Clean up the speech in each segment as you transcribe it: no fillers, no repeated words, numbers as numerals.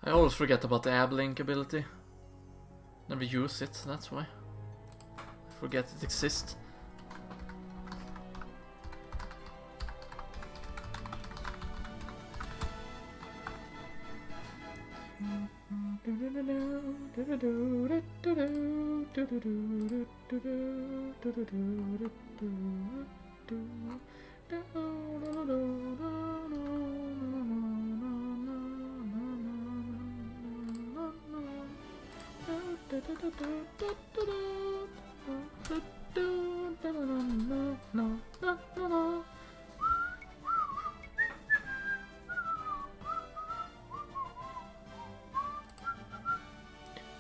I always forget about the ab link ability. Never use it, that's why. I forget it exists.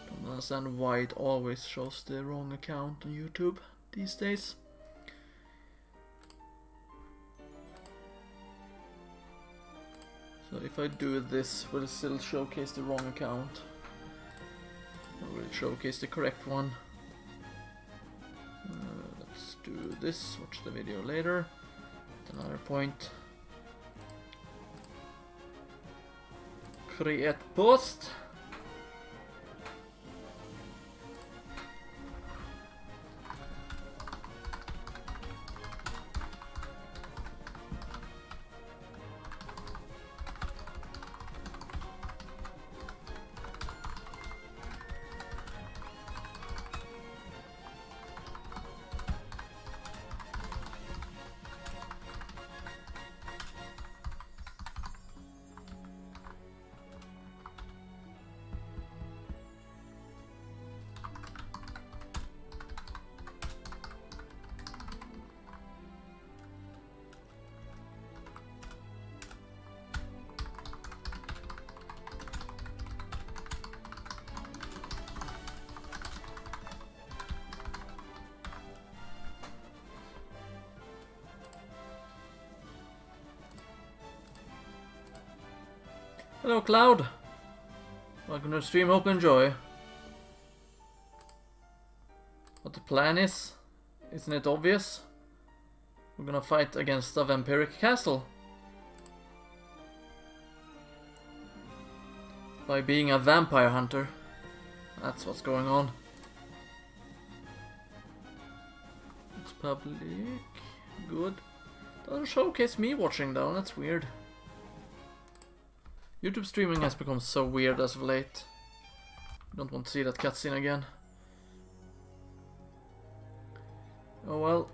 Don't understand why it always shows the wrong account on YouTube these days. So if I do this, will it still showcase the wrong account? Or will it showcase the correct one? Let's do this, watch the video later. At another point. Create post. Hello Cloud, welcome to the stream, hope you enjoy. What the plan is? Isn't it obvious? We're gonna fight against a vampiric castle. By being a vampire hunter. That's what's going on. It's public. Good. Doesn't showcase me watching though, that's weird. YouTube streaming has become so weird as of late. Don't want to see that cutscene again. Oh well.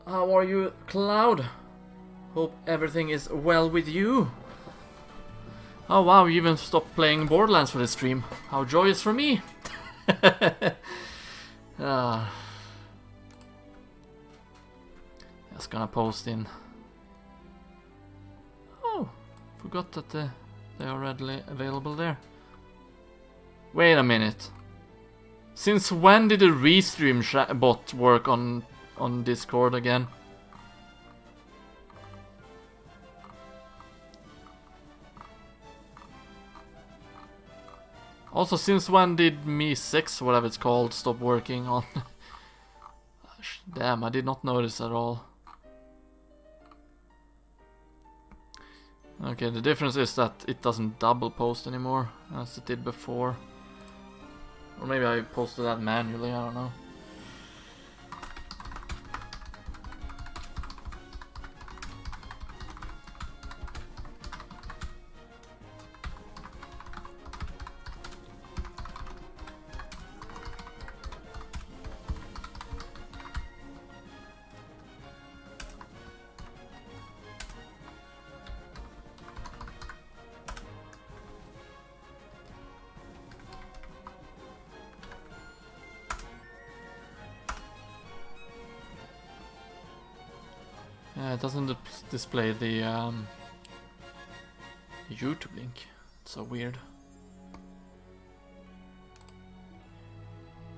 How are you, Cloud? Hope everything is well with you. Oh wow, you even stopped playing Borderlands for this stream. How joyous for me! Just gonna post in. Oh, forgot that they are readily available there. Wait a minute. Since when did the restream bot work on Discord again? Also, since when did Me6, whatever it's called, stop working on? Damn, I did not notice at all. Okay, the difference is that it doesn't double post anymore as it did before. Or maybe I posted that manually, I don't know. Yeah, it doesn't display the YouTube link. It's so weird.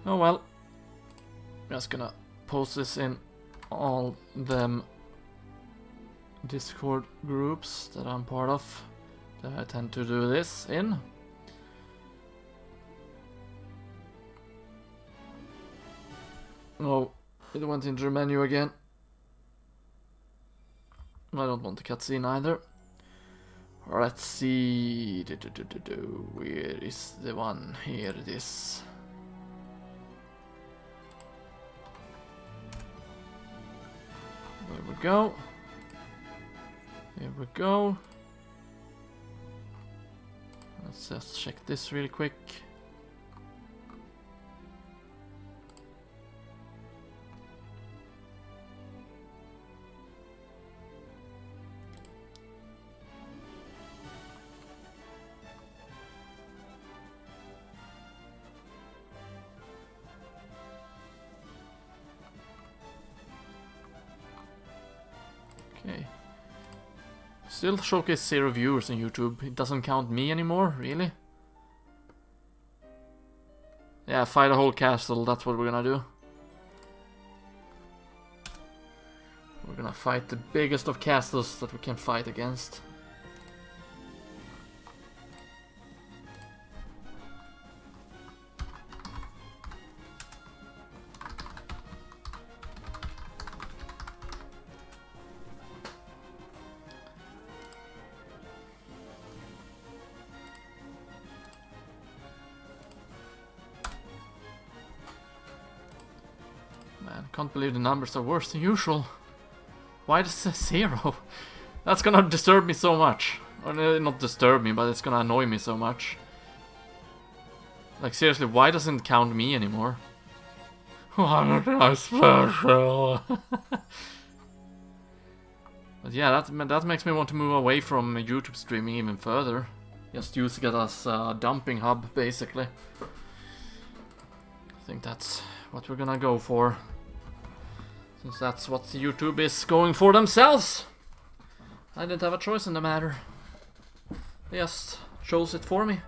Oh well. Just gonna post this in all them Discord groups that I'm part of. That I tend to do this in. Oh, it went into the menu again. I don't want the cutscene either. Let's see. Where is the one? Here it is. There we go. Here we go. Let's just check this really quick. Okay. Still showcase 0 viewers on YouTube. It doesn't count me anymore, really? Yeah, fight a whole castle, that's what we're gonna do. We're gonna fight the biggest of castles that we can fight against. Can't believe the numbers are worse than usual. Why does it say 0? That's gonna disturb me so much. Or not disturb me, but it's gonna annoy me so much. Like seriously, why doesn't it count me anymore? Why am I special? But yeah, that makes me want to move away from YouTube streaming even further. Just using it as a dumping hub, basically. I think that's what we're gonna go for. Since that's what YouTube is going for themselves. I didn't have a choice in the matter. They just chose it for me.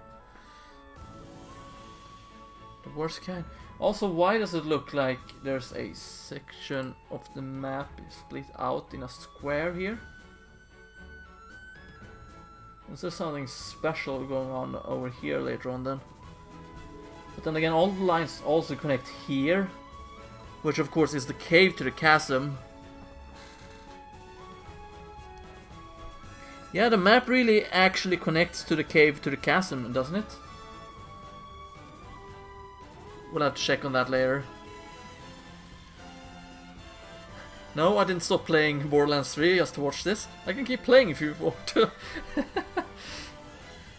The worst kind. Also, why does it look like there's a section of the map split out in a square here? Is there something special going on over here later on then? But then again, all the lines also connect here. Which of course is the cave to the chasm. Yeah, the map really actually connects to the cave to the chasm, doesn't it? We'll have to check on that later. No, I didn't stop playing Borderlands 3 just to watch this. I can keep playing if you want to.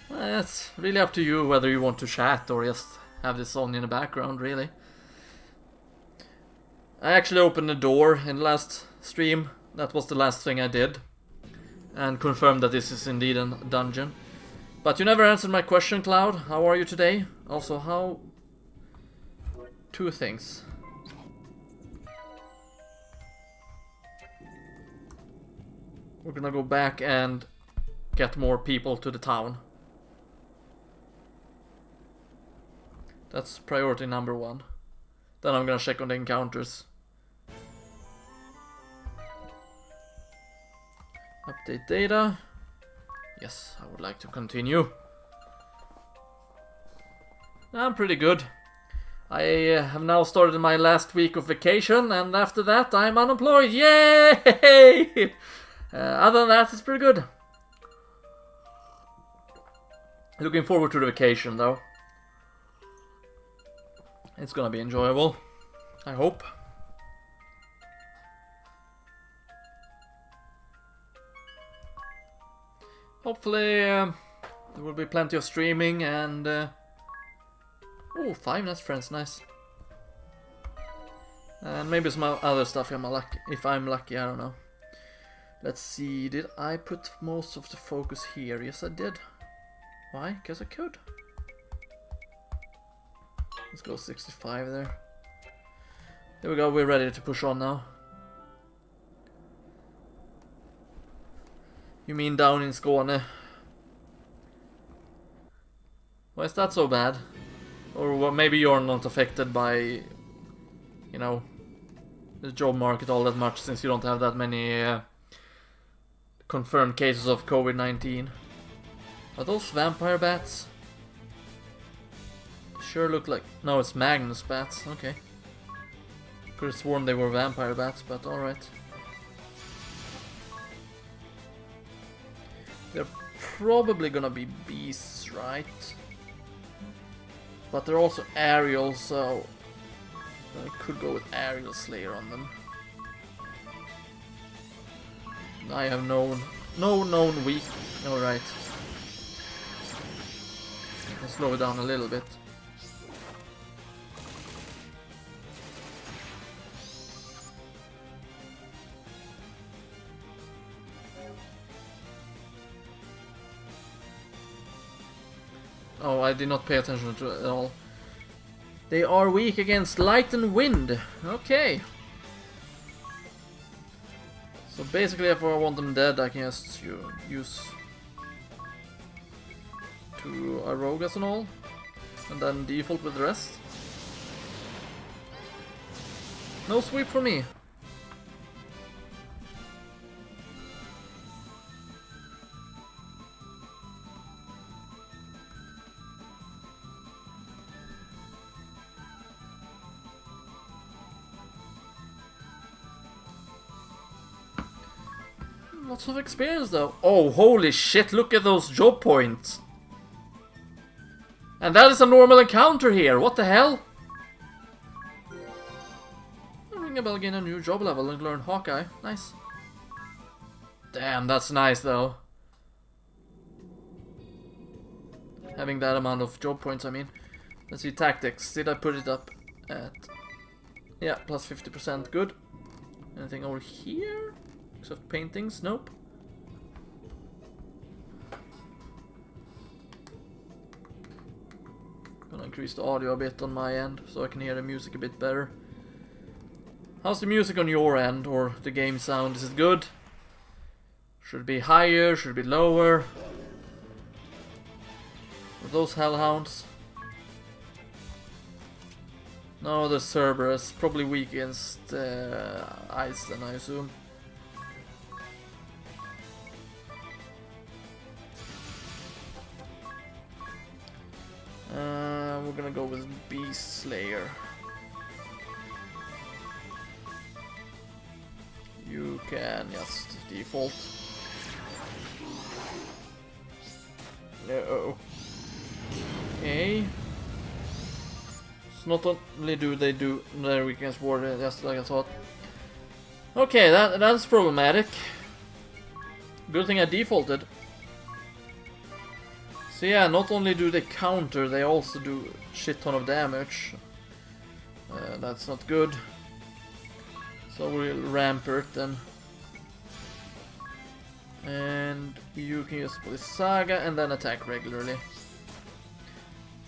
It's really up to you whether you want to chat or just have this on in the background, really. I actually opened the door in the last stream. That was the last thing I did. And confirmed that this is indeed a dungeon. But you never answered my question, Cloud. How are you today? Also, how... 2 things. We're gonna go back and get more people to the town. That's priority number 1. Then I'm gonna check on the encounters. Update data. Yes, I would like to continue. I'm pretty good. I have now started my last week of vacation, and after that I'm unemployed. Yay! Other than that, it's pretty good. Looking forward to the vacation though. It's gonna be enjoyable, I hope. Hopefully there will be plenty of streaming and... oh, 5 Nest friends, nice. And maybe some other stuff if I'm lucky, I don't know. Let's see, did I put most of the focus here? Yes, I did. Why? Because I could. Let's go 65 there. There we go, we're ready to push on now. You mean down in Skåne? Why is that so bad? Or maybe you're not affected by, you know, the job market all that much since you don't have that many confirmed cases of COVID-19. Are those vampire bats? Sure look like... No, it's Magnus bats, okay. Could have sworn they were vampire bats, but alright. They're probably gonna be beasts, right? But they're also aerial, so I could go with aerial slayer on them. I have no known weak. Alright. I can slow it down a little bit. Oh, I did not pay attention to it at all. They are weak against light and wind. Okay. So basically, if I want them dead, I can just use 2 Arogas and all, and then default with the rest. No sweep for me. Lots of experience though. Oh, holy shit, look at those job points. And that is a normal encounter here, what the hell? Ring a bell, gain a new job level and learn Hawkeye. Nice. Damn, that's nice though. Having that amount of job points, I mean. Let's see, tactics. Did I put it up at... Yeah, plus 50%, good. Anything over here? Except paintings? Nope. Gonna increase the audio a bit on my end so I can hear the music a bit better. How's the music on your end, or the game sound? Is it good? Should it be higher? Should it be lower? Are those hellhounds? No, the Cerberus. Probably weak against ice then, I assume. We're gonna go with Beast Slayer. You can just default. No. Okay. So not only do they do their weakness ward, just like I thought. Okay, that's problematic. Good thing I defaulted. So yeah, not only do they counter, they also do shit ton of damage. That's not good. So we'll Rampart then. And you can use Police Saga and then attack regularly.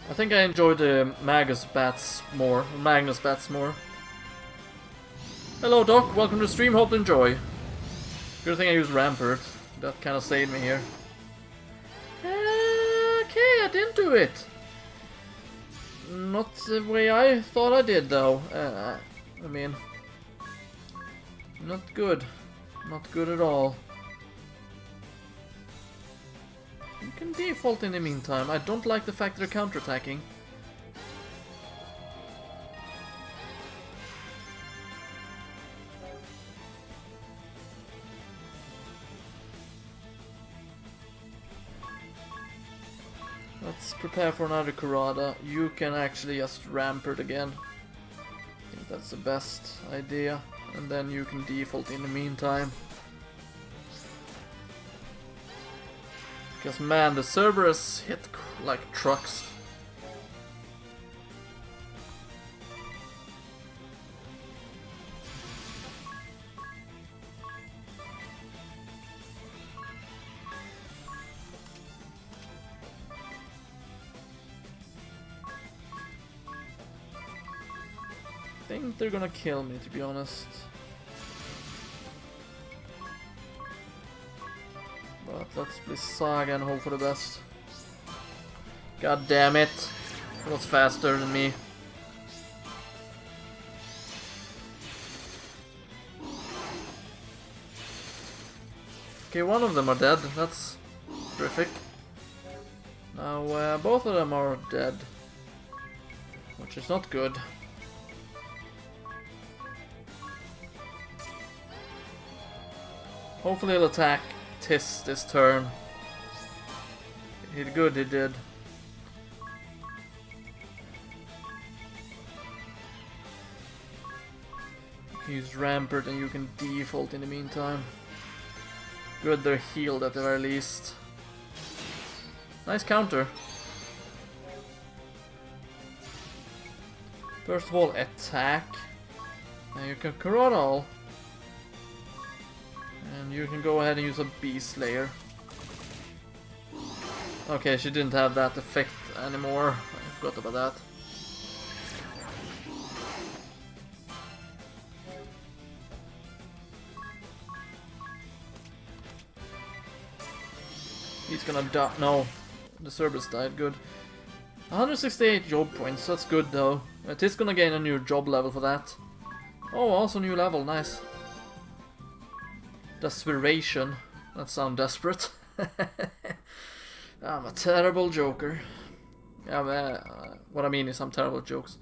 I think I enjoy the Magnus Bats more. Hello Doc, welcome to the stream, hope you enjoy. Good thing I used Rampart. That kind of saved me here. Okay, I didn't do it. Not the way I thought I did though. I mean, not good. Not good at all. You can default in the meantime. I don't like the fact they're counterattacking. Let's prepare for another Kurada. You can actually just Rampart again. I think that's the best idea. And then you can default in the meantime. Because man, the Cerberus hit like trucks. I think they're gonna kill me, to be honest. But let's play Saga and hope for the best. God damn it. It was faster than me. Okay, one of them are dead. That's terrific. Now both of them are dead. Which is not good. Hopefully he'll attack Tis this turn. He did good, he did. You can use Rampart and you can default in the meantime. Good, they're healed at the very least. Nice counter. First of all, attack. And you can Coronal. And you can go ahead and use a Beast Slayer. Okay, she didn't have that effect anymore. I forgot about that. He's gonna die. No, the Cerberus died. Good. 168 job points. That's good though. It is gonna gain a new job level for that. Oh, also new level. Nice. Desperation. That sounds desperate. I'm a terrible joker. Yeah, what I mean is I'm terrible at jokes.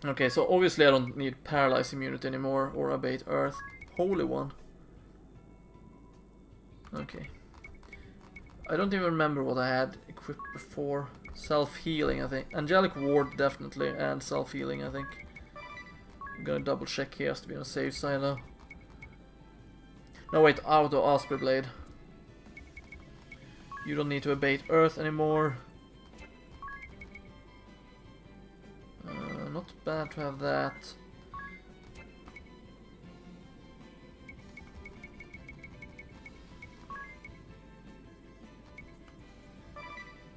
Okay, so obviously I don't need Paralyze Immunity anymore or Abate Earth. Holy One. Okay. I don't even remember what I had equipped before. Self-healing, I think. Angelic Ward, definitely, and self-healing, I think. I'm gonna double check here just to be on the safe side though. No, wait, Auto Osprey Blade. You don't need to Abate Earth anymore. Not bad to have that.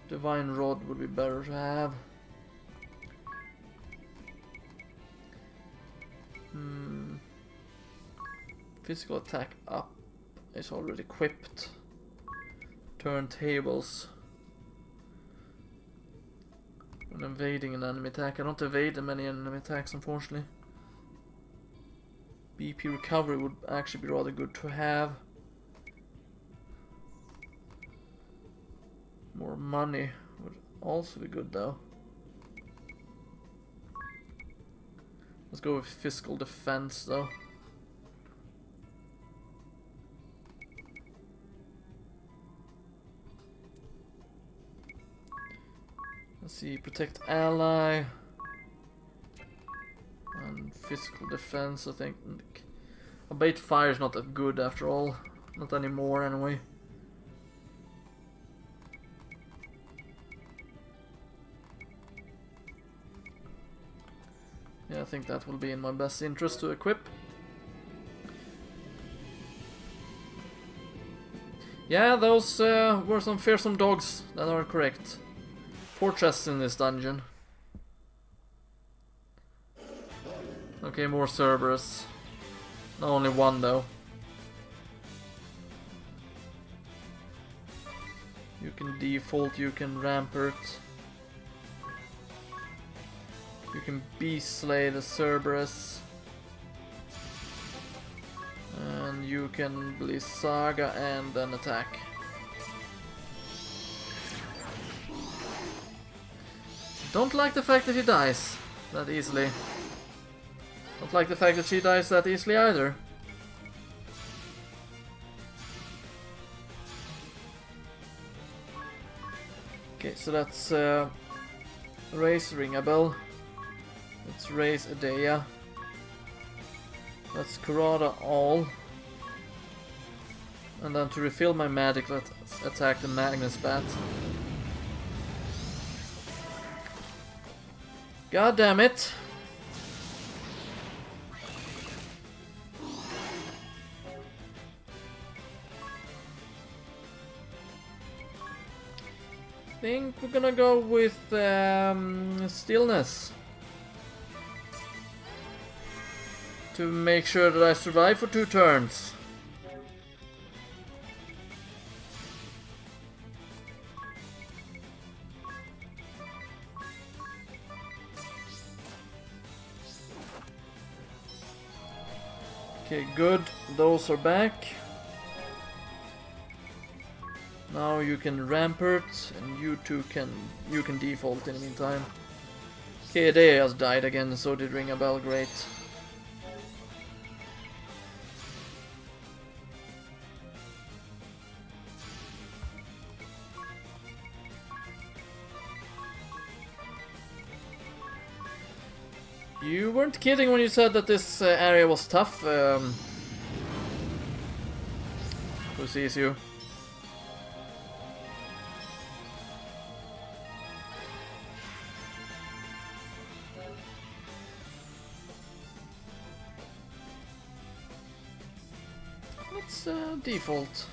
Divine Rod would be better to have. Physical attack up is already equipped. Turntables. When evading an enemy attack. I don't evade many enemy attacks, unfortunately. BP recovery would actually be rather good to have. More money would also be good though. Let's go with physical defense though. Let's see, protect ally and physical defense. I think Abate fire is not that good after all, not anymore anyway. Yeah, I think that will be in my best interest to equip. Yeah, those were some fearsome dogs, that are correct. 4 chests in this dungeon. Okay, more Cerberus. Not only one though. You can default, you can Rampart. You can Beast Slay the Cerberus. And you can Blizzaga and then attack. Don't like the fact that he dies that easily. Don't like the fact that she dies that easily either. Okay, so that's raise Ringabel. Let's raise Adea. Let's Kurada all. And then to refill my magic, let's attack the Magnus Bat. God damn it! I think we're gonna go with Stillness to make sure that I survive for 2 turns. Okay, good. Those are back. Now you can Rampart, and you two can default in the meantime. Okay, they has died again, so did Ringabel. Great. You weren't kidding when you said that this area was tough. Who sees you? Let's default.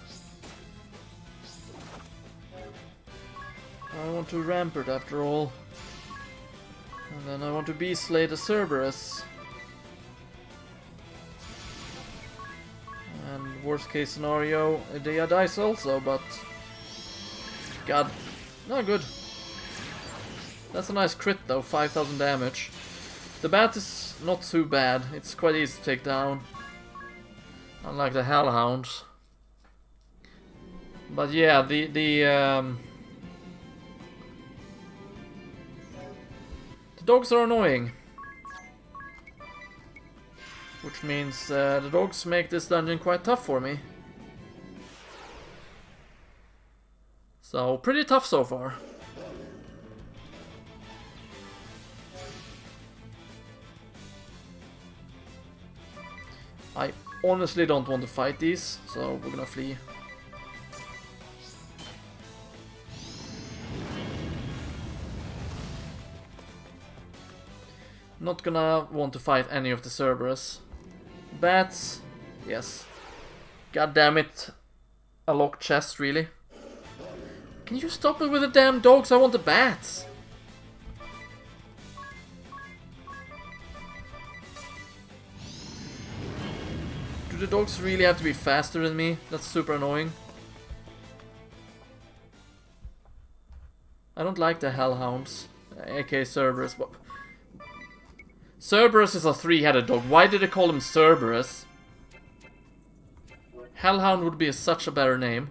I want to rampart after all. And then I want to beast slay the Cerberus. And worst case scenario, Idea dies also, but... God, not good. That's a nice crit though, 5000 damage. The bat is not too bad, it's quite easy to take down. Unlike the Hellhounds. But yeah, the dogs are annoying. Which means the dogs make this dungeon quite tough for me. So, pretty tough so far. I honestly don't want to fight these, so we're gonna flee. Not gonna want to fight any of the Cerberus. Bats, yes. God damn it. A locked chest, really? Can you stop it with the damn dogs? I want the bats. Do the dogs really have to be faster than me? That's super annoying. I don't like the Hellhounds, aka Cerberus, but... Cerberus is a three-headed dog. Why did they call him Cerberus? Hellhound would be such a better name.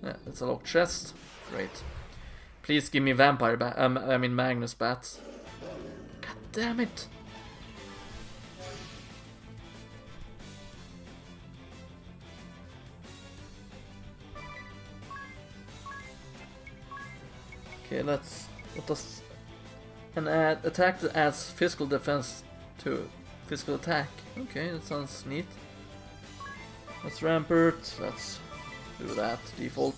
Yeah, it's a locked chest. Great. Please give me vampire Magnus bats. God damn it. Okay, let us an attack that adds physical defense to physical attack. Okay, that sounds neat. Let's rampart. Let's do that default.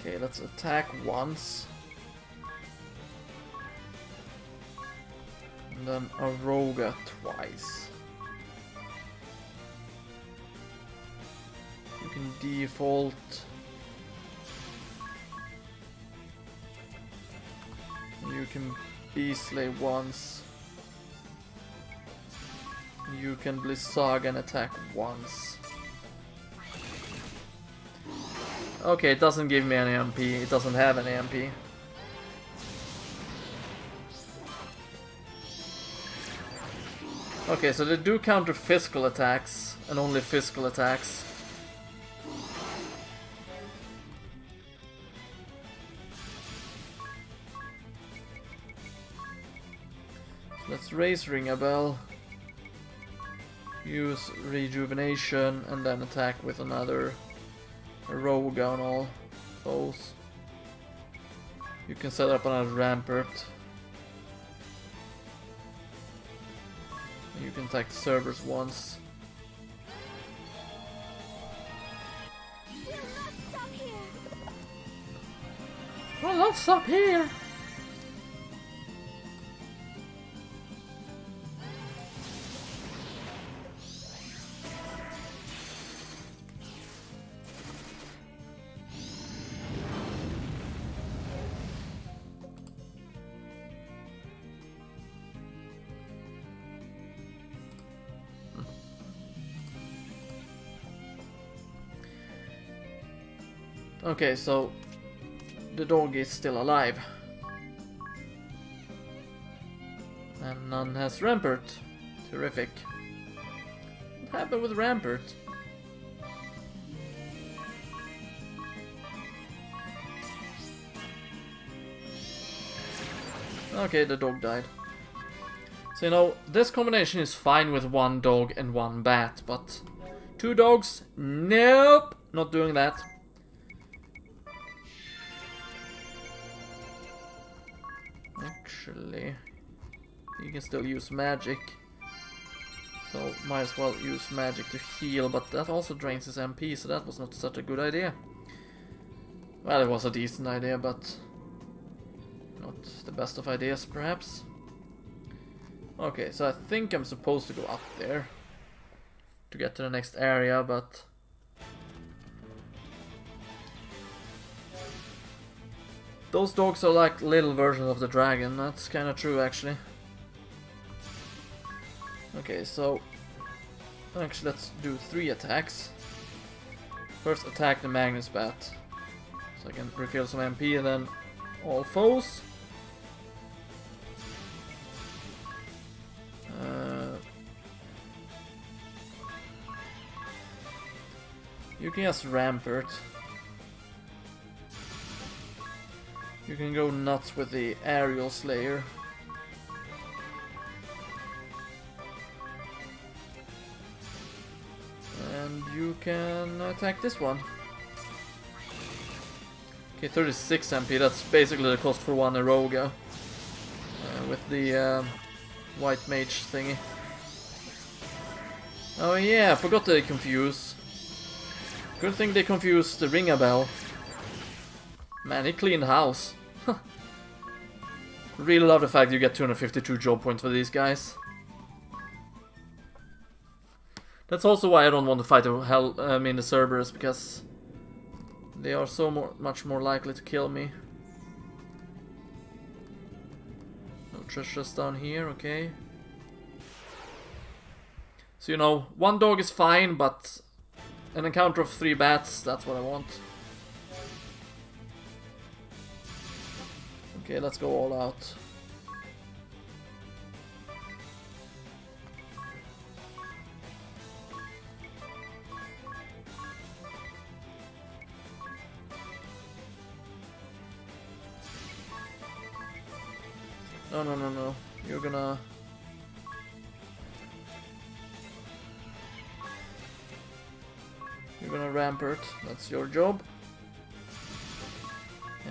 Okay, let's attack once. And then Aroga twice. You can default. You can beast slay once. You can Blizzaga and attack once. Okay, it doesn't give me any MP. It doesn't have any MP. Okay, so they do counter physical attacks, and only physical attacks. Let's raise Ring a Bell. Use Rejuvenation, and then attack with another Rogue on all foes. You can set up another Rampart. You can attack the servers once. Well, let's stop here. Okay, so the dog is still alive. And none has Rampart. Terrific. What happened with Rampart? Okay, the dog died. So, you know, this combination is fine with one dog and one bat, but 2 dogs. Nope. Not doing that. Actually, you can still use magic. So might as well use magic to heal, but that also drains his MP, so that was not such a good idea. Well, it was a decent idea, but not the best of ideas, perhaps. Okay, so I think I'm supposed to go up there to get to the next area, but those dogs are like little versions of the dragon. That's kind of true, actually. Okay, so actually let's do 3 attacks. First attack the Magnus Bat, so I can refill some MP, and then all foes. You can just rampart. You can go nuts with the Aerial Slayer. And you can attack this one. Okay, 36 MP, that's basically the cost for 1 Eroga. With the White Mage thingy. Oh yeah, I forgot to confuse. Good thing they confused the Ring-a-Bell. Man, he cleaned house. Really love the fact you get 252 job points for these guys. That's also why I don't want to fight the Cerberus, because they are so much more likely to kill me. No treasures down here, okay. So you know, 1 dog is fine, but an encounter of 3 bats, that's what I want. Okay, let's go all out. No, no, no, no. You're gonna... You're gonna rampart. That's your job.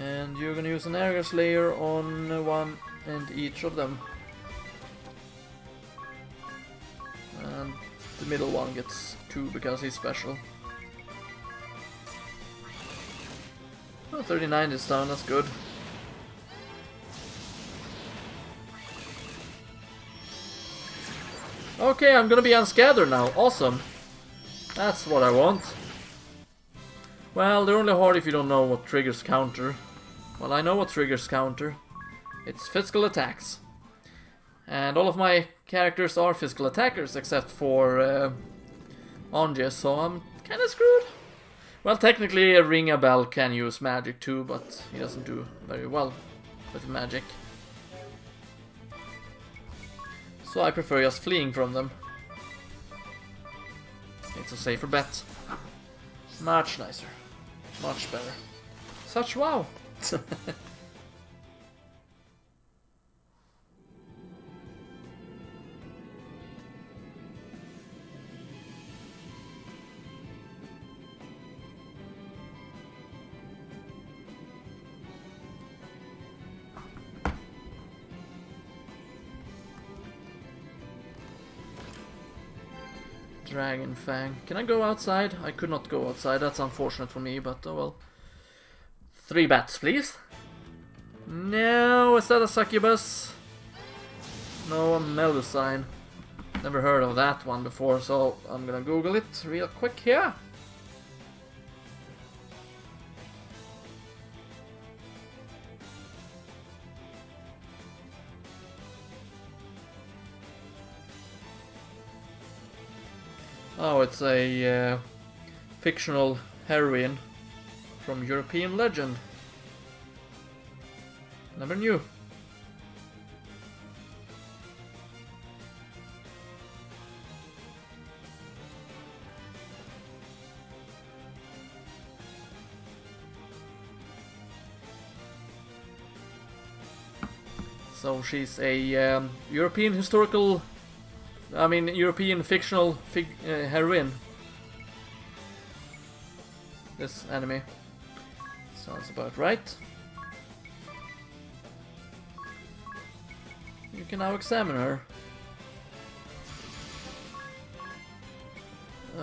And you're gonna use an Aerial Slayer on 1 and each of them. And the middle one gets 2 because he's special. Oh, 39 is down, that's good. Okay, I'm gonna be unscattered now. Awesome. That's what I want. Well, they're only hard if you don't know what triggers counter. Well, I know what triggers counter. It's physical attacks. And all of my characters are physical attackers except for Ange, so I'm kinda screwed. Well, technically a Ring-a-Bell can use magic too, but he doesn't do very well with magic. So I prefer just fleeing from them. It's a safer bet. Much nicer. Much better. Such wow! Dragon Fang. Can I go outside? I could not go outside. That's unfortunate for me, but oh well. 3 bats, please. No, is that a succubus? No, a Melusine. Never heard of that one before, so I'm gonna Google it real quick here. Oh, it's a fictional heroine from European legend. Never knew. So she's a European historical... European fictional heroine. this enemy. Sounds about right. You can now examine her.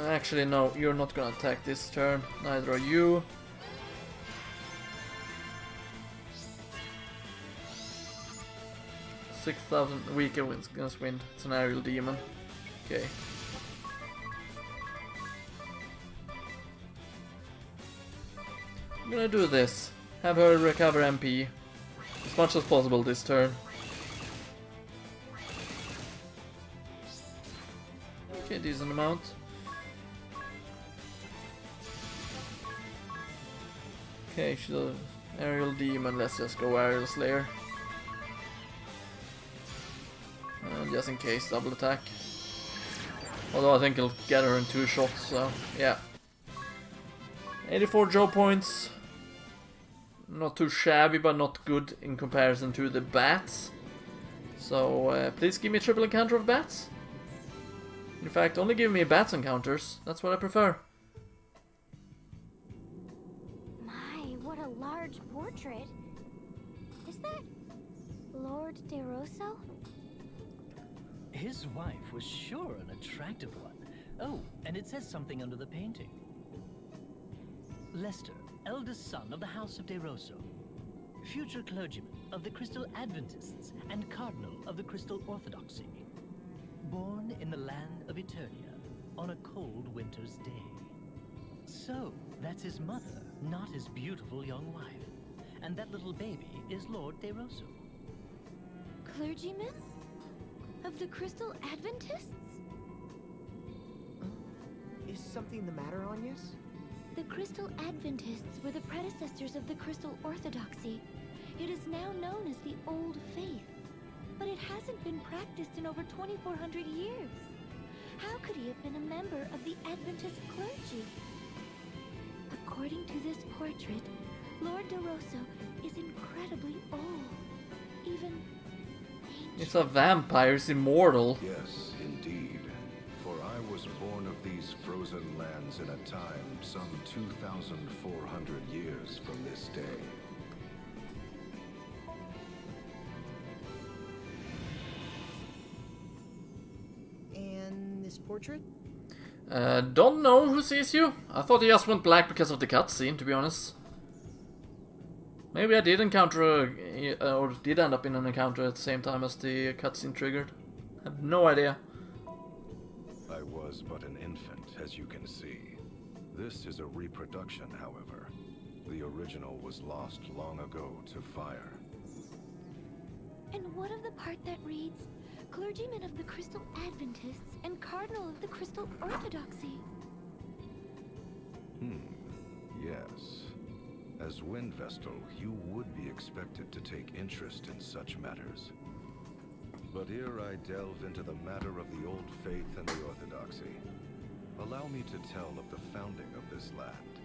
Actually, no, you're not gonna attack this turn. Neither are you. $6,000 weaker against wind. It's an aerial demon. Okay. I'm gonna do this. Have her recover MP as much as possible this turn. Okay, decent amount. Okay, she's an aerial demon. Let's just go aerial slayer. Just in case, double attack. Although I think he'll get her in 2 shots, so yeah. 84 Joe points. Not too shabby, but not good in comparison to the bats. So please give me a triple encounter of bats. In fact, only give me bats encounters. That's what I prefer. My, what a large portrait. Is that Lord De Rosso? His wife was sure an attractive one. Oh, and it says something under the painting. Lester, eldest son of the House of De Rosso, future clergyman of the Crystal Adventists and cardinal of the Crystal Orthodoxy. Born in the land of Eternia on a cold winter's day. So, that's his mother, not his beautiful young wife. And that little baby is Lord De Rosso. Clergyman? Of the Crystal Adventists? Is something the matter, Agnes? The Crystal Adventists were the predecessors of the Crystal Orthodoxy. It is now known as the Old Faith. But it hasn't been practiced in over 2,400 years. How could he have been a member of the Adventist clergy? According to this portrait, Lord De Rosso is incredibly old. Even ancient. It's a vampire, it's immortal. Yes, indeed. For I was born of these frozen lands in a time some 2,400 years from this day. And this portrait? Don't know who sees you. I thought he just went black because of the cutscene, to be honest. Maybe I did encounter or did end up in an encounter at the same time as the cutscene triggered. I have no idea. I was but an infant, as you can see. This is a reproduction, however. The original was lost long ago to fire. And what of the part that reads, clergyman of the Crystal Adventists and cardinal of the Crystal Orthodoxy? Yes. As Wind Vestal, you would be expected to take interest in such matters. But ere I delve into the matter of the old faith and the orthodoxy, allow me to tell of the founding of this land.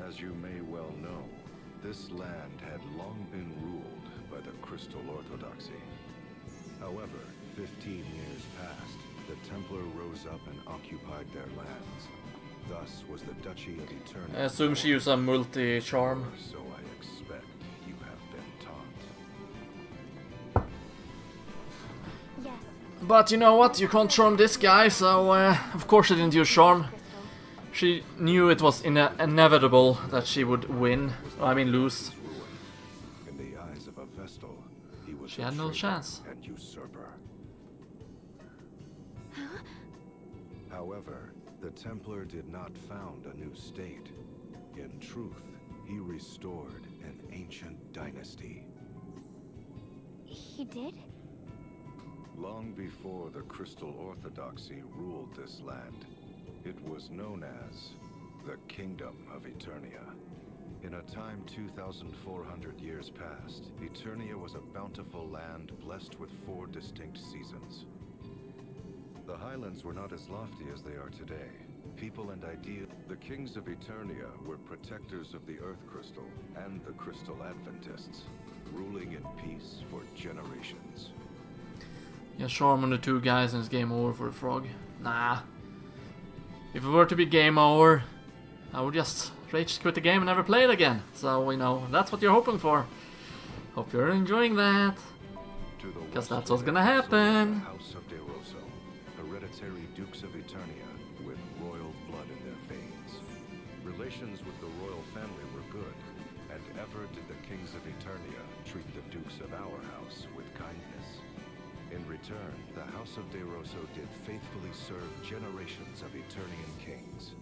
As you may well know, this land had long been ruled by the Crystal Orthodoxy. However, 15 years passed, the Templar rose up and occupied their lands. Thus was the Duchy of Eternia. I assume she used a multi-charm. So I expect you have been taught. Yes. But you know what? You can't charm this guy, so of course she didn't use charm. She knew it was inevitable that she would win. I mean, lose. In the eyes of a Vestal, he was She a had no traitor chance. and usurper. However, the Templar did not found a new state. In truth, he restored an ancient dynasty. He did? Long before the Crystal Orthodoxy ruled this land, it was known as the Kingdom of Eternia. In a time 2,400 years past, Eternia was a bountiful land blessed with 4 distinct seasons. The highlands were not as lofty as they are today. People and ideas. The kings of Eternia were protectors of the Earth Crystal and the Crystal Adventists, ruling in peace for generations. Yeah, charm on the 2 guys and it's game over for the frog. Nah. If it were to be game over, I would just rage quit the game and never play it again. So, you know, that's what you're hoping for. Hope you're enjoying that. Because that's what's gonna happen. House of DeRosso, hereditary dukes of Eternia with royal blood in their veins. Relations with the royal family were good, and ever did the kings of Eternia treat the dukes of our house with kindness. In return, the House of DeRosso did faithfully serve generations of Eternian kings.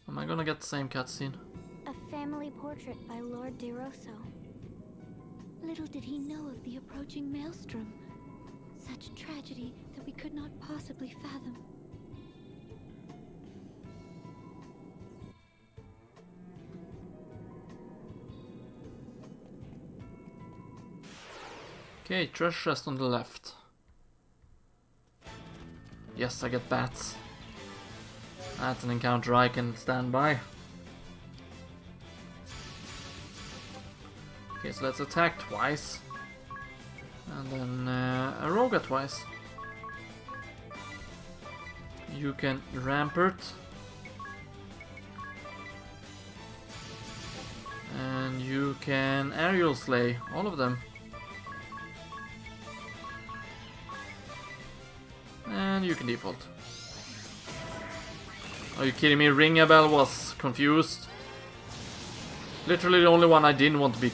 Am I gonna get the same cutscene? A family portrait by Lord DeRosso. Little did he know of the approaching maelstrom. Such tragedy that we could not possibly fathom. Okay, treasure chest on the left. Yes, I get bats. That's an encounter I can stand by. Okay, so let's attack twice. And then Aroga twice. You can Rampart. And you can Aerial Slay, all of them. And you can default. Are you kidding me? Ringabel was confused. Literally the only one I didn't want to be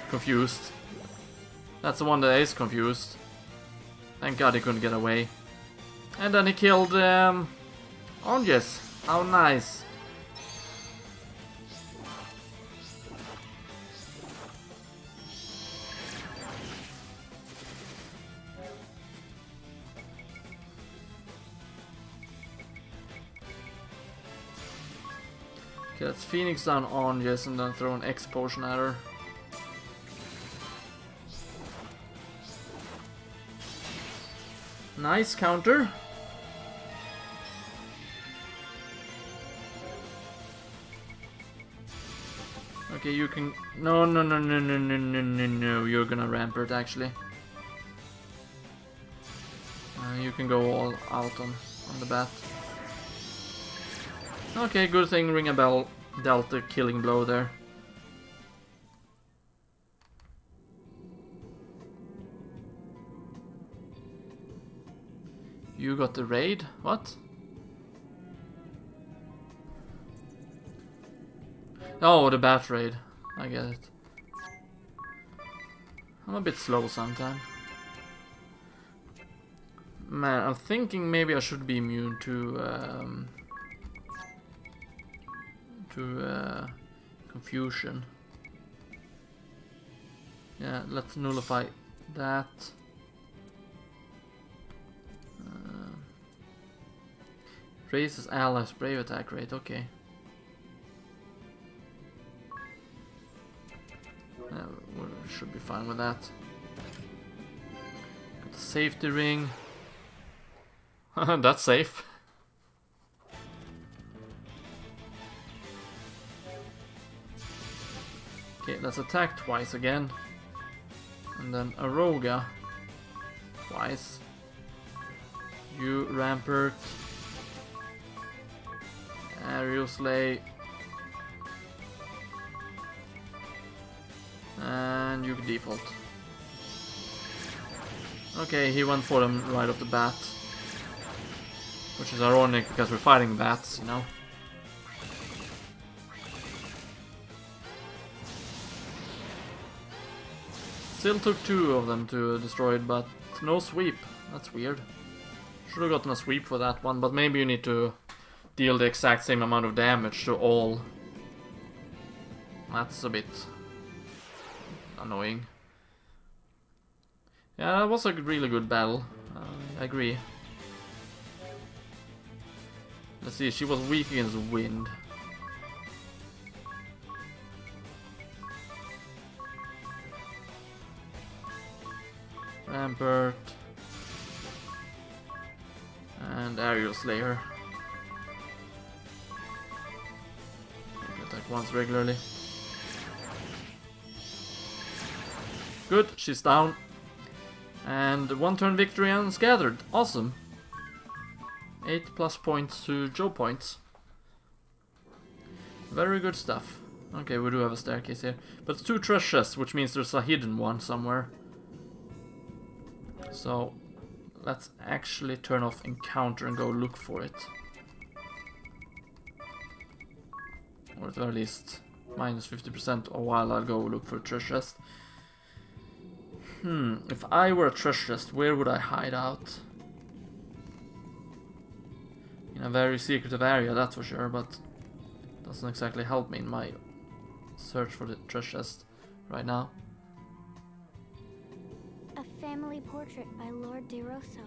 confused. That's the one that is confused. Thank God he couldn't get away. And then he killed Oranges. How nice. Okay, let's Phoenix down Oranges and then throw an X potion at her. Nice counter. Okay, you can... No, you're gonna Rampart actually. You can go all out on the bat. Okay, good thing Ringabel dealt the killing blow there. You got the raid? What? Oh, the bat raid. I get it. I'm a bit slow sometimes. Man, I'm thinking maybe I should be immune to confusion. Yeah, let's nullify that. Raises allies brave attack rate, okay. We should be fine with that. Got the safety ring. That's safe. Okay, let's attack twice again. And then Aroga twice. You Rampart. Aerial Slay. And you can default. Okay, he went for them right off the bat. Which is ironic because we're fighting bats, you know. Still took 2 of them to destroy it, but no sweep. That's weird. Should have gotten a sweep for that one, but maybe you need to deal the exact same amount of damage to all. That's a bit annoying. Yeah, that was a really good battle. I agree. Let's see, she was weak against wind. Rampart. And Aerial Slayer. Attack once regularly. Good, she's down. And 1 turn victory unscattered. Awesome. 8+ points to Joe points. Very good stuff. Okay, we do have a staircase here. But 2 treasure chests, which means there's a hidden one somewhere. So, let's actually turn off encounter and go look for it. Or at the very least, minus 50% while I'll go look for a treasure chest. If I were a treasure chest, where would I hide out? In a very secretive area, that's for sure, but doesn't exactly help me in my search for the treasure chest right now. A family portrait by Lord De Rosso.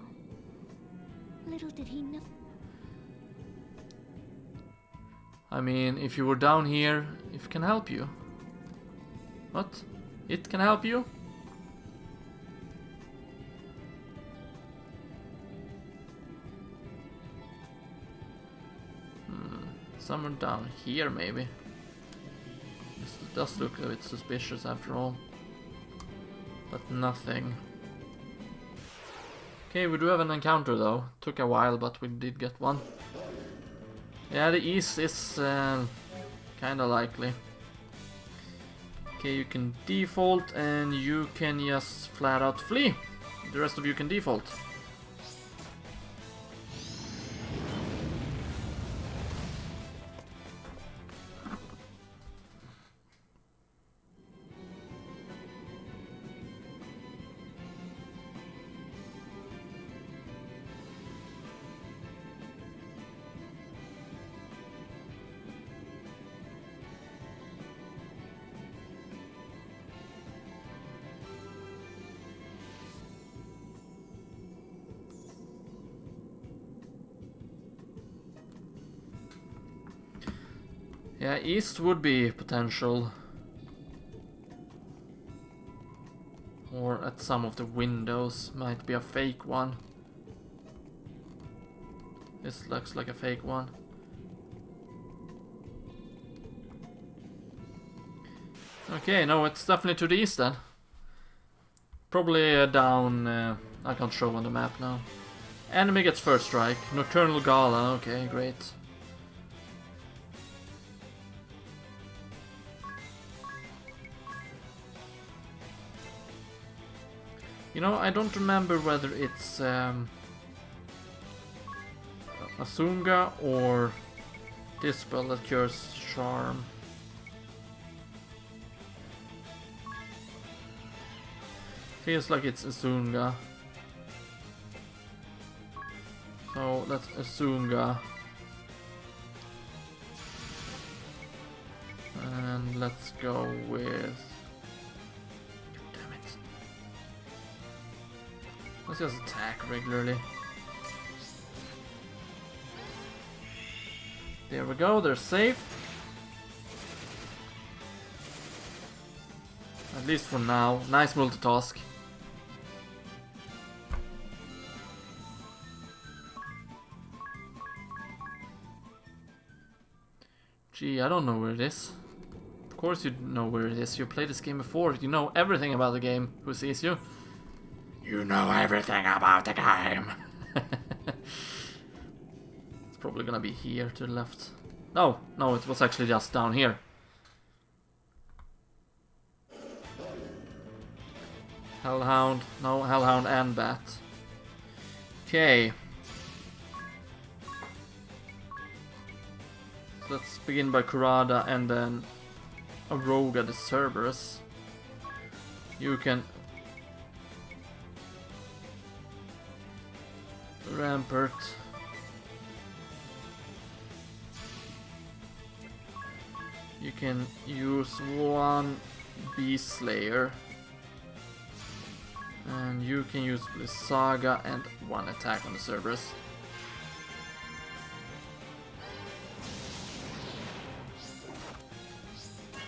Little did he know. I mean, if you were down here, it can help you. What? It can help you? Somewhere down here, maybe. This does look a bit suspicious after all. But nothing. Okay, we do have an encounter though. Took a while, but we did get one. Yeah, the east is kinda likely. Okay, you can default and you can just flat out flee. The rest of you can default. Yeah, east would be potential. Or at some of the windows might be a fake one. This looks like a fake one. Okay, no, it's definitely to the east then. Probably down... I can't show on the map now. Enemy gets first strike. Nocturnal Gala, okay, great. You know, I don't remember whether it's Asunga or this spell that cures charm. Feels like it's Asunga. So that's Asunga. And let's go with... Let's just attack regularly. There we go, they're safe. At least for now. Nice multitask. Gee, I don't know where it is. Of course you know where it is. You played this game before. You know everything about the game. Who sees you? You know everything about the game. It's probably gonna be here to the left. No, no, it was actually just down here. Hellhound, no, Hellhound and Bat. Okay. So let's begin by Kurada and then Aroga the Cerberus. You can Rampart. You can use 1 Beast Slayer. And you can use Saga and 1 attack on the Cerberus.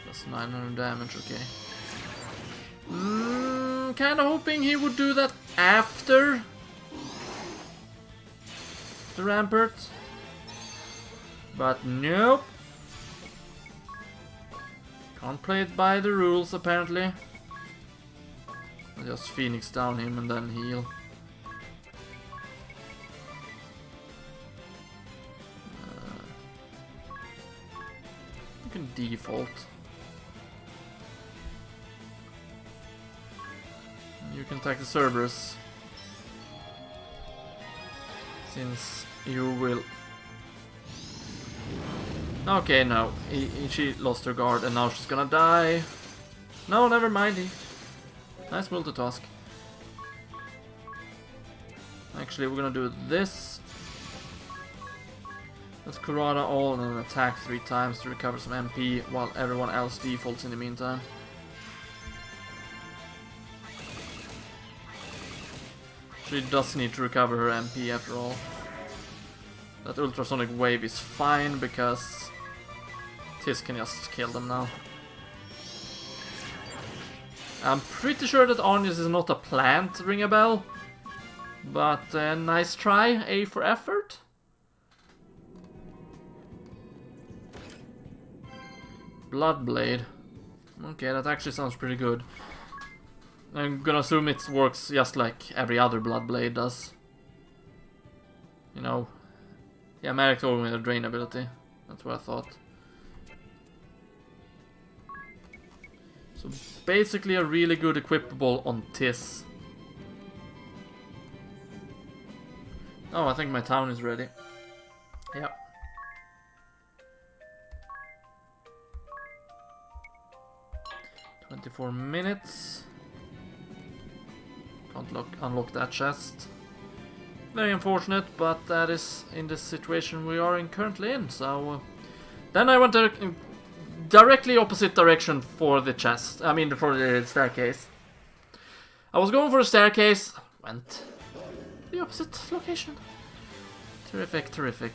That's 900 damage, okay. Kinda hoping he would do that after the Rampart, but nope. Can't play it by the rules apparently. I'll just Phoenix down him and then heal. You can default. You can attack the Cerberus. Since you will... Okay, no. She lost her guard and now she's gonna die. No, never mind. Nice multitask. Actually, we're gonna do this. Let's Kurata all and then attack 3 times to recover some MP while everyone else defaults in the meantime. She does need to recover her MP after all. That ultrasonic wave is fine because Tis can just kill them now. I'm pretty sure that Onyx is not a plant, ring a bell. But nice try, A for effort. Bloodblade. Okay, that actually sounds pretty good. I'm gonna assume it works just like every other Bloodblade does. You know. Yeah, Merrick told me with a drain ability. That's what I thought. So basically a really good equipable on Tis. Oh, I think my town is ready. Yep. "24 minutes. Can't unlock that chest. Very unfortunate, but that is in the situation we are in currently in. So then I went directly opposite direction for the chest. I mean for the staircase. I was going for the staircase, went the opposite location. Terrific, terrific.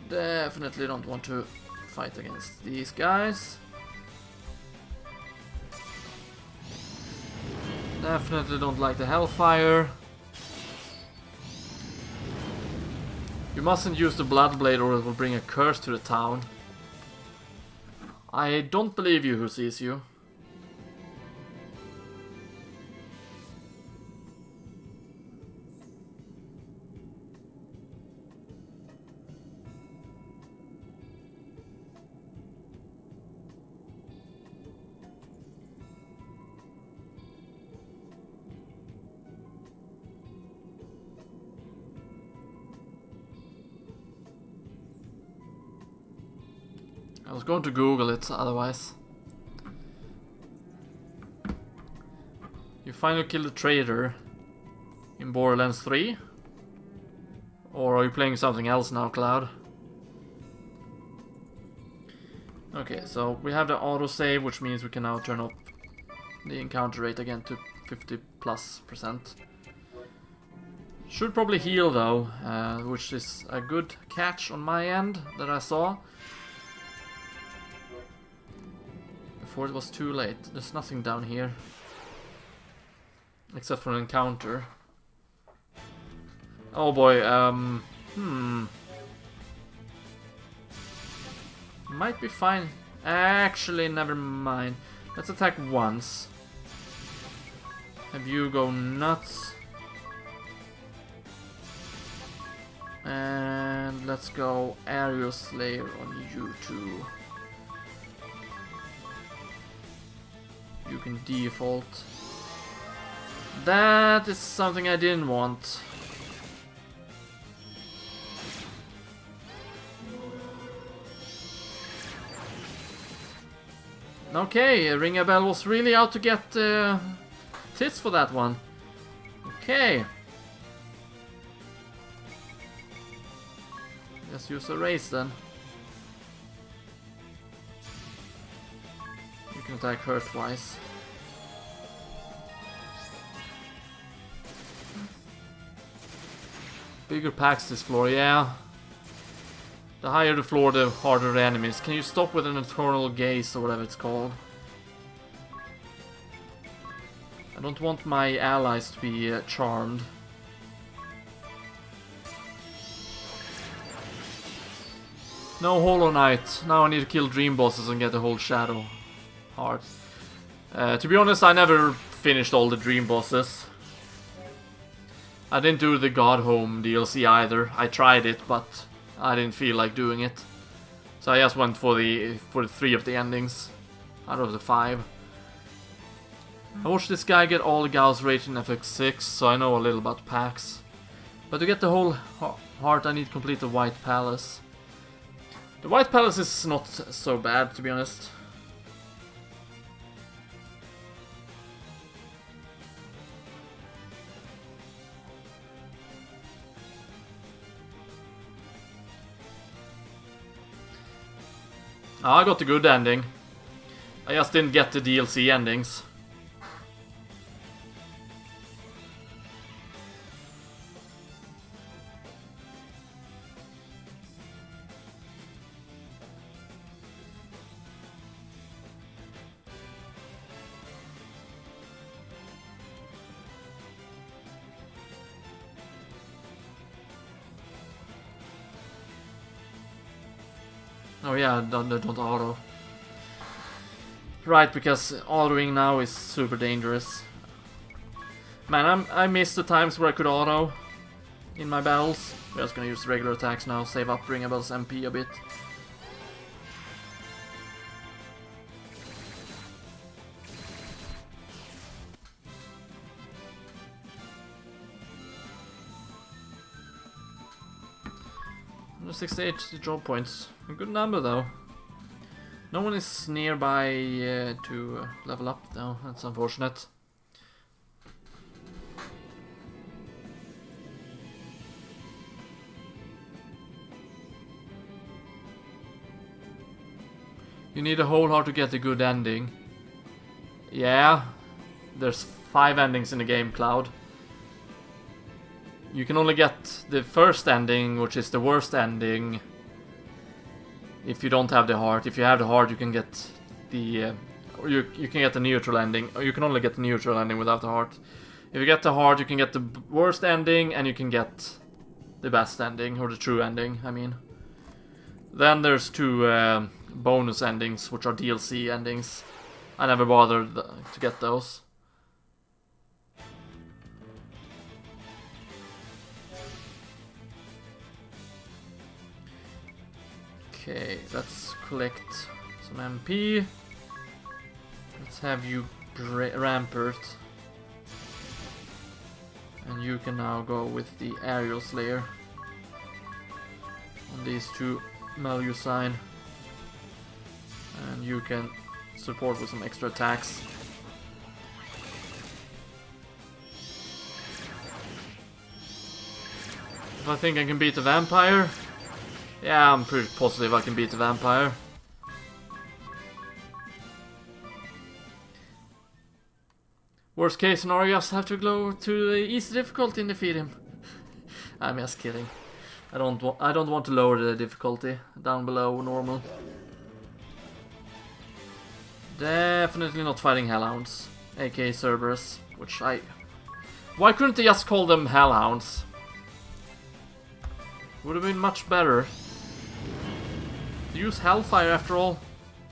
Definitely don't want to fight against these guys. Definitely don't like the Hellfire. You mustn't use the Bloodblade or it will bring a curse to the town. I don't believe you who sees you. I was going to Google it otherwise. You finally killed the traitor in Borderlands 3? Or are you playing something else now, Cloud? Okay, so we have the autosave, which means we can now turn up the encounter rate again to 50+%. Should probably heal though, which is a good catch on my end that I saw. Before it was too late. There's nothing down here. Except for an encounter. Oh boy, might be fine. Actually, never mind. Let's attack once. Have you go nuts. And let's go Aerial Slayer on you too. You can default. That is something I didn't want. Okay, Ring a Bell was really out to get tits for that one. Okay. Just use a race then. You can attack her twice. Bigger packs this floor, yeah. The higher the floor, the harder the enemies. Can you stop with an Eternal Gaze or whatever it's called? I don't want my allies to be charmed. No Hollow Knight. Now I need to kill Dream Bosses and get the whole Shadow Heart. To be honest, I never finished all the dream bosses. I didn't do the God Home DLC either. I tried it, but I didn't feel like doing it. So I just went for the 3 of the endings out of the 5. I watched this guy get all the Gauss rate in FX6, so I know a little about packs. But to get the whole heart, I need to complete the White Palace. The White Palace is not so bad, to be honest. I got the good ending. I just didn't get the DLC endings. Oh yeah, don't auto. Right, because autoing now is super dangerous. Man, I miss the times where I could auto in my battles. We're just gonna use regular attacks now, save up Ringabel's MP a bit. Under 68 job points. A good number though. No one is nearby to level up though, that's unfortunate. You need a whole heart to get a good ending. Yeah, there's 5 endings in the game, Cloud. You can only get the first ending, which is the worst ending, if you don't have the heart. If you have the heart, you can get the you can get the neutral ending, or you can only get the neutral ending without the heart. If you get the heart, you can get the worst ending, and you can get the best ending, or the true ending, I mean. Then there's 2 bonus endings, which are DLC endings. I never bothered to get those. Okay, let's collect some MP. Let's have you Rampart. And you can now go with the Aerial Slayer on these 2 Melusign. And you can support with some extra attacks. If I think I can beat the Vampire, yeah, I'm pretty positive I can beat the Vampire. Worst case scenario, I just have to go to the easy difficulty and defeat him. I'm just kidding. I don't want to lower the difficulty down below normal. Definitely not fighting Hellhounds, aka Cerberus, which why couldn't they just call them Hellhounds? Would have been much better. Use Hellfire after all.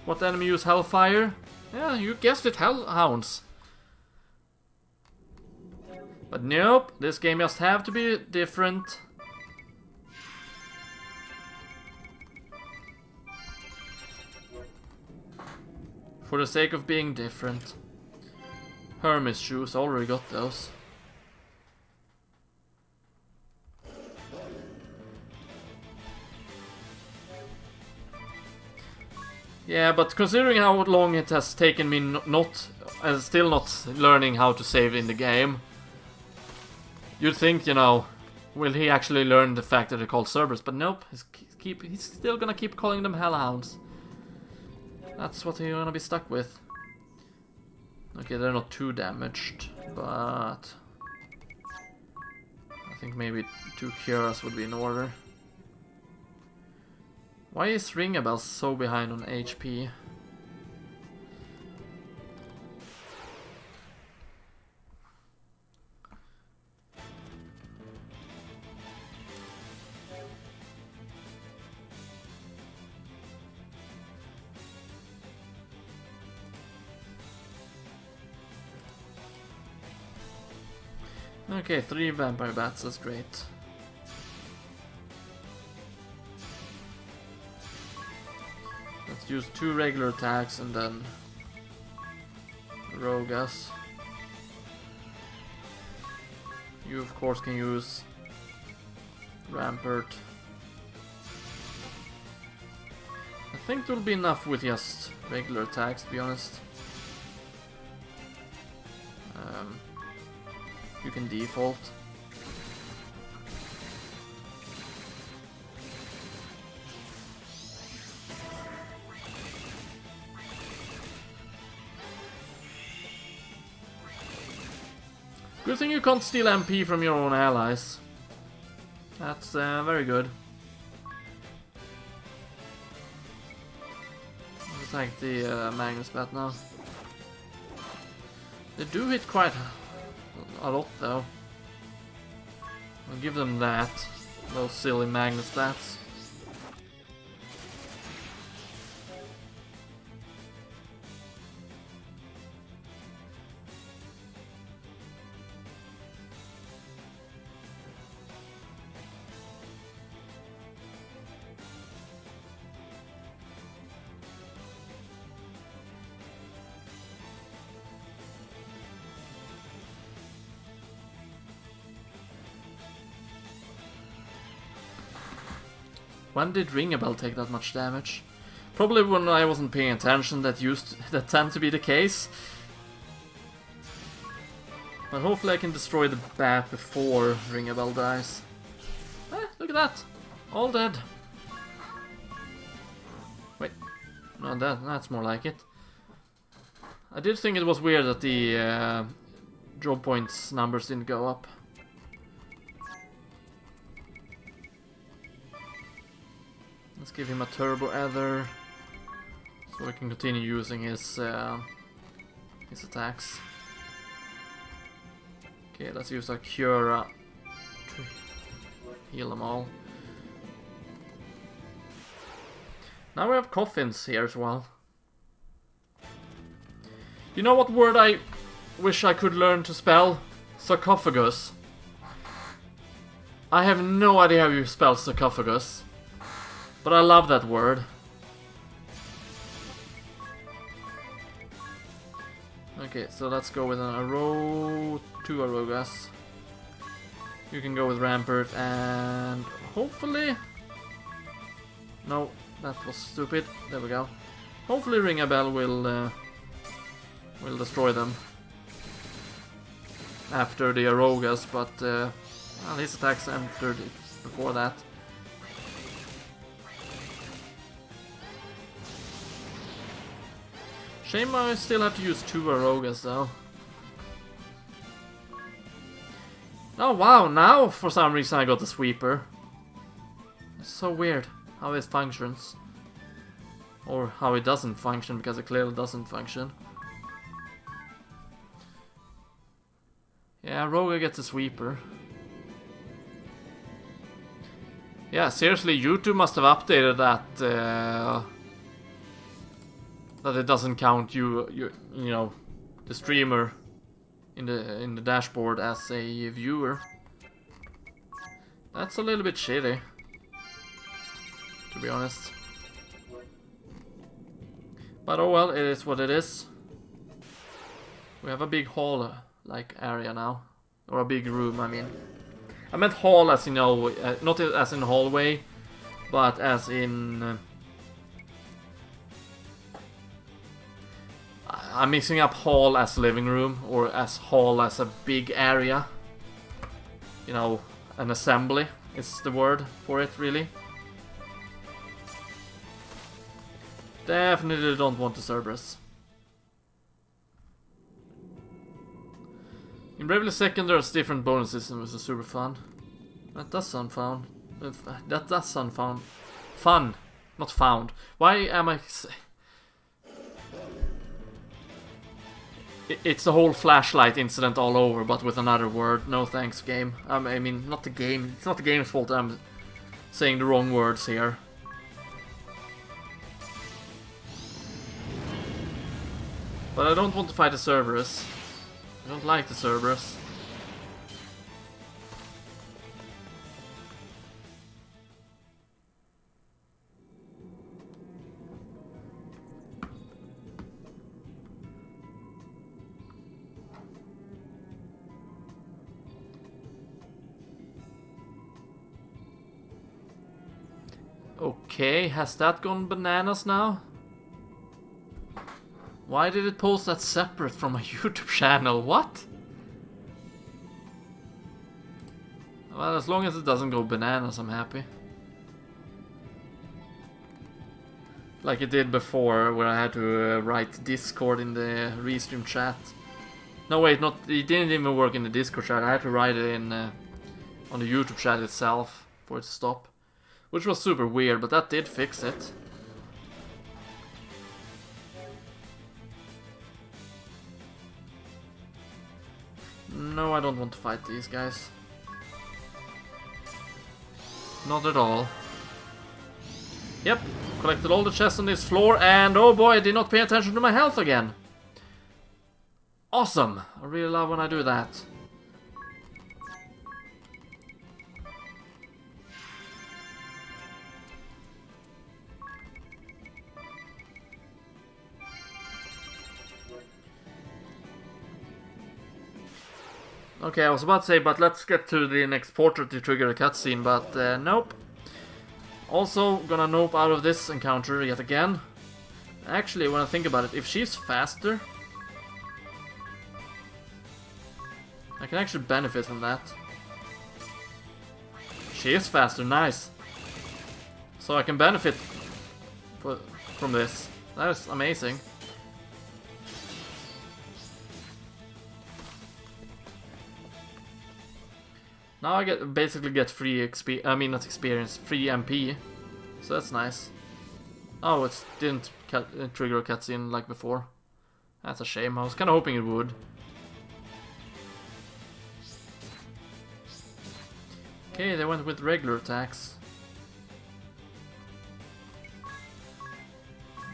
What enemy use Hellfire? Yeah, you guessed it, Hellhounds. But nope, this game just have to be different. For the sake of being different. Hermes shoes, already got those. Yeah, but considering how long it has taken me still not learning how to save in the game, you'd think, you know, will he actually learn the fact that they're called Cerberus? But nope, he's still gonna keep calling them Hellhounds. That's what he's gonna be stuck with. Okay, they're not too damaged, but I think maybe 2 Curas would be in order. Why is Ringabel so behind on HP? Okay, 3 vampire bats, that's great. Let's use 2 regular attacks and then Rogas. You of course can use Rampart. I think there will be enough with just regular attacks, to be honest. You can default. Good thing you can't steal MP from your own allies. That's very good. I'll attack the Magnus Bat now. They do hit quite a lot though. I'll give them that. Those silly Magnus Bats. When did Ring a Bell take that much damage? Probably when I wasn't paying attention. That tend to be the case. But hopefully I can destroy the bat before Ring a Bell dies. Look at that! All dead. Wait, no, that's more like it. I did think it was weird that the job points numbers didn't go up. Let's give him a turbo ether, so we can continue using his attacks. Okay, let's use our Cura to heal them all. Now we have coffins here as well. You know what word I wish I could learn to spell? Sarcophagus. I have no idea how you spell sarcophagus. But I love that word. Okay, so let's go with an two Arogas. You can go with Rampart and hopefully... No, that was stupid. There we go. Hopefully Ring a Bell will destroy them after the Arogas, but well, his attacks entered before that. Shame I still have to use 2 Arogas though. Oh wow, now for some reason I got the sweeper. It's so weird how it functions. Or how it doesn't function, because it clearly doesn't function. Yeah, Roga gets a sweeper. Yeah, seriously, YouTube must have updated that that it doesn't count you know, the streamer in the dashboard as a viewer. That's a little bit shitty, to be honest. But oh well, it is what it is. We have a big hall like area now, or a big room. I mean, I meant hall as in hallway, not as in hallway, but as in. I'm mixing up hall as living room, or as hall as a big area. You know, an assembly is the word for it, really. Definitely don't want the Cerberus. In Bravely Second there's different bonus systems, which is super fun. That does sound fun. That does sound fun. Fun, not found. Why am I... It's the whole flashlight incident all over, but with another word. No thanks, game. I mean, not the game. It's not the game's fault I'm saying the wrong words here. But I don't want to fight the Cerberus. I don't like the Cerberus. Okay, has that gone bananas now? Why did it post that separate from my YouTube channel? What? Well, as long as it doesn't go bananas, I'm happy. Like it did before, where I had to write Discord in the restream chat. No, wait, not. It didn't even work in the Discord chat. I had to write it in on the YouTube chat itself for it to stop, which was super weird, but that did fix it. No, I don't want to fight these guys. Not at all. Yep, collected all the chests on this floor, and oh boy, I did not pay attention to my health again. Awesome! I really love when I do that. Okay, I was about to say, but let's get to the next portrait to trigger a cutscene, but nope. Also, gonna nope out of this encounter yet again. Actually, when I think about it, if she's faster, I can actually benefit from that. She is faster, nice. So I can benefit from this. That is amazing. Now I basically get free XP, I mean not experience, free MP. So that's nice. Oh, it didn't trigger a cutscene like before. That's a shame, I was kinda hoping it would. Okay, they went with regular attacks.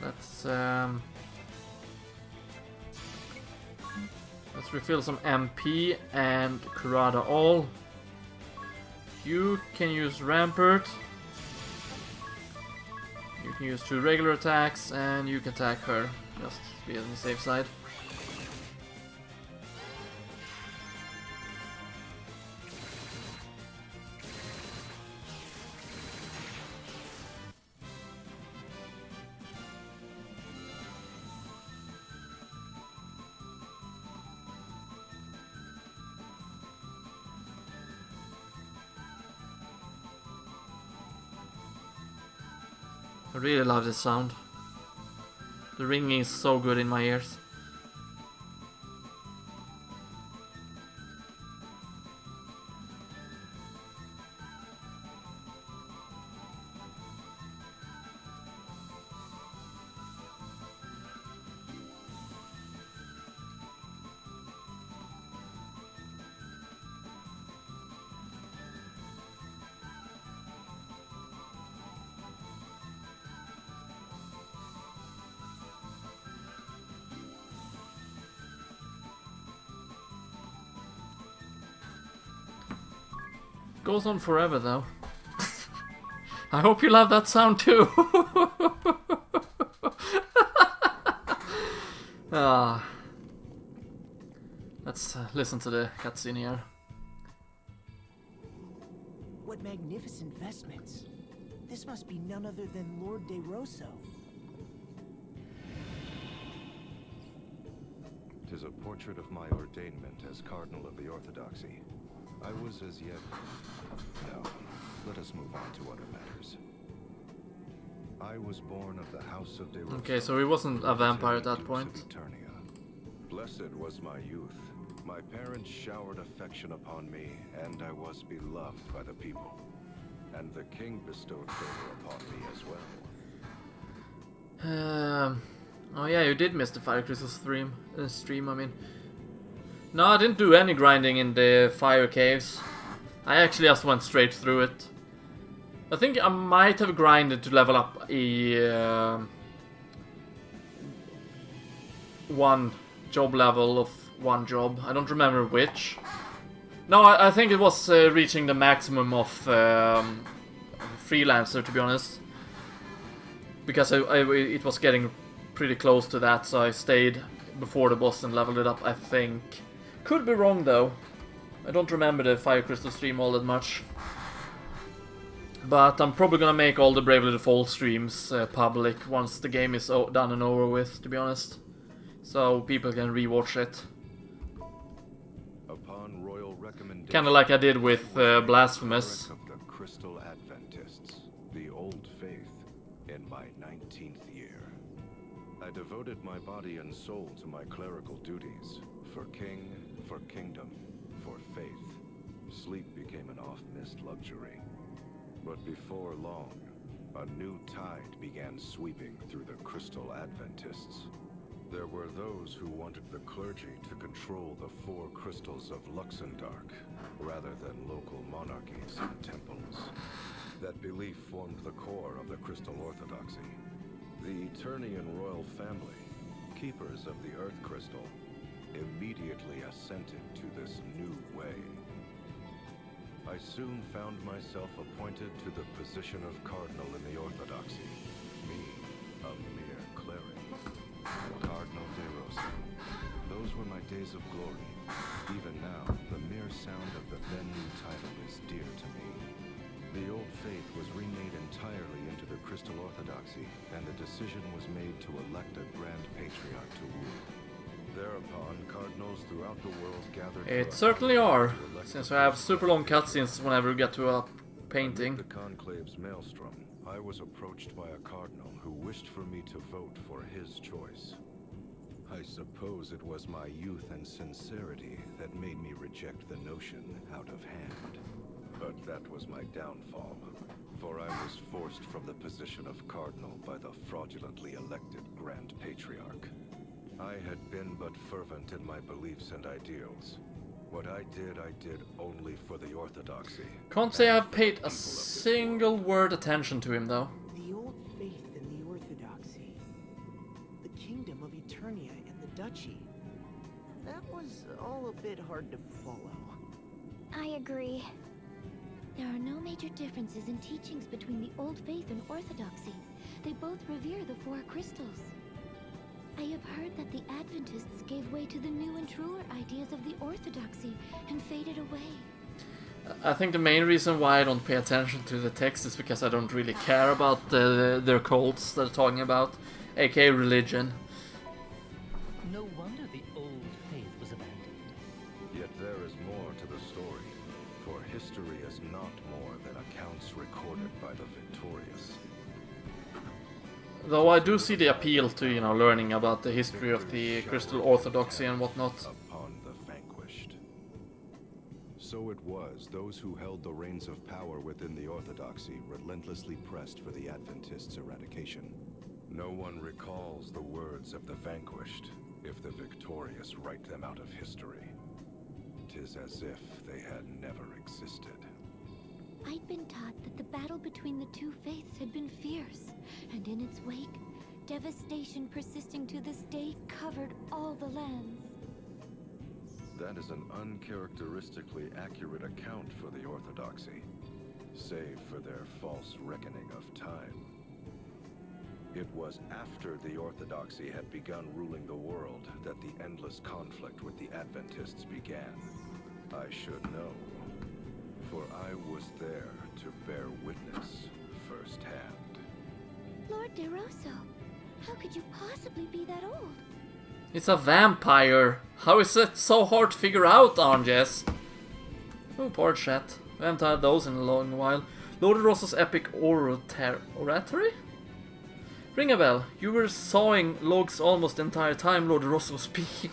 Let's refill some MP and Kurada all. You can use Rampart. You can use 2 regular attacks, and you can attack her, just to be on the safe side. I really love this sound. The ringing is so good in my ears. Goes on forever though. I hope you love that sound too. Let's listen to the cutscene here. What magnificent vestments. This must be none other than Lord De Rosso. 'Tis a portrait of my ordainment as Cardinal of the Orthodoxy. I was as yet... No, let us move on to other matters. I was born of the House of De Rosso. Okay, so he wasn't a vampire at that point. Eternia. Blessed was my youth. My parents showered affection upon me, and I was beloved by the people. And the king bestowed favor upon me as well. Oh yeah, you did miss the Fire Crystal stream, I mean. No, I didn't do any grinding in the fire caves. I actually just went straight through it. I think I might have grinded to level up a one job level of one job. I don't remember which. No, I think it was reaching the maximum of freelancer, to be honest. Because it was getting pretty close to that, so I stayed before the boss and leveled it up, I think. Could be wrong though. I don't remember the Fire Crystal stream all that much. But I'm probably gonna make all the Bravely Default streams public once the game is done and over with, to be honest. So people can rewatch it. Upon royal recommendation, Kinda like I did with Blasphemous. of the Crystal Adventists, the Old Faith, in my 19th year. I devoted my body and soul to my clerical duties, for king, for kingdom, for faith. Sleep became an oft-missed luxury. But before long, a new tide began sweeping through the Crystal Adventists. There were those who wanted the clergy to control the 4 crystals of Luxemdark, rather than local monarchies and temples. That belief formed the core of the Crystal Orthodoxy. The Eternian royal family, keepers of the Earth Crystal, immediately assented to this new way. I soon found myself appointed to the position of cardinal in the Orthodoxy. Me, a mere cleric. Cardinal de Rosa. Those were my days of glory. Even now, the mere sound of the then new title is dear to me. The old faith was remade entirely into the Crystal Orthodoxy, and the decision was made to elect a Grand Patriarch to rule. Thereupon, cardinals throughout the world gathered. It certainly are, since I have super long cutscenes whenever we get to a painting. Amid the conclave's maelstrom, I was approached by a cardinal who wished for me to vote for his choice. I suppose it was my youth and sincerity that made me reject the notion out of hand. But that was my downfall, for I was forced from the position of cardinal by the fraudulently elected Grand Patriarch. I had been but fervent in my beliefs and ideals. What I did only for the Orthodoxy. Can't say I've paid a single word attention to him though. The old faith and the Orthodoxy. The kingdom of Eternia and the duchy. That was all a bit hard to follow. I agree. There are no major differences in teachings between the Old Faith and Orthodoxy. They both revere the 4 crystals. I have heard that the Adventists gave way to the new and truer ideas of the Orthodoxy and faded away. I think the main reason why I don't pay attention to the text is because I don't really care about their cults they're talking about, aka religion. No wonder the old faith was abandoned. Yet there is more to the story, for history is not more than accounts recorded by the victorious. Though I do see the appeal to, you know, learning about the history of the Crystal Orthodoxy and whatnot. Upon the vanquished. So it was those who held the reins of power within the Orthodoxy relentlessly pressed for the Adventists' eradication. No one recalls the words of the vanquished if the victorious write them out of history. 'Tis as if they had never existed. I'd been taught that the battle between the 2 faiths had been fierce, and in its wake, devastation persisting to this day covered all the lands. That is an uncharacteristically accurate account for the Orthodoxy, save for their false reckoning of time. It was after the Orthodoxy had begun ruling the world that the endless conflict with the Adventists began. I should know, for I was there to bear witness firsthand. Lord De Rosso, how could you possibly be that old? It's a vampire. How is it so hard to figure out, Arnjes? Oh, poor chat. We haven't had those in a long while. Lord De Rosso's epic oratory? Ring a bell. You were sawing logs almost the entire time Lord De Rosso was speaking.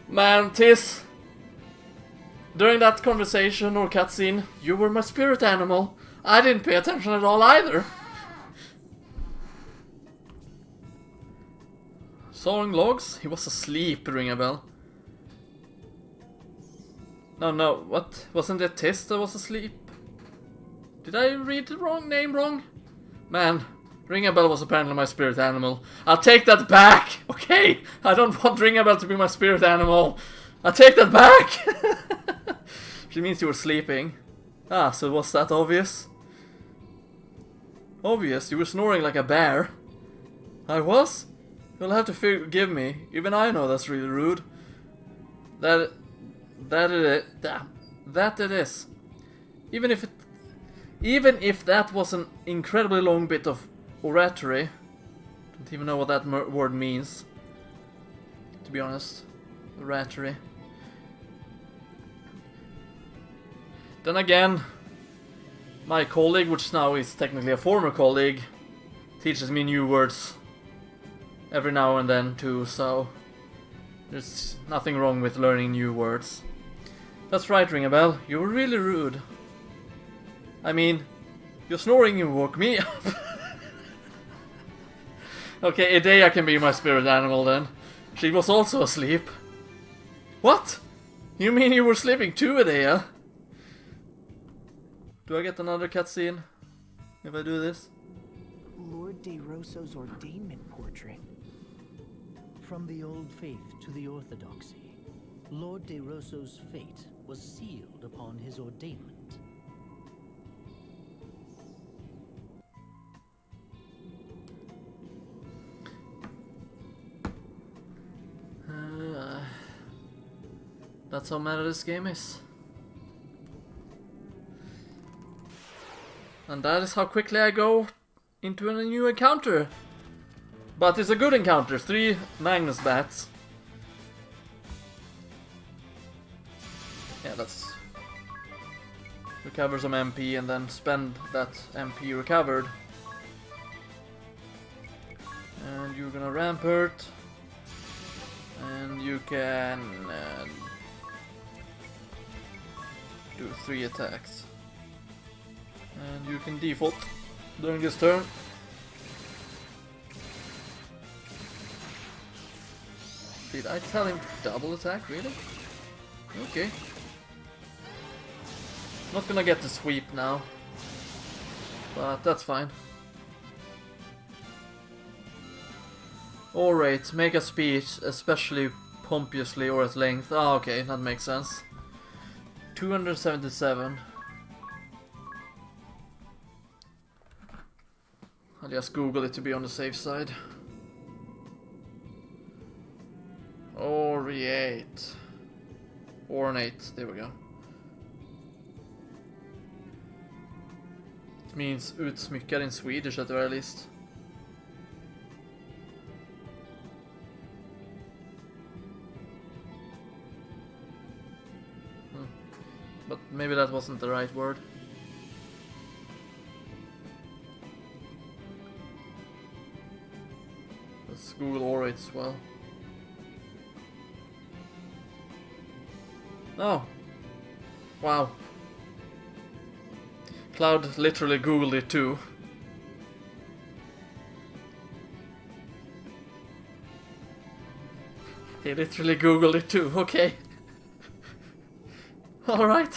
Man, Tis, during that conversation or cutscene, you were my spirit animal. I didn't pay attention at all either. Sawing logs? He was asleep, ring a bell. No, what? Wasn't it Tis that was asleep? Did I read the name wrong? Man, Ring a Bell was apparently my spirit animal. I'll take that back! Okay, I don't want Ring a Bell to be my spirit animal. I'll take that back! She means you were sleeping. Ah, so was that obvious? Obvious, you were snoring like a bear. I was? You'll have to forgive me. Even I know that's really rude. That it is. Even if that was an incredibly long bit of oratory, don't even know what that word means. To be honest, oratory. Then again, my colleague, which now is technically a former colleague, teaches me new words every now and then too, so there's nothing wrong with learning new words. That's right, Ringabel, you were really rude. I mean, your snoring woke me up. Okay, Idea can be my spirit animal then. She was also asleep. What? You mean you were sleeping too, Idea? Do I get another cutscene if I do this? Lord De Rosso's ordainment portrait. From the old faith to the orthodoxy, Lord De Rosso's fate was sealed upon his ordainment. That's how meta this game is. And that is how quickly I go into a new encounter. But it's a good encounter. 3 Magnus bats. Yeah, let's recover some MP and then spend that MP recovered. And you're gonna rampart. And you can do 3 attacks. And you can default during this turn. Did I tell him double attack, really? Okay. Not gonna get the sweep now. But that's fine. Alright, make a speech, especially pompously or at length. Ah, okay, that makes sense. 277. I'll just Google it to be on the safe side. Ornate. Ornate, there we go. It means utsmyckad in Swedish at the very least. But maybe that wasn't the right word. Let's Google Orate as well. Oh. Wow. Cloud literally Googled it too. He literally Googled it too, okay. Alright.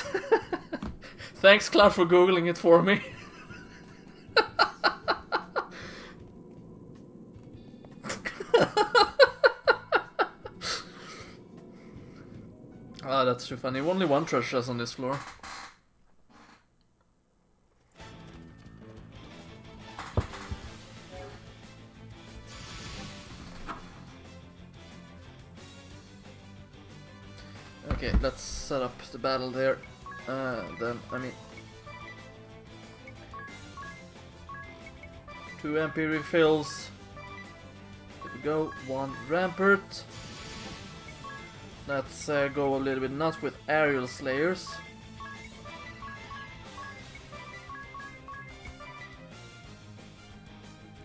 Thanks, Cloud, for Googling it for me. Ah, that's too funny. Only one treasure chest on this floor. Okay, let's set up the battle there. Then, I mean... 2 MP refills. There we go. 1 rampart. Let's go a little bit nuts with aerial slayers.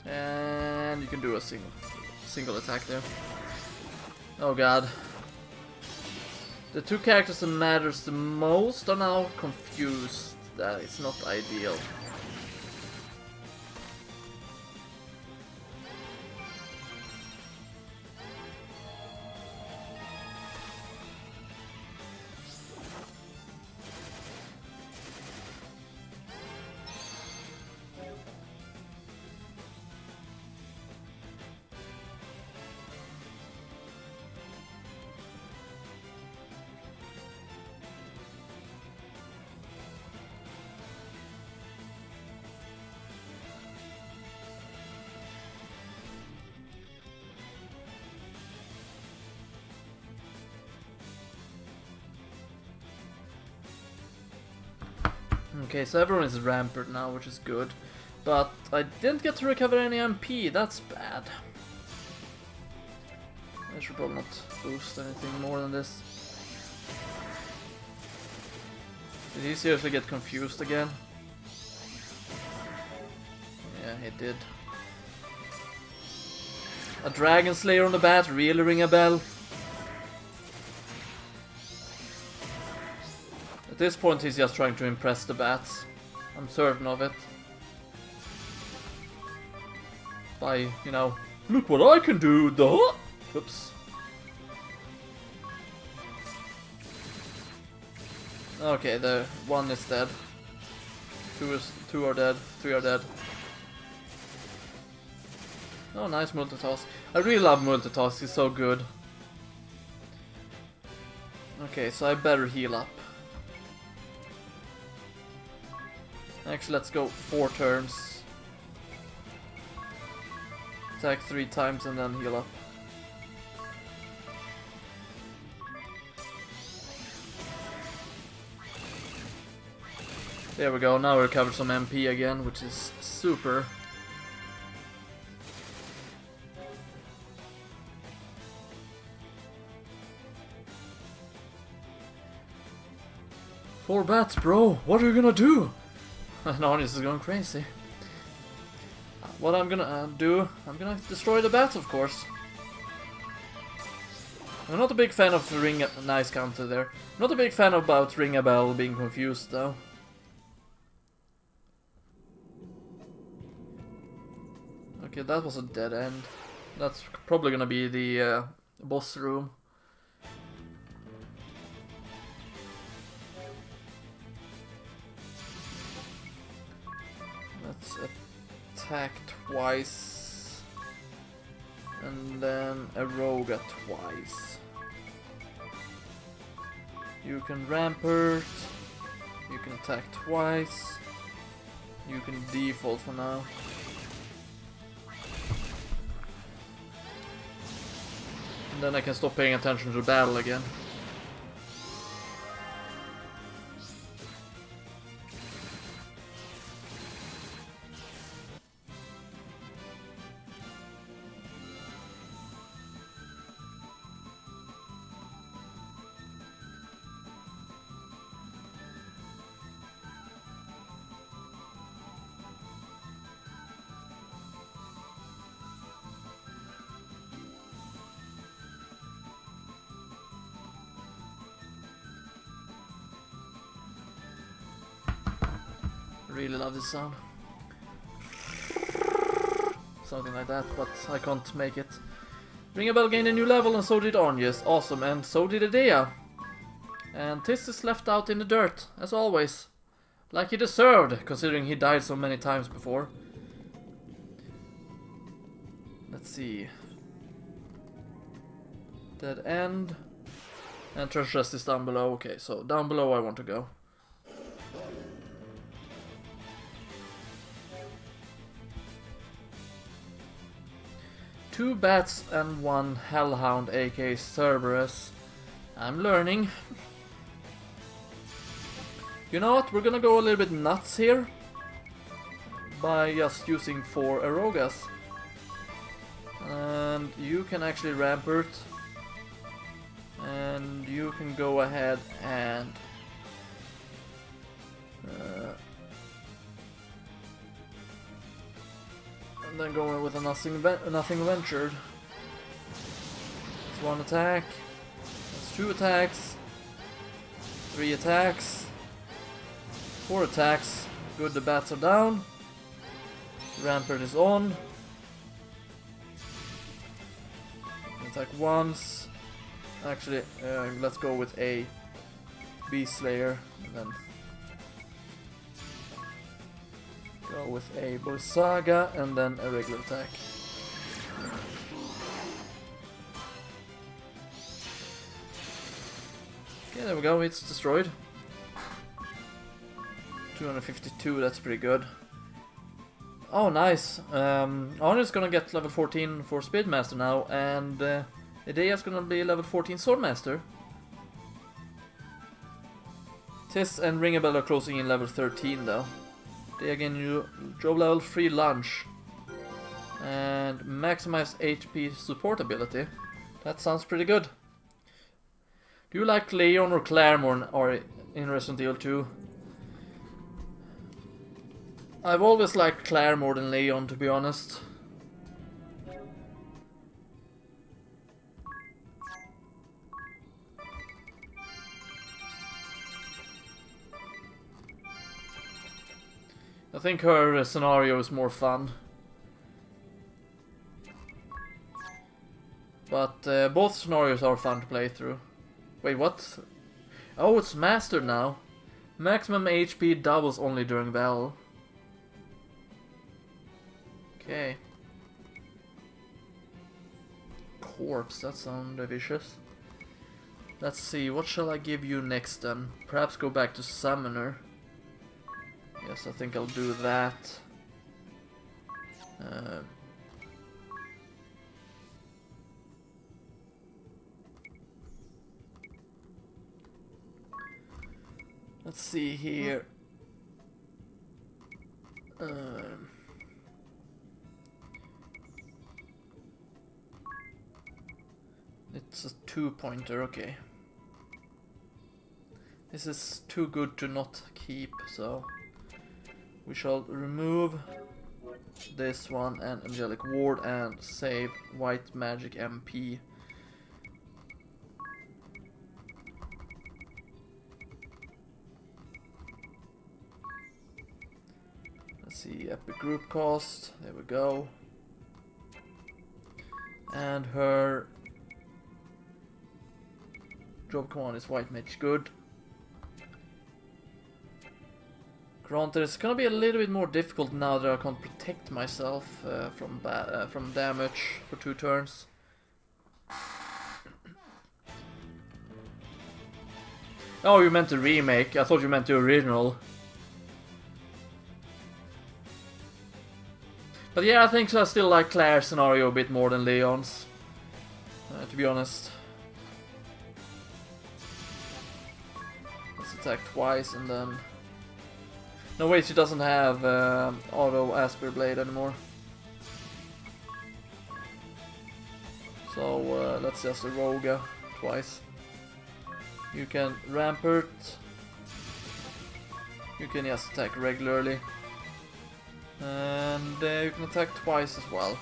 And you can do a single attack there. Oh god. The 2 characters that matters the most are now confused. That is not ideal. Okay, so everyone is rampered now, which is good. But I didn't get to recover any MP, that's bad. I should probably not boost anything more than this. Did he seriously get confused again? Yeah, he did. A Dragon Slayer on the bat really ring a bell? At this point he's just trying to impress the bats. I'm certain of it. By, you know, look what I can do, duh! Whoops. Okay, the one is dead. Two are dead. 3 are dead. Oh, nice multitask. I really love multitask, it's so good. Okay, so I better heal up. Actually, let's go 4 turns. Attack 3 times and then heal up. There we go, now we recovered some MP again, which is super. Four bats, bro, what are you gonna do? No, this is going crazy. What I'm gonna do, I'm gonna destroy the bats, of course. I'm not a big fan of ring a nice counter there. I'm not a big fan about ring a bell being confused though. Okay, that was a dead end. That's probably gonna be the boss room. Let's attack twice. And then Aroga twice. You can rampart. You can attack twice. You can default for now. And then I can stop paying attention to the battle again. Really love this sound. Something like that, but I can't make it. Ring a bell gained a new level and so did Oranges. Awesome, and so did Idea. And Tis is left out in the dirt, as always. Like he deserved, considering he died so many times before. Let's see. Dead end. And treasure chest is down below. Okay, so down below I want to go. Two bats and one hellhound, aka Cerberus. I'm learning. You know what? We're gonna go a little bit nuts here by just using 4 Arogas. And you can actually rampart. And you can go ahead and then going with a nothing ventured. That's 1 attack. That's 2 attacks. 3 attacks. 4 attacks. Good, the bats are down. Rampart is on. Attack once. Actually, let's go with a Beast Slayer and then go with a Saga and then a regular attack. Okay, there we go, it's destroyed. 252, that's pretty good. Oh, nice. Arne's gonna get level 14 for Speedmaster now, and Idea's gonna be level 14 Swordmaster. Tis and Ringabel are closing in level 13 though. They again you job level free lunch. And maximize HP support ability. That sounds pretty good. Do you like Leon or Claire more or in Resident Evil 2? I've always liked Claire more than Leon, to be honest. I think her scenario is more fun. But both scenarios are fun to play through. Wait, what? Oh, it's mastered now. Maximum HP doubles only during battle. Okay. Corpse, that sounds vicious. Let's see, what shall I give you next then? Perhaps go back to Summoner. Yes, I think I'll do that. Let's see here. It's a 2-pointer, okay. This is too good to not keep, so we shall remove this one and Angelic Ward and save White Magic MP. Let's see, Epic Group Cost, there we go. And her job command is White Mage, good. Granted, it's gonna be a little bit more difficult now that I can't protect myself from damage for 2 turns. Oh, you meant the remake. I thought you meant the original. But yeah, I think so. I still like Claire's scenario a bit more than Leon's, to be honest. Let's attack twice and then... No wait, she doesn't have auto Asper Blade anymore. So let's just Roga twice. You can Rampart. You can just attack regularly. And you can attack twice as well.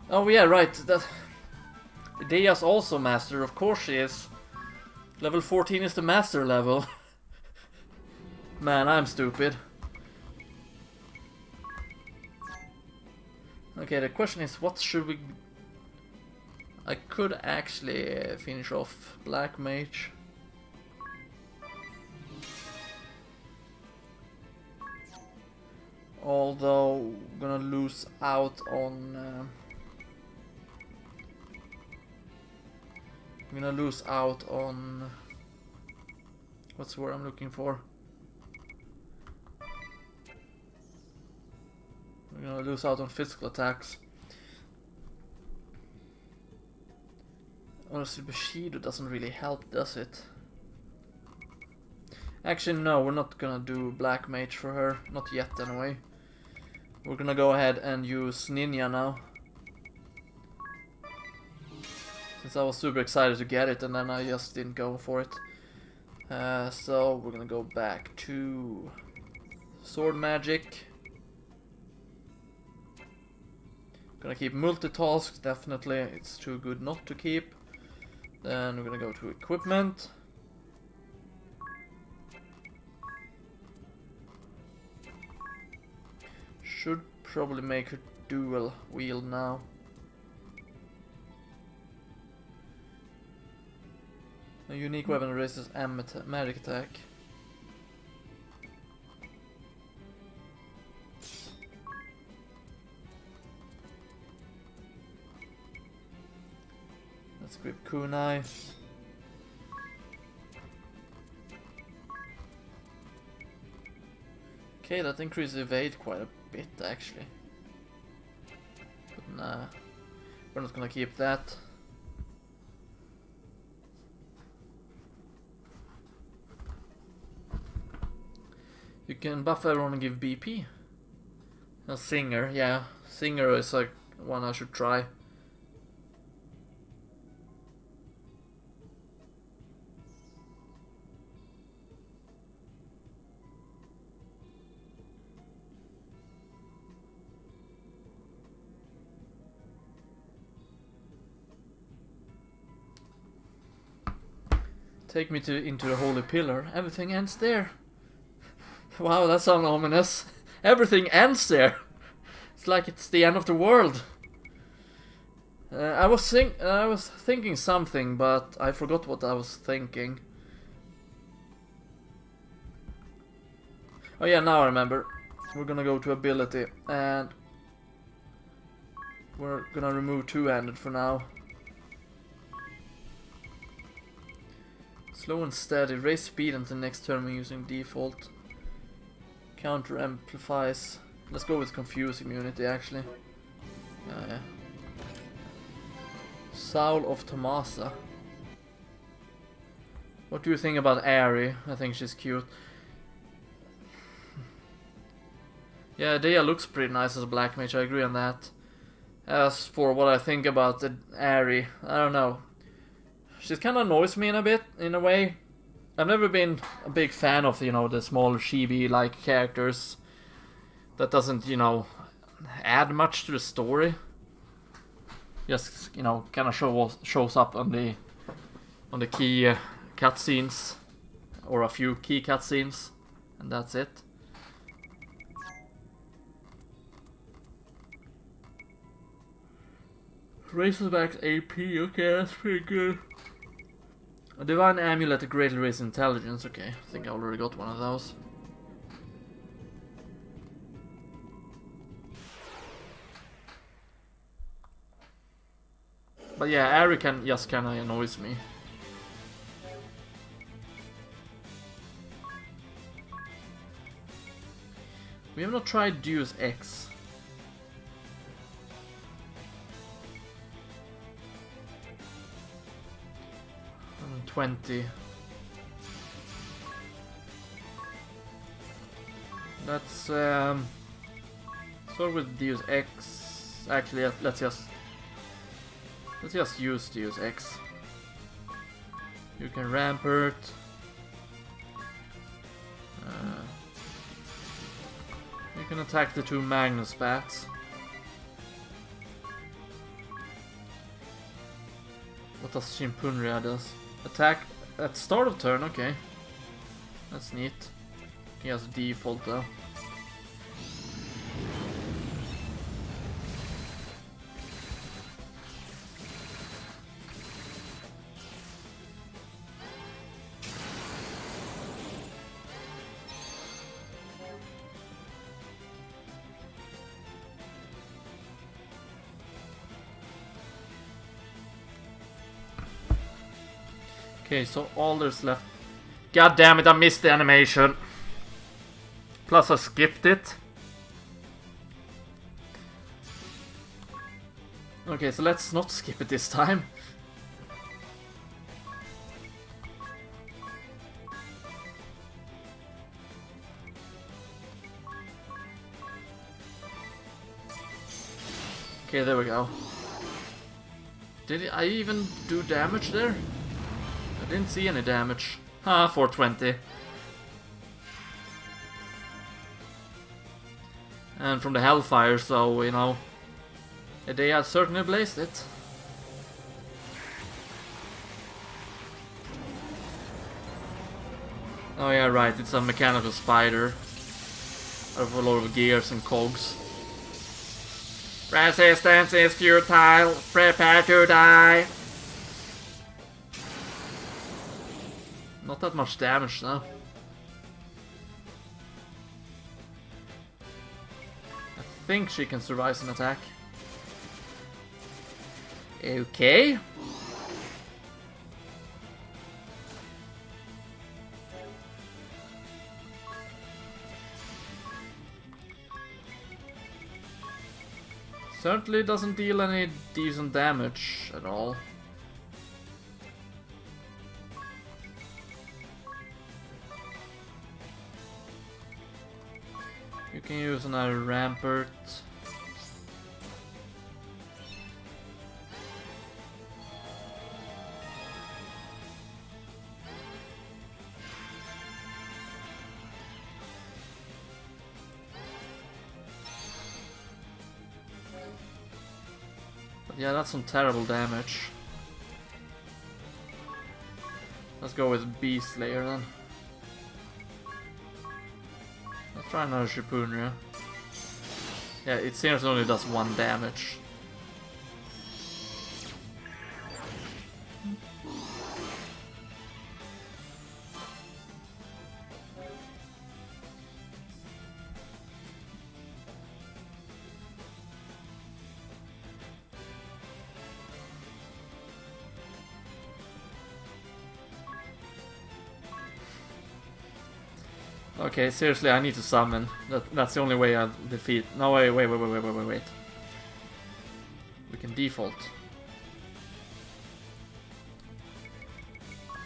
Oh yeah, right. That Dea's also master. Of course she is. Level 14 is the master level. Man, I'm stupid. Okay, the question is, what should we... I could actually finish off Black Mage. Although, I'm gonna lose out on... I'm gonna lose out on... What's the word I'm looking for? I'm gonna lose out on physical attacks. Honestly, Bushido doesn't really help, does it? Actually, no, we're not gonna do Black Mage for her. Not yet, anyway. We're gonna go ahead and use Ninja now. Since I was super excited to get it and then I just didn't go for it. So we're gonna go back to Sword Magic. Gonna keep multitask, definitely. It's too good not to keep. Then we're gonna go to equipment. Should probably make a dual wheel now. A unique weapon raises magic attack. Let's grip kunai. Okay, that increases evade quite a bit actually. But nah, we're not gonna keep that. You can buff everyone and give BP. A singer, yeah. Singer is like one I should try. Take me into the holy pillar. Everything ends there. Wow, that sounds ominous. Everything ends there. It's like it's the end of the world. I was thinking something, but I forgot what I was thinking. Oh yeah, now I remember. We're gonna go to ability, and we're gonna remove two-handed for now. Slow and steady. Raise speed until next turn when using default. Counter amplifies. Let's go with confuse immunity actually. Yeah. Soul of Tomasa. What do you think about Ari? I think she's cute. Yeah, Dea looks pretty nice as a black mage, I agree on that. As for what I think about the Ari, I don't know. She kind of annoys me in a way. I've never been a big fan of, you know, the small chibi-like characters. That doesn't, you know, add much to the story. Just, you know, kind of shows up on the key cutscenes, or a few key cutscenes, and that's it. Raises back AP, okay, that's pretty good. A divine amulet that greatly raises intelligence, okay. I think I already got one of those. But yeah, Ari just kinda annoys me. We have not tried Deus Ex. 20. Let's start with Deus Ex. Actually, let's just use Deus Ex. You can rampart. You can attack the two Magnus bats. What does Shimpunria does? Attack at start of turn, okay. That's neat. He has default though. Okay, so all there's left. God damn it, I missed the animation. Plus I skipped it. Okay, so let's not skip it this time. Okay, there we go. Did I even do damage there? I didn't see any damage. Ah, 420. And from the Hellfire, so, you know. They had certainly blazed it. Oh yeah, right, it's a mechanical spider. With a lot of gears and cogs. Resistance is futile. Prepare to die. Not that much damage though. I think she can survive an attack. Okay. Certainly doesn't deal any decent damage at all. You can use another rampart. But yeah, that's some terrible damage. Let's go with Beast Slayer then. Let's try another Shipunya. Yeah, it seems it only does 1 damage. Okay, seriously, I need to summon. That's the only way I'll defeat. No, wait. We can default.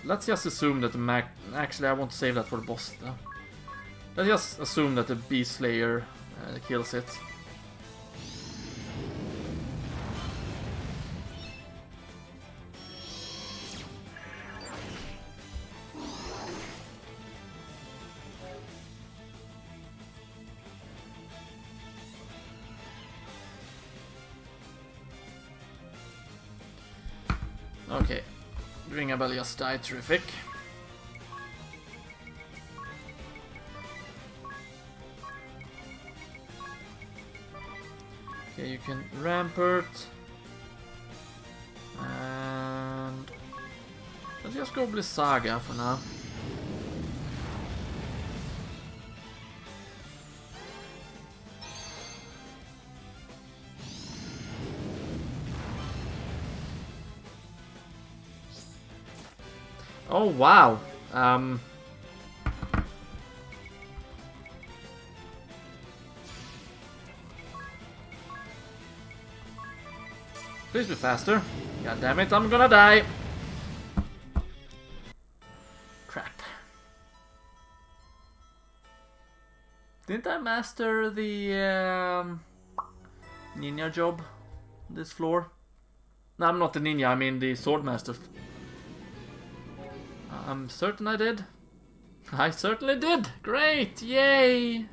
Let's just assume that the actually, I want to save that for the boss though. Let's just assume that the Beast Slayer kills it. Okay, Ringabel just died, terrific. Okay, you can rampart. And let's just go Blizzaga for now. Oh wow. Please be faster. God damn it, I'm gonna die. Crap. Didn't I master the ninja job on this floor? No, I'm not the ninja, I mean the swordmaster. I'm certain I did. I certainly did! Great! Yay!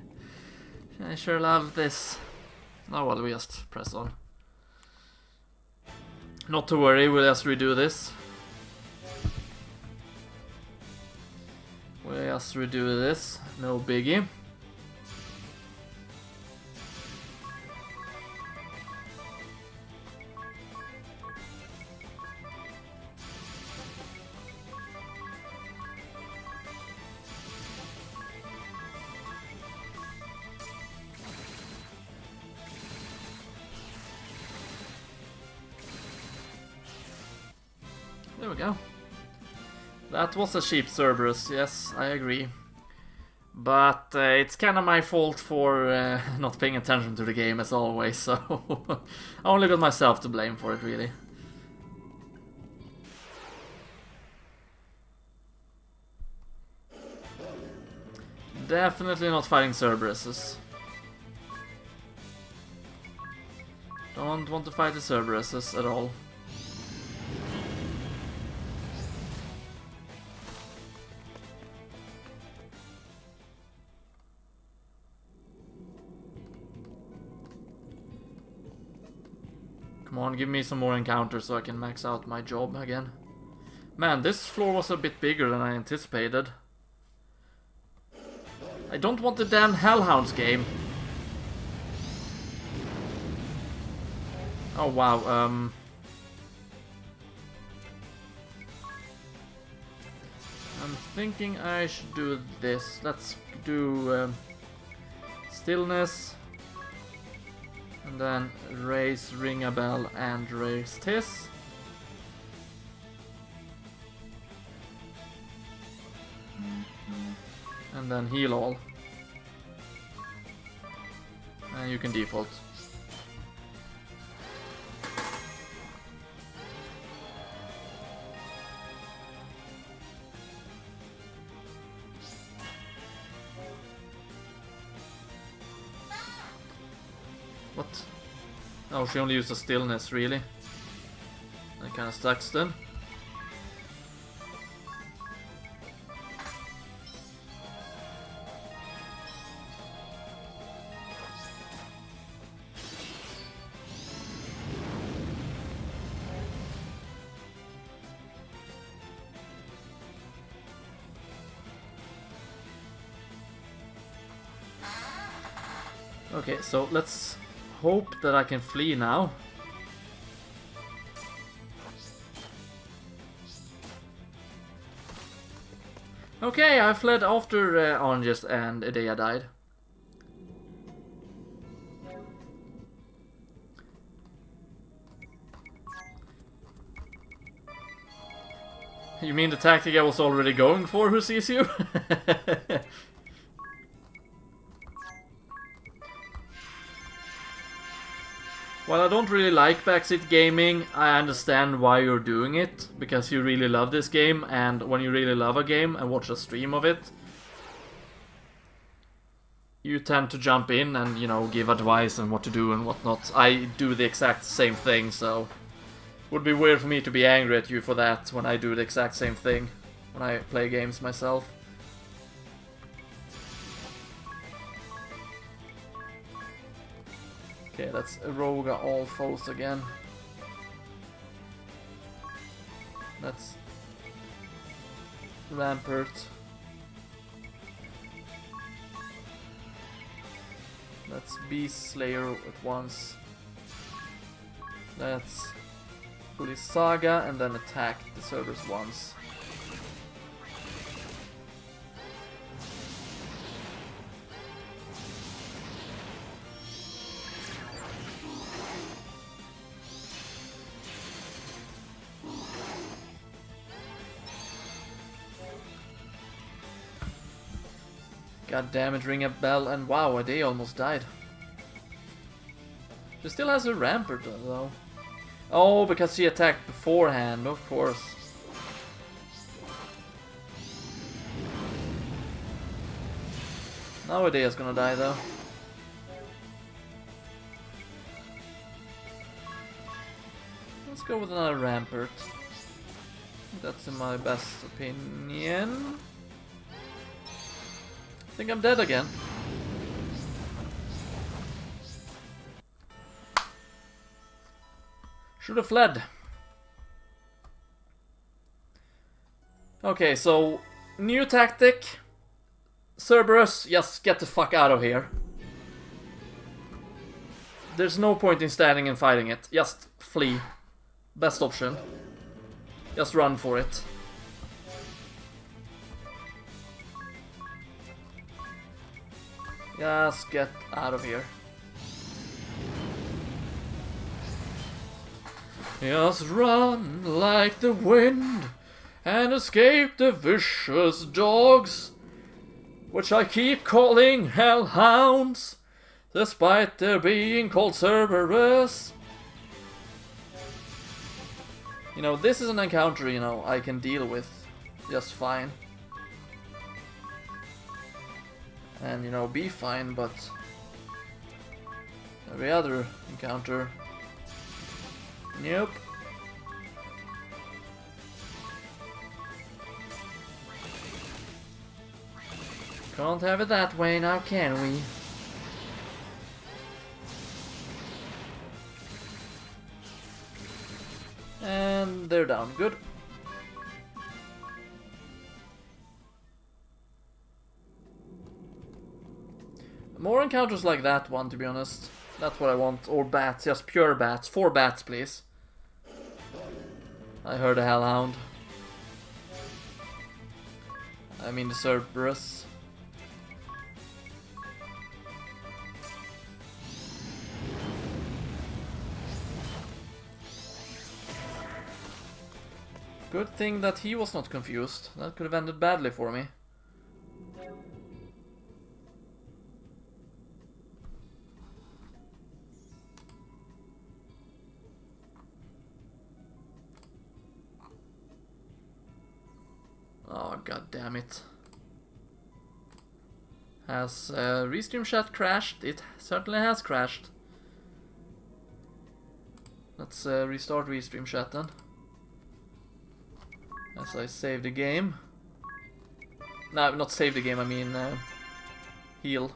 I sure love this. Oh well, we just press on. Not to worry, we'll just redo this. We'll just redo this, no biggie. There we go. That was a cheap Cerberus, yes, I agree. But it's kind of my fault for not paying attention to the game as always, so I only got myself to blame for it, really. Definitely not fighting Cerberuses. Don't want to fight the Cerberuses at all. Come on, give me some more encounters so I can max out my job again. Man, this floor was a bit bigger than I anticipated. I don't want the damn Hellhounds game. Oh wow, I'm thinking I should do this. Let's do stillness. And then raise ring a bell and raise Tiss. And then heal all. And you can default. What? Oh, she only used the stillness, really? That kinda sucks then. Okay, so let's hope that I can flee now. Okay, I fled after Oranges and Edea died. You mean the tactic I was already going for, who sees you? While I don't really like backseat gaming, I understand why you're doing it, because you really love this game, and when you really love a game and watch a stream of it, you tend to jump in and, you know, give advice and what to do and whatnot. I do the exact same thing, so it would be weird for me to be angry at you for that when I do the exact same thing when I play games myself. Okay, let's Eroga all foes again. Let's Rampart. Let's Beast Slayer at once. Let's Police Saga and then attack the servers once. God damn it, ring a bell, and wow, they almost died. She still has a rampart though. Oh, because she attacked beforehand, of course. Now Edea's gonna die though. Let's go with another rampart. That's in my best opinion. I think I'm dead again. Should have fled. Okay, so new tactic. Cerberus, just get the fuck out of here. There's no point in standing and fighting it. Just flee. Best option. Just run for it. Just get out of here. Just run like the wind and escape the vicious dogs, which I keep calling hellhounds, despite their being called Cerberus. You know, this is an encounter, you know, I can deal with just fine. And, you know, be fine, but every other encounter, nope. Can't have it that way now, can we? And they're down. Good. More encounters like that one, to be honest. That's what I want. Or bats, just pure bats. 4 bats, please. I heard a hellhound. I mean the Cerberus. Good thing that he was not confused. That could have ended badly for me. Oh, god damn it. Has Restream chat crashed? It certainly has crashed. Let's restart Restream chat then. As I save the game. No, not save the game, I mean heal.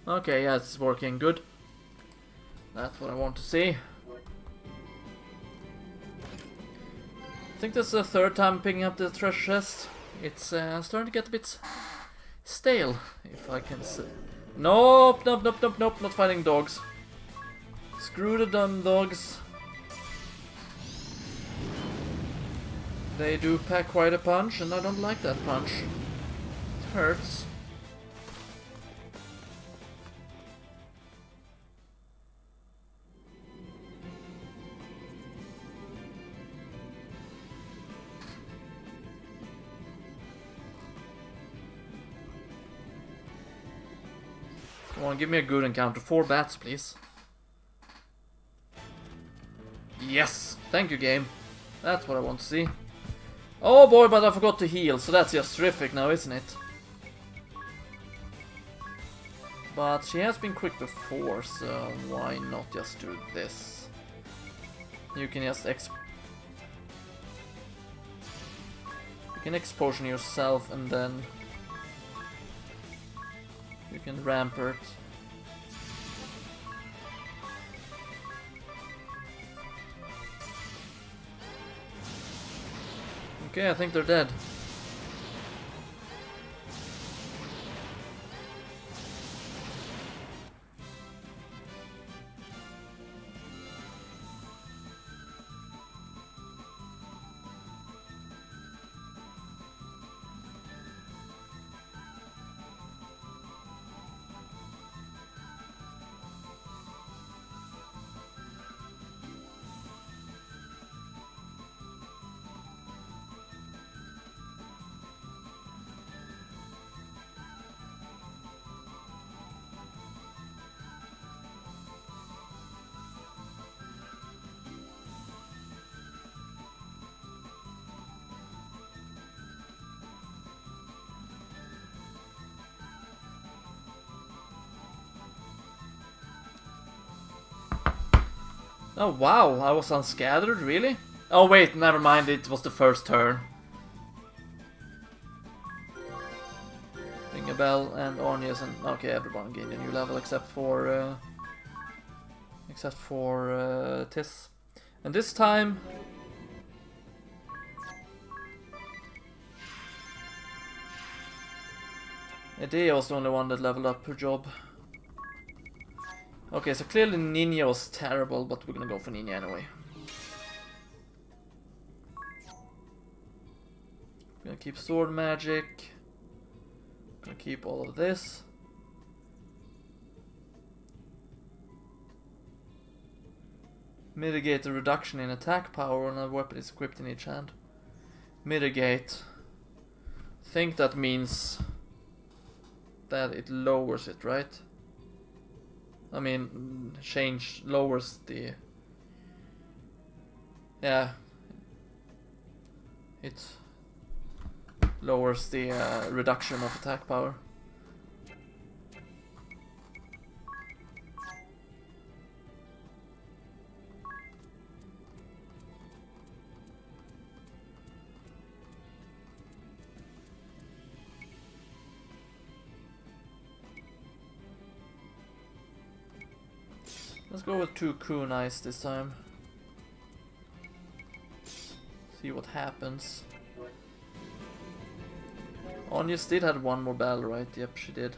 Okay, yeah, it's working good. That's what I want to see. I think this is the 3rd time picking up the treasure chest. It's starting to get a bit stale, if I can say. Nope, nope, nope, nope, nope, not fighting dogs. Screw the dumb dogs. They do pack quite a punch, and I don't like that punch. It hurts. Come on, give me a good encounter. 4 bats, please. Yes! Thank you, game. That's what I want to see. Oh boy, but I forgot to heal, so that's just terrific now, isn't it? But she has been quick before, so why not just do this? You can just you can explosion yourself and then you can rampart. Okay, I think they're dead. Oh wow, I was unscattered, really? Oh wait, never mind, it was the first turn. Ring a bell and Ornius and... Okay, everyone gained a new level except for Tis. And this time... Edea was the only one that leveled up her job. Okay, so clearly Ninja was terrible, but we're gonna go for Ninja anyway. We're gonna keep sword magic. Gonna keep all of this. Mitigate the reduction in attack power when a weapon is equipped in each hand. Mitigate. I think that means that it lowers it, right? I mean, change lowers the... Yeah. It lowers the reduction of attack power. Let's go with 2 kunais this time. See what happens. Onyas did have one more battle, right? Yep, she did.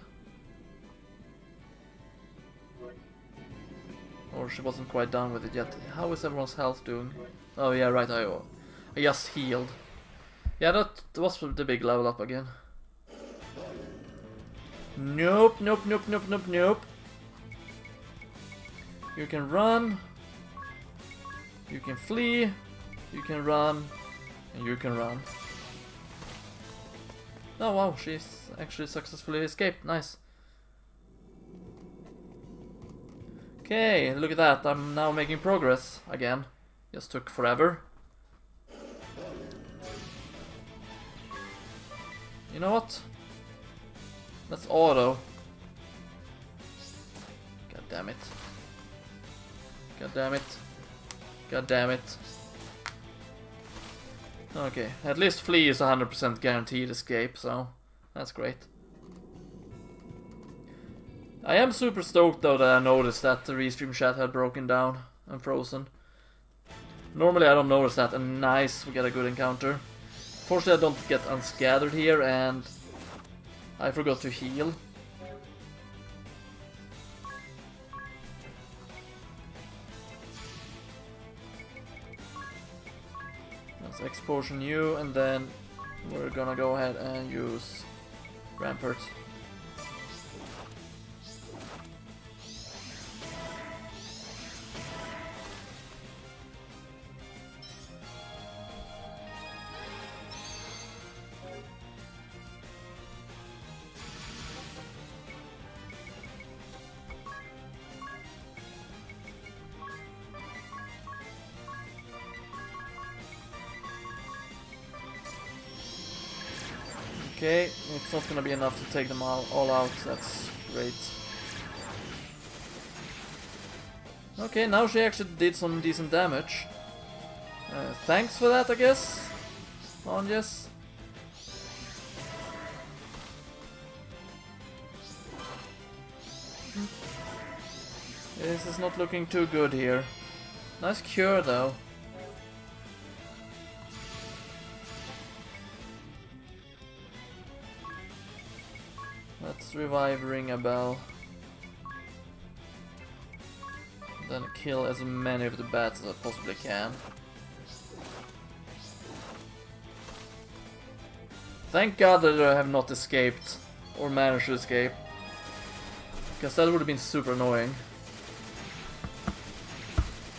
Or she wasn't quite done with it yet. How is everyone's health doing? Oh yeah, right, I just healed. Yeah, that was the big level up again. Nope, nope, nope, nope, nope, nope. You can run. You can flee. You can run. And you can run. Oh wow, she's actually successfully escaped. Nice. Okay, look at that. I'm now making progress again. Just took forever. You know what? Let's auto. God damn it. God damn it. God damn it. Okay, at least flee is 100% guaranteed escape, so that's great. I am super stoked though that I noticed that the restream chat had broken down and frozen. Normally I don't notice that, and nice, we get a good encounter. Fortunately I don't get unscattered here, and I forgot to heal. Let's explosion you, and then we're gonna go ahead and use Rampart. Okay, it's not gonna be enough to take them all out, that's great. Okay, now she actually did some decent damage. Thanks for that, I guess. Yes. This is not looking too good here. Nice cure though. Let's revive Ring a Bell. Then kill as many of the bats as I possibly can. Thank God that I have not escaped or managed to escape, because that would have been super annoying.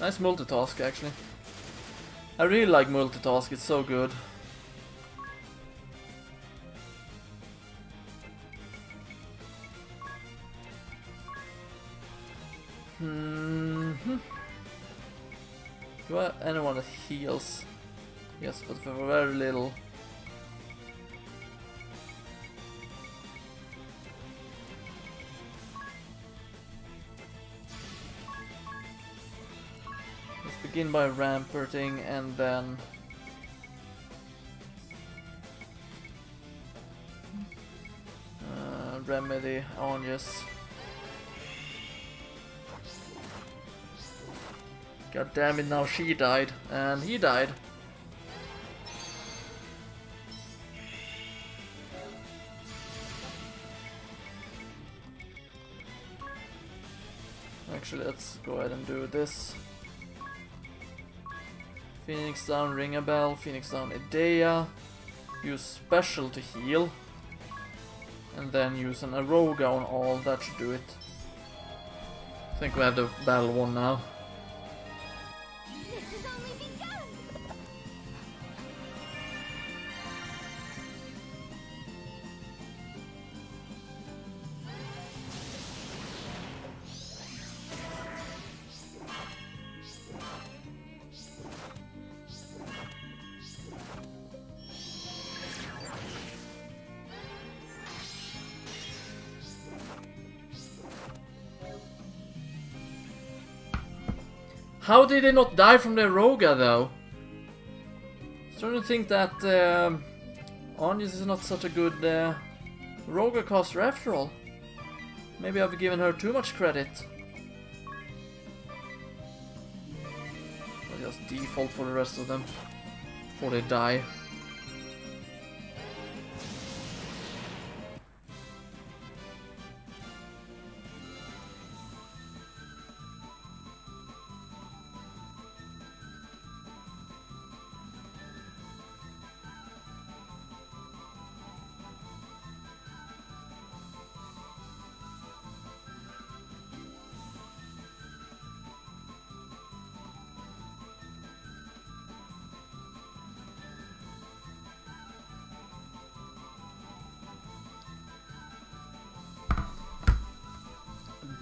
Nice multitask actually. I really like multitask, it's so good. Do I have anyone that heals? Yes, but for very little. Let's begin by ramparting and then remedy on yes. God damn it, now she died, and he died. Actually, let's go ahead and do this. Phoenix down, Ring a Bell, Phoenix down, Idea. Use special to heal. And then use an Aroga on all, that should do it. I think we have the battle won now. How did they not die from the Roga though? I'm starting to think that Onyas is not such a good Roga caster after all. Maybe I've given her too much credit. Just default for the rest of them before they die.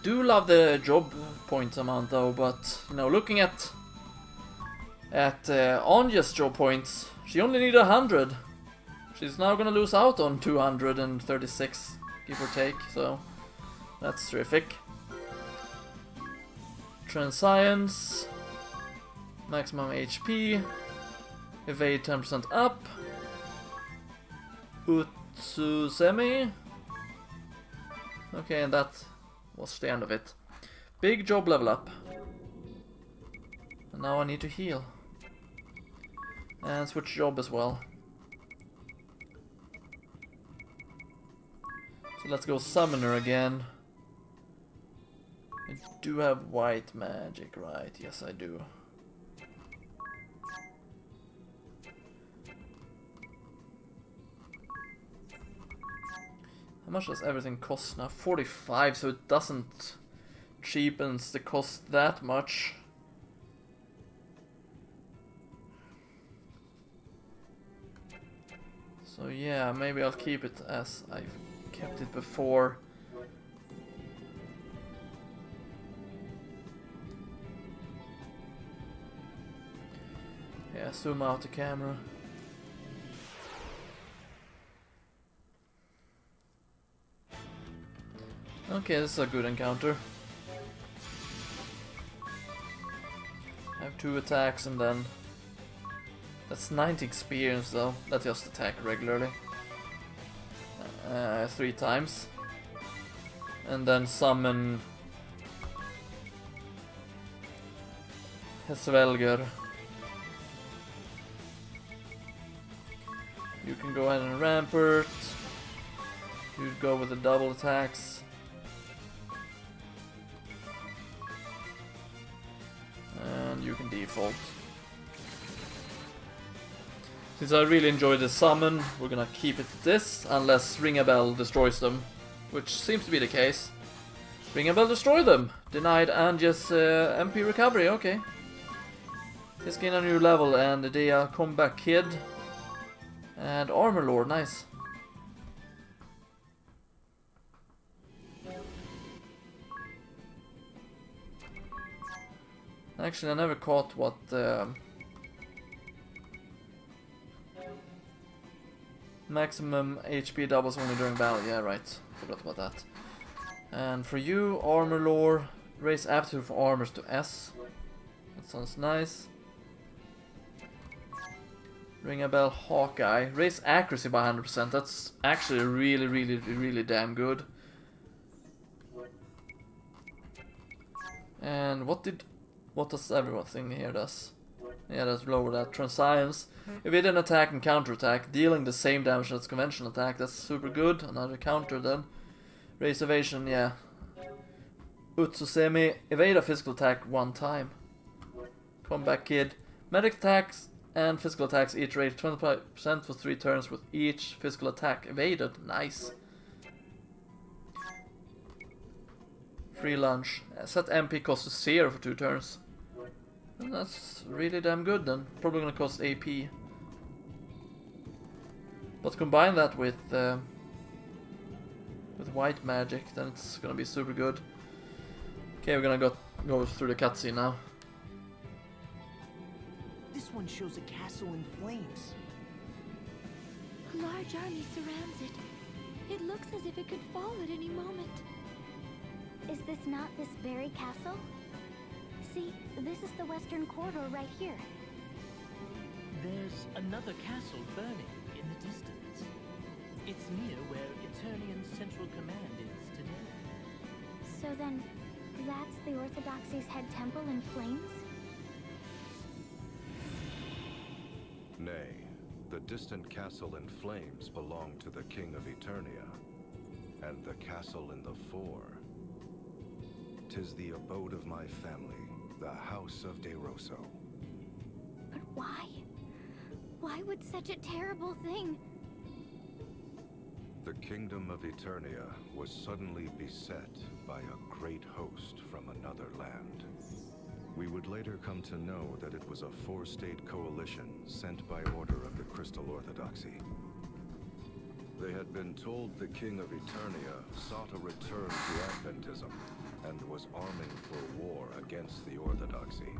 Do love the job points amount though, but you know, looking at Anja's job points, she only needed 100. She's now gonna lose out on 236, give or take. So that's terrific. Transcience, maximum HP, evade 10% up. Utsusemi. Okay, and that was the end of it. Big job level up. And now I need to heal. And switch job as well. So let's go summoner again. I do have white magic, right? Yes, I do. How much does everything cost now? 45, so it doesn't cheapens the cost that much. So yeah, maybe I'll keep it as I've kept it before. Yeah, zoom out the camera. Okay, this is a good encounter. I have 2 attacks and then... That's 90 experience though. Let's just attack regularly. 3 times. And then summon... Hesvelger. You can go ahead and rampart. You go with the double attacks. And you can default. Since I really enjoy the summon, we're gonna keep it this, unless Ring a Bell destroys them, which seems to be the case. Ring a Bell destroy them! Denied Anja's MP recovery, okay. He's gained a new level, and the Comeback Kid. And Armor Lord, nice. Actually, I never caught what maximum HP doubles only during battle. Yeah, right. Forgot about that. And for you, Armor Lore, raise aptitude for armors to S. That sounds nice. Ring a Bell, Hawkeye. Raise accuracy by 100%. That's actually really damn good. And what does everything here does? Yeah, let's lower that. Transcience. If it an attack and counter attack, dealing the same damage as conventional attack, that's super good. Another counter then. Raise evasion, yeah. Utsusemi, evade a physical attack 1 time. Comeback Kid. Medic attacks and physical attacks each rate 25% for 3 turns with each physical attack evaded. Nice. Free lunch. Set MP cost to 0 for 2 turns. And that's really damn good then. Probably gonna cost AP. But combine that with white magic, then it's gonna be super good. Okay, we're gonna go through the cutscene now. This one shows a castle in flames. A large army surrounds it. It looks as if it could fall at any moment. Is this not this very castle? See, this is the western corridor right here. There's another castle burning in the distance. It's near where Eternian's central command is today. So then, that's the Orthodoxy's head temple in flames? Nay, the distant castle in flames belonged to the King of Eternia, and the castle in the Four. 'Tis the abode of my family, the House of De Rosso. But why? Why would such a terrible thing? The Kingdom of Eternia was suddenly beset by a great host from another land. We would later come to know that it was a four-state coalition sent by order of the Crystal Orthodoxy. They had been told the King of Eternia sought a return to Adventism and was arming for war against the Orthodoxy.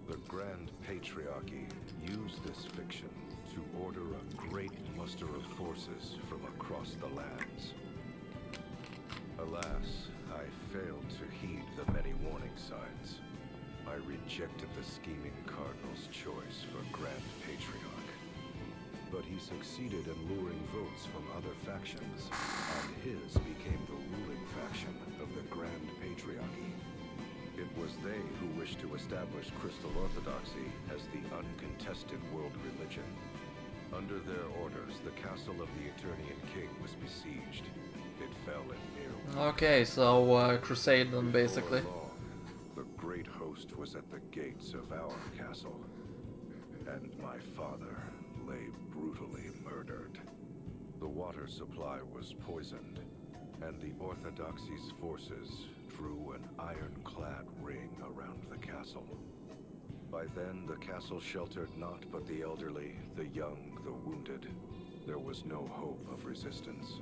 The Grand Patriarchy used this fiction to order a great muster of forces from across the lands. Alas, I failed to heed the many warning signs. I rejected the scheming Cardinal's choice for Grand Patriarch. But he succeeded in luring votes from other factions, and his became the ruling faction of the Grand Patriarchy. It was they who wished to establish Crystal Orthodoxy as the uncontested world religion. Under their orders, the castle of the Eternian King was besieged. It fell in near. Okay, so crusade then basically. Before long, the great host was at the gates of our castle, and my father lay brutally murdered. The water supply was poisoned, and the Orthodoxy's forces drew an ironclad ring around the castle. By then, the castle sheltered naught but the elderly, the young, the wounded. There was no hope of resistance.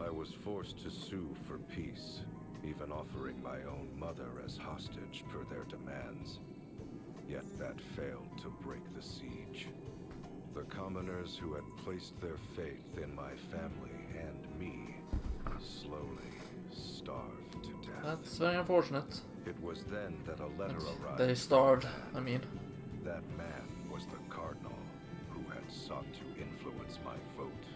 I was forced to sue for peace, even offering my own mother as hostage per their demands. Yet that failed to break the siege. The commoners who had placed their faith in my family and me slowly starved to death. That's very unfortunate. It was then that a letter arrived. They starved, I mean. That man was the Cardinal, who had sought to influence my vote.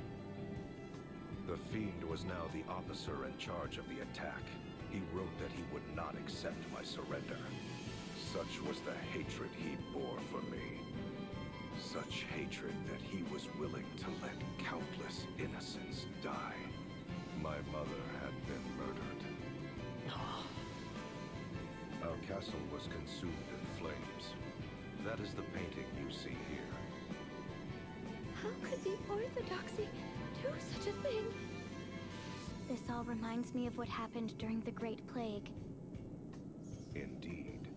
The Fiend was now the officer in charge of the attack. He wrote that he would not accept my surrender. Such was the hatred he bore for me. Such hatred that he was willing to let countless innocents die. My mother had been murdered. Our castle was consumed in flames. That is the painting you see here. How could the Orthodoxy do such a thing? This all reminds me of what happened during the Great Plague. Indeed.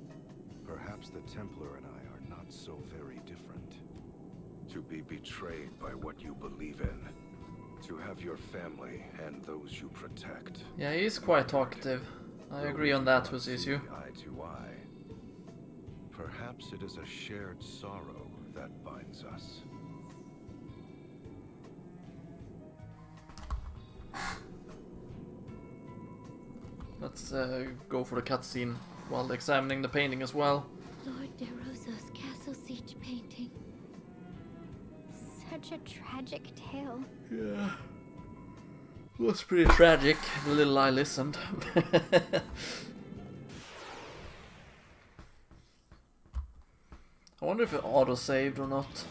Perhaps the Templar and I are not so very different. To be betrayed by what you believe in. To have your family and those you protect. Yeah, he is quite talkative. I agree on that with issue. Eye to eye. Perhaps it is a shared sorrow that binds us. Let's go for the cutscene while examining the painting as well. Lord De Rosa's castle siege painting. Such a tragic tale. Yeah. It was pretty tragic, the little I listened. I wonder if it auto-saved or not.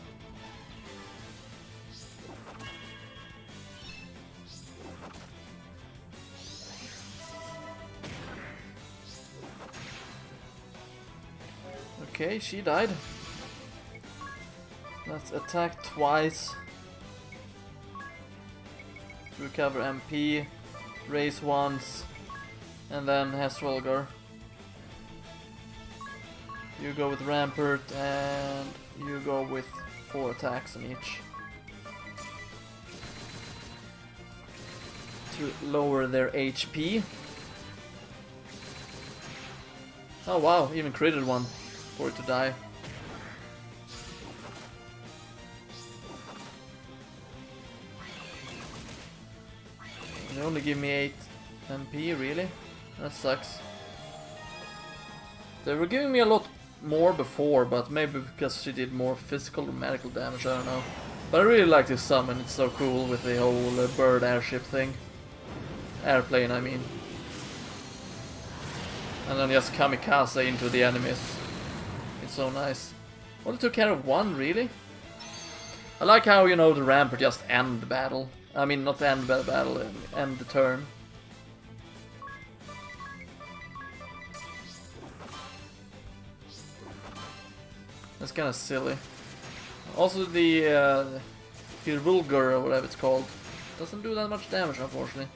Okay, she died. Let's attack twice. Recover MP, raise once, and then Hesrolgar. You go with Rampart, and you go with 4 attacks on each. To lower their HP. Oh wow, even critted one for it to die. They only give me 8 MP, really? That sucks. They were giving me a lot more before, but maybe because she did more physical or medical damage, I don't know. But I really like this summon, it's so cool with the whole bird airship thing. Airplane, I mean. And then just kamikaze into the enemies. It's so nice. Only took care of one, really? I like how, you know, the ramp would just end the battle. I mean, not end the battle, end the turn. That's kind of silly. Also, the Vulgar, or whatever it's called, doesn't do that much damage, unfortunately.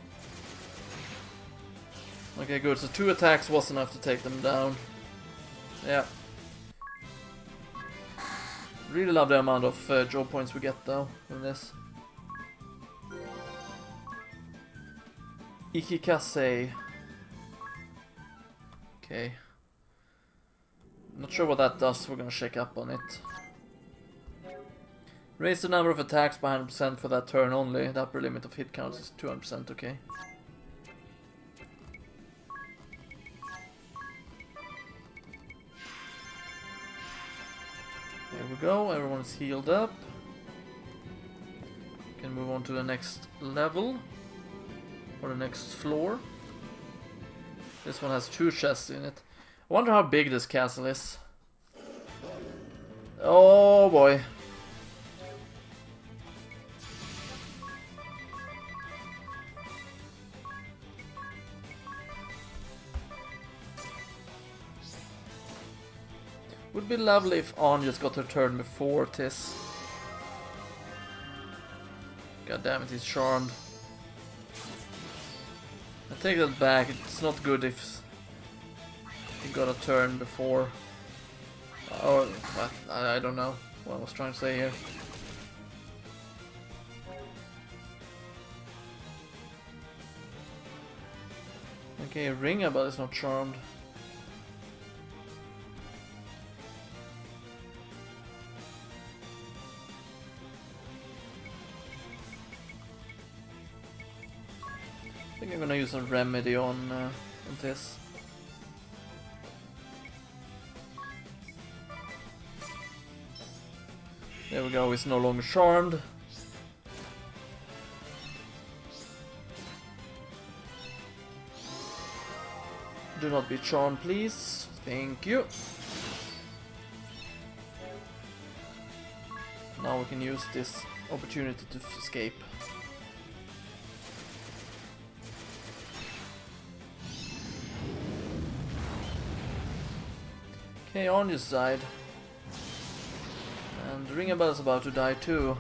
Okay, good. So 2 attacks was enough to take them down. Yeah. Really love the amount of job points we get, though, from this. Ikikase. Okay. Not sure what that does, we're gonna check up on it. Raise the number of attacks by 100% for that turn only. The upper limit of hit counts is 200%, okay. There we go, everyone's healed up. Can move on to the next level. Or the next floor. This one has 2 chests in it. I wonder how big this castle is. Oh boy. Would be lovely if On just got her turn before Tis. God damn it, he's charmed. I take that back, it's not good if he got a turn before. Or, I don't know what I was trying to say here. Okay, Ringabel is not charmed. I think I'm gonna use a remedy on this. There we go, he's no longer charmed. Do not be charmed, please. Thank you. Now we can use this opportunity to escape. Okay, on your side. And Ringabel is about to die too.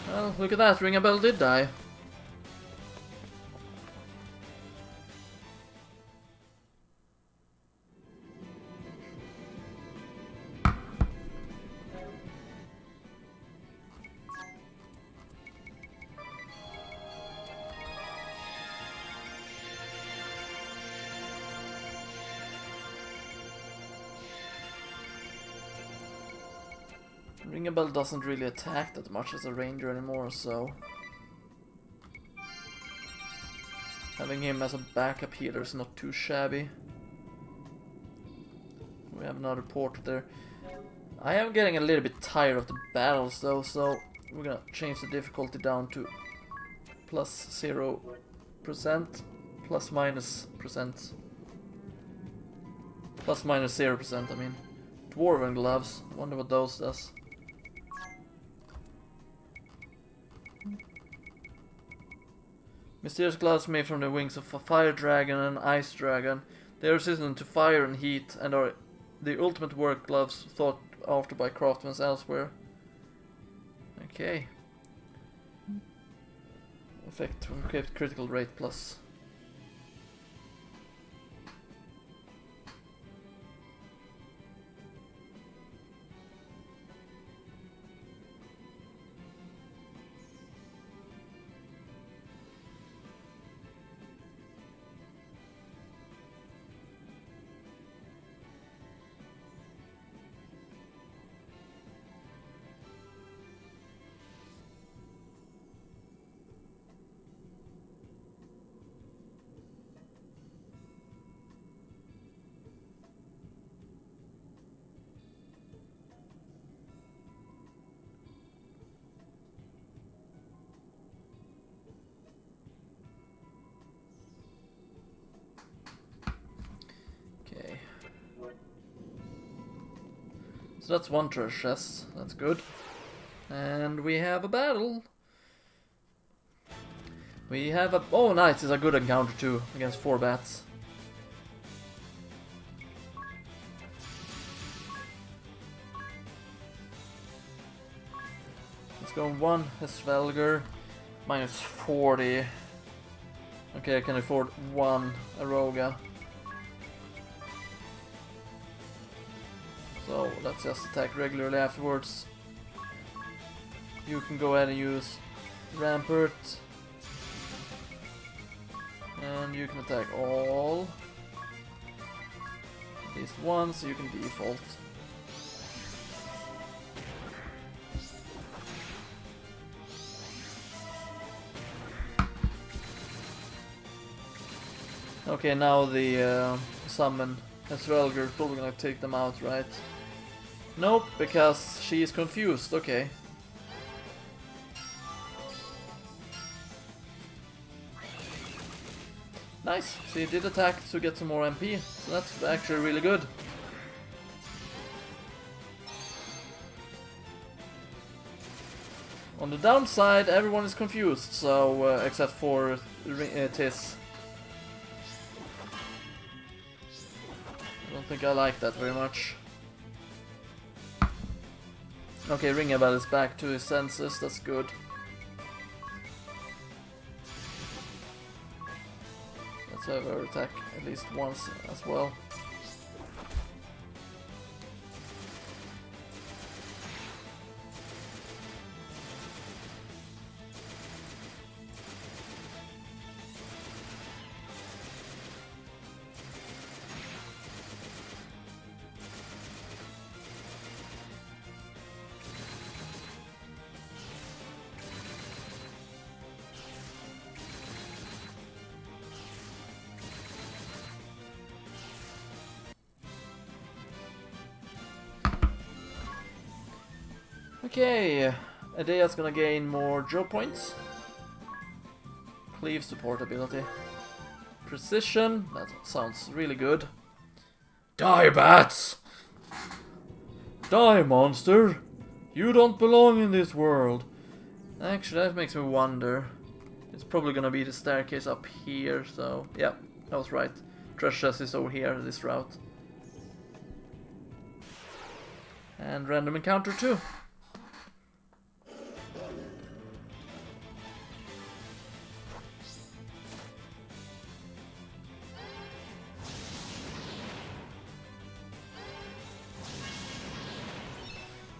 Well, look at that, Ringabel did die. Ringabel doesn't really attack that much as a ranger anymore, so having him as a backup healer is not too shabby. We have another porter there. I am getting a little bit tired of the battles though, so we're gonna change the difficulty down to plus 0%, plus minus percent. Plus minus 0%, I mean. Dwarven gloves, wonder what those does. Mysterious gloves made from the wings of a fire dragon and an ice dragon. They are resistant to fire and heat and are the ultimate work gloves thought after by craftsmen elsewhere. Okay. Effect from critical rate plus. So that's one treasure chest, that's good. And we have a battle. We have a... Oh, nice. It's a good encounter too, against 4 bats. Let's go 1 Svelger. Minus 40. Okay, I can afford 1 Aroga. So let's just attack regularly afterwards. You can go ahead and use Rampart. And you can attack all. At least once, so you can default. Okay, now the summon Svelger is probably gonna take them out, right? Nope, because she is confused, okay. Nice, she did attack to get some more MP, so that's actually really good. On the downside, everyone is confused, so except for Tis. I don't think I like that very much. Okay, Ringabel is back to his senses, that's good. Let's have her attack at least once as well. Okay, Adea's gonna gain more Joe points. Cleave support ability. Precision, that sounds really good. Die, bats! Die, monster! You don't belong in this world. Actually, that makes me wonder. It's probably gonna be the staircase up here, so... Yeah, I was right. Trash chest is over here, this route. And random encounter too.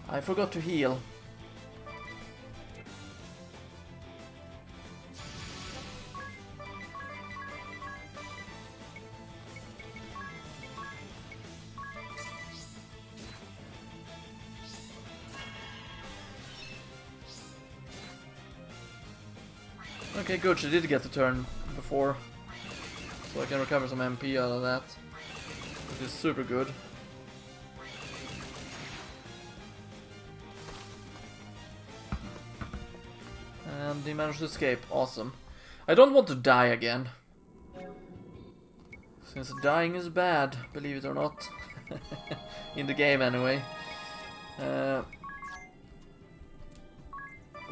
I forgot to heal. Okay, good, she did get the turn before. So I can recover some MP out of that. Which is super good. And he managed to escape. Awesome. I don't want to die again. Since dying is bad, believe it or not. In the game anyway. We're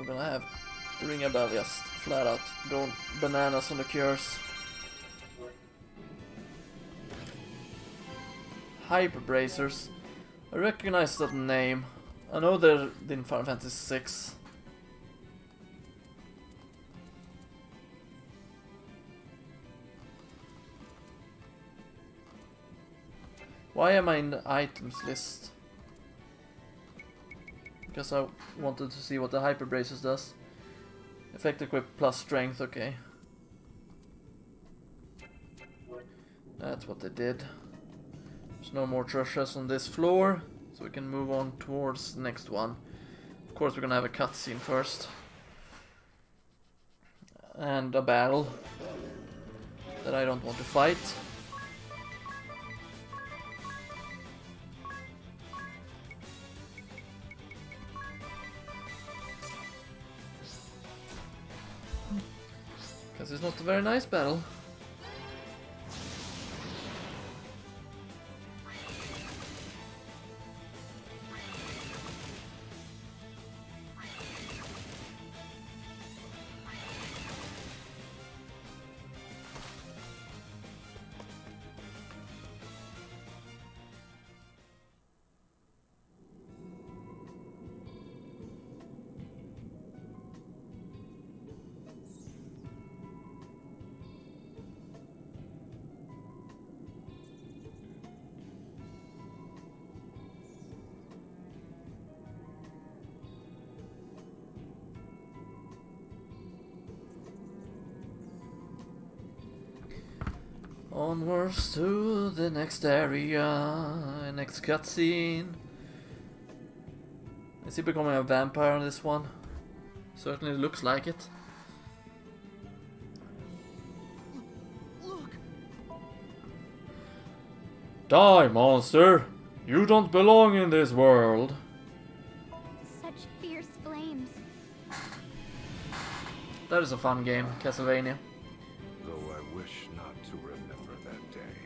gonna have the ring above, just flat out. Go bananas on the cures. Hyper Bracers. I recognize that name. I know they're in Final Fantasy VI. Why am I in the items list? Because I wanted to see what the Hyper Braces does. Effect equip plus strength, okay. That's what they did. There's no more treasures on this floor, so we can move on towards the next one. Of course we're gonna have a cutscene first. And a battle that I don't want to fight. Because it's not a very nice battle. Onwards to the next area, next cutscene. Is he becoming a vampire on this one? Certainly looks like it. Look! Die, monster! You don't belong in this world. Such fierce flames. That is a fun game, Castlevania. Though I wish not to remember that day.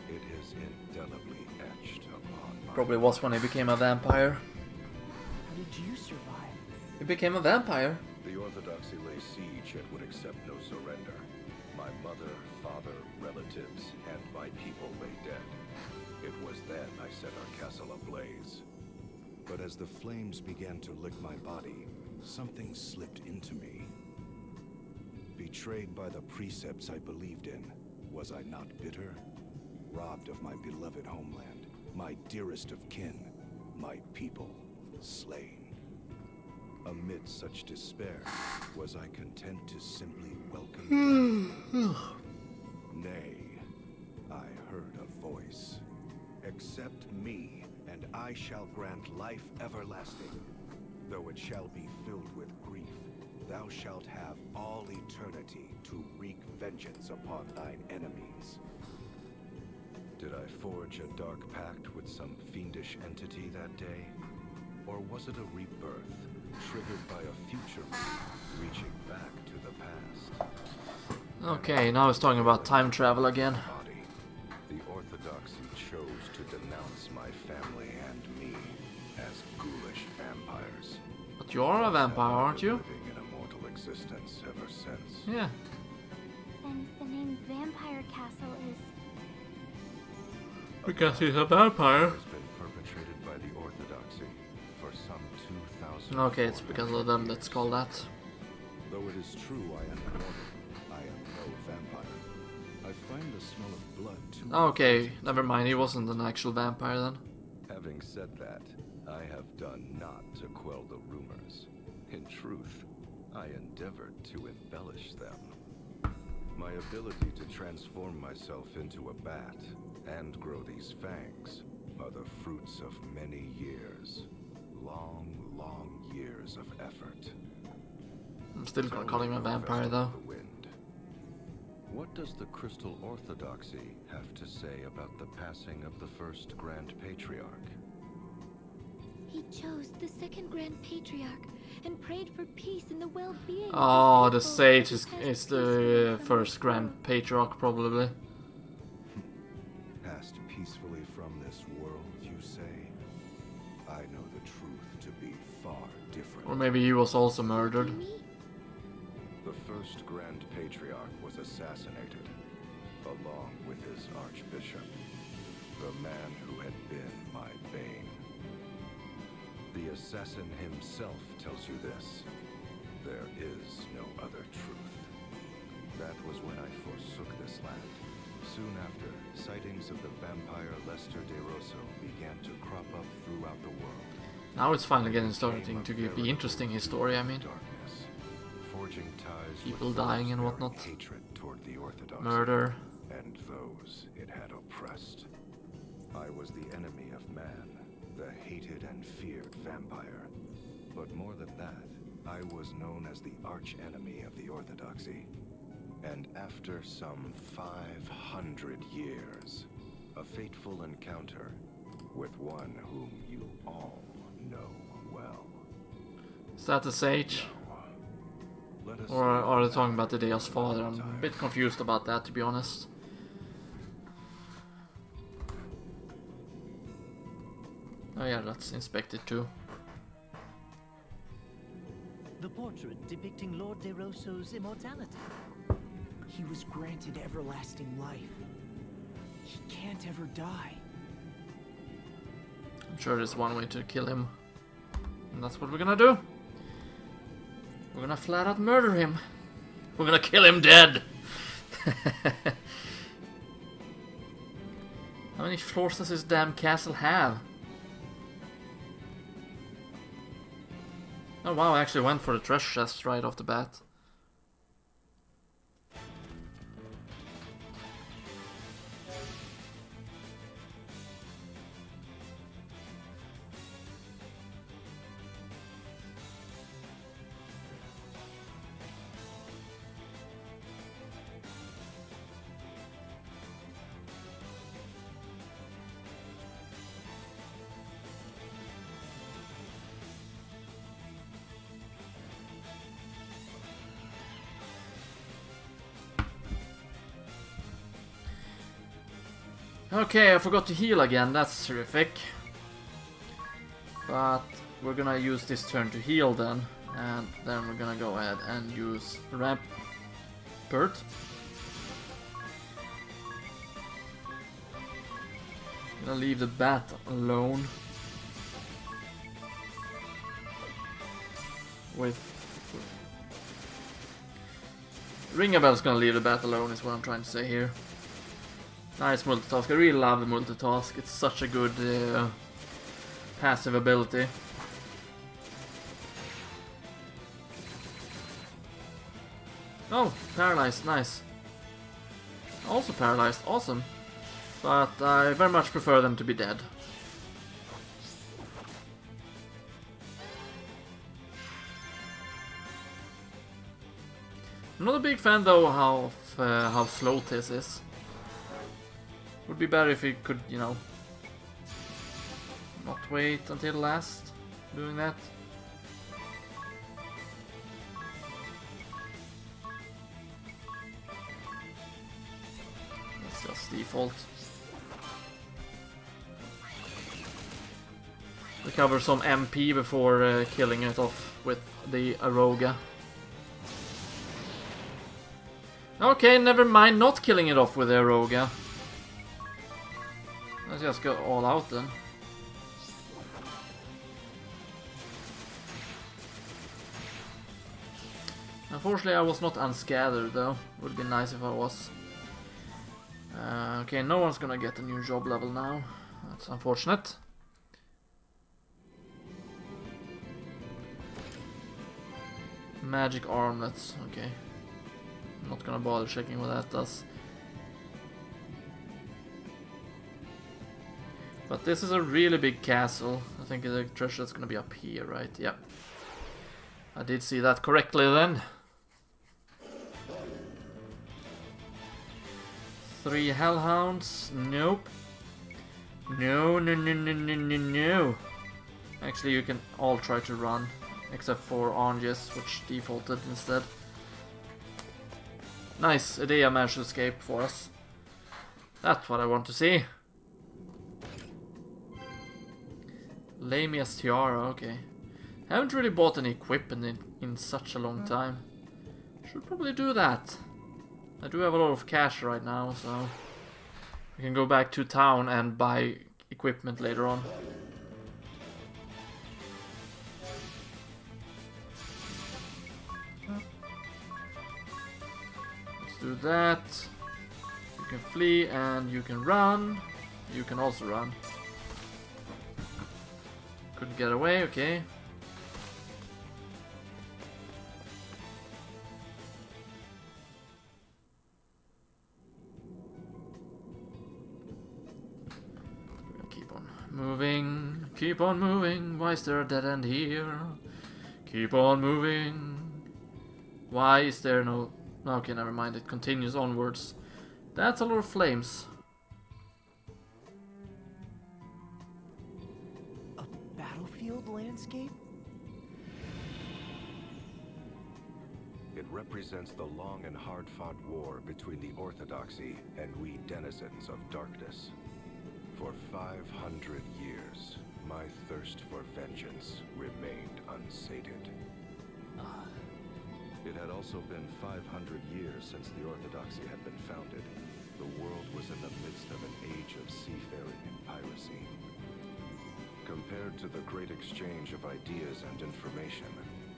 It is indelibly etched upon my... Probably was when he became a vampire. How did you survive? He became a vampire. The Orthodoxy lay siege and would accept no surrender. My mother, father, relatives, and my people lay dead. It was then I set our castle ablaze. But as the flames began to lick my body, something slipped into me. Betrayed by the precepts I believed in, was I not bitter? Robbed of my beloved homeland, my dearest of kin, my people slain. Amid such despair, was I content to simply welcome death? Nay, I heard a voice. Accept me, and I shall grant life everlasting. Though it shall be filled with grief, thou shalt have all eternity to wreak vengeance upon thine enemies. Did I forge a dark pact with some fiendish entity that day? Or was it a rebirth, triggered by a future me, reaching back to the past? Okay, now he's talking about time travel again. Body. The Orthodoxy chose to denounce my family and me as ghoulish vampires. But you are a vampire, aren't you? Living in a mortal existence ever since. Yeah. Then the name Vampire Castle is... Because he's a vampire. Has been perpetrated by the Orthodoxy for some 2,000. Okay, it's because of them that's called that. Though it is true I am immortal, I am no vampire. I find the smell of blood too. Okay, never mind, he wasn't an actual vampire then. Having said that, I have done not to quell the rumors. In truth, I endeavored to embellish them. My ability to transform myself into a bat and grow these fangs are the fruits of many years. Long, long years of effort. I'm still gonna call him a vampire though. What does the Crystal Orthodoxy have to say about the passing of the first Grand Patriarch? He chose the second Grand Patriarch and prayed for peace and the well-being. Oh, of the people sage who is passed the peacefully from first this Grand world. Patriarch probably. Passed peacefully from this world, you say? I know the truth to be far different. Or maybe he was also What do murdered. you mean? The first Grand Patriarch was assassinated, along with his Archbishop, the man who had been my bane. The assassin himself tells you this. There is no other truth. That was when I forsook this land. Soon after, sightings of the vampire Lester De Rosso began to crop up throughout the world. Now it's finally starting to be interesting, his story, I mean. Darkness, forging ties People with dying and those whatnot. bearing hatred toward the Orthodoxy Murder. and those it had oppressed. I was the enemy of man, the hated and feared vampire. But more than that, I was known as the arch-enemy of the Orthodoxy. And after some 500 years, a fateful encounter with one whom you all know well. Is that the sage? Let us Or leave are they that talking about the Deus for Father? another I'm a time. bit confused about that, to be honest. Oh yeah, let's inspect it too. The portrait depicting Lord De Rosso's immortality. He was granted everlasting life. He can't ever die. I'm sure there's one way to kill him. And that's what we're gonna do. We're gonna flat out murder him. We're gonna kill him dead. How many floors does this damn castle have? Oh wow, I actually went for the treasure chest right off the bat. Okay, I forgot to heal again, that's terrific. But we're gonna use this turn to heal then. And then we're gonna go ahead and use Rampart. Gonna leave the bat alone. With Ringabel's gonna leave the bat alone is what I'm trying to say here. Nice multitask. I really love the multitask. It's such a good passive ability. Oh, paralyzed. Nice. Also paralyzed. Awesome. But I very much prefer them to be dead. I'm not a big fan though of how slow this is. Would be better if we could, you know, not wait until last doing that. That's just default. Recover some MP before killing it off with the Aroga. Okay, never mind not killing it off with the Aroga. Let's just go all out then. Unfortunately I was not unscattered though. Would be nice if I was. Okay, no one's gonna get a new job level now. That's unfortunate. Magic armlets, okay. I'm not gonna bother checking what that does. But this is a really big castle. I think the treasure is gonna be up here, right? Yep. I did see that correctly then. 3 hellhounds? Nope. No, no, no, no, no, no, no. Actually, you can all try to run. Except for Oranges, which defaulted instead. Nice, Idea managed to escape for us. That's what I want to see. Lamia's Tiara, okay. Haven't really bought any equipment in such a long time. Should probably do that. I do have a lot of cash right now, so we can go back to town and buy equipment later on. Let's do that. You can flee and you can run. You can also run. Couldn't get away, okay. Keep on moving, why is there a dead end here? Keep on moving. Why is there no... Okay, never mind, it continues onwards. That's a lot of flames. A battlefield landscape? It represents the long and hard-fought war between the Orthodoxy and we denizens of darkness. For 500 years, my thirst for vengeance remained unsated. It had also been 500 years since the Orthodoxy had been founded. The world was in the midst of an age of seafaring and piracy. Compared to the great exchange of ideas and information,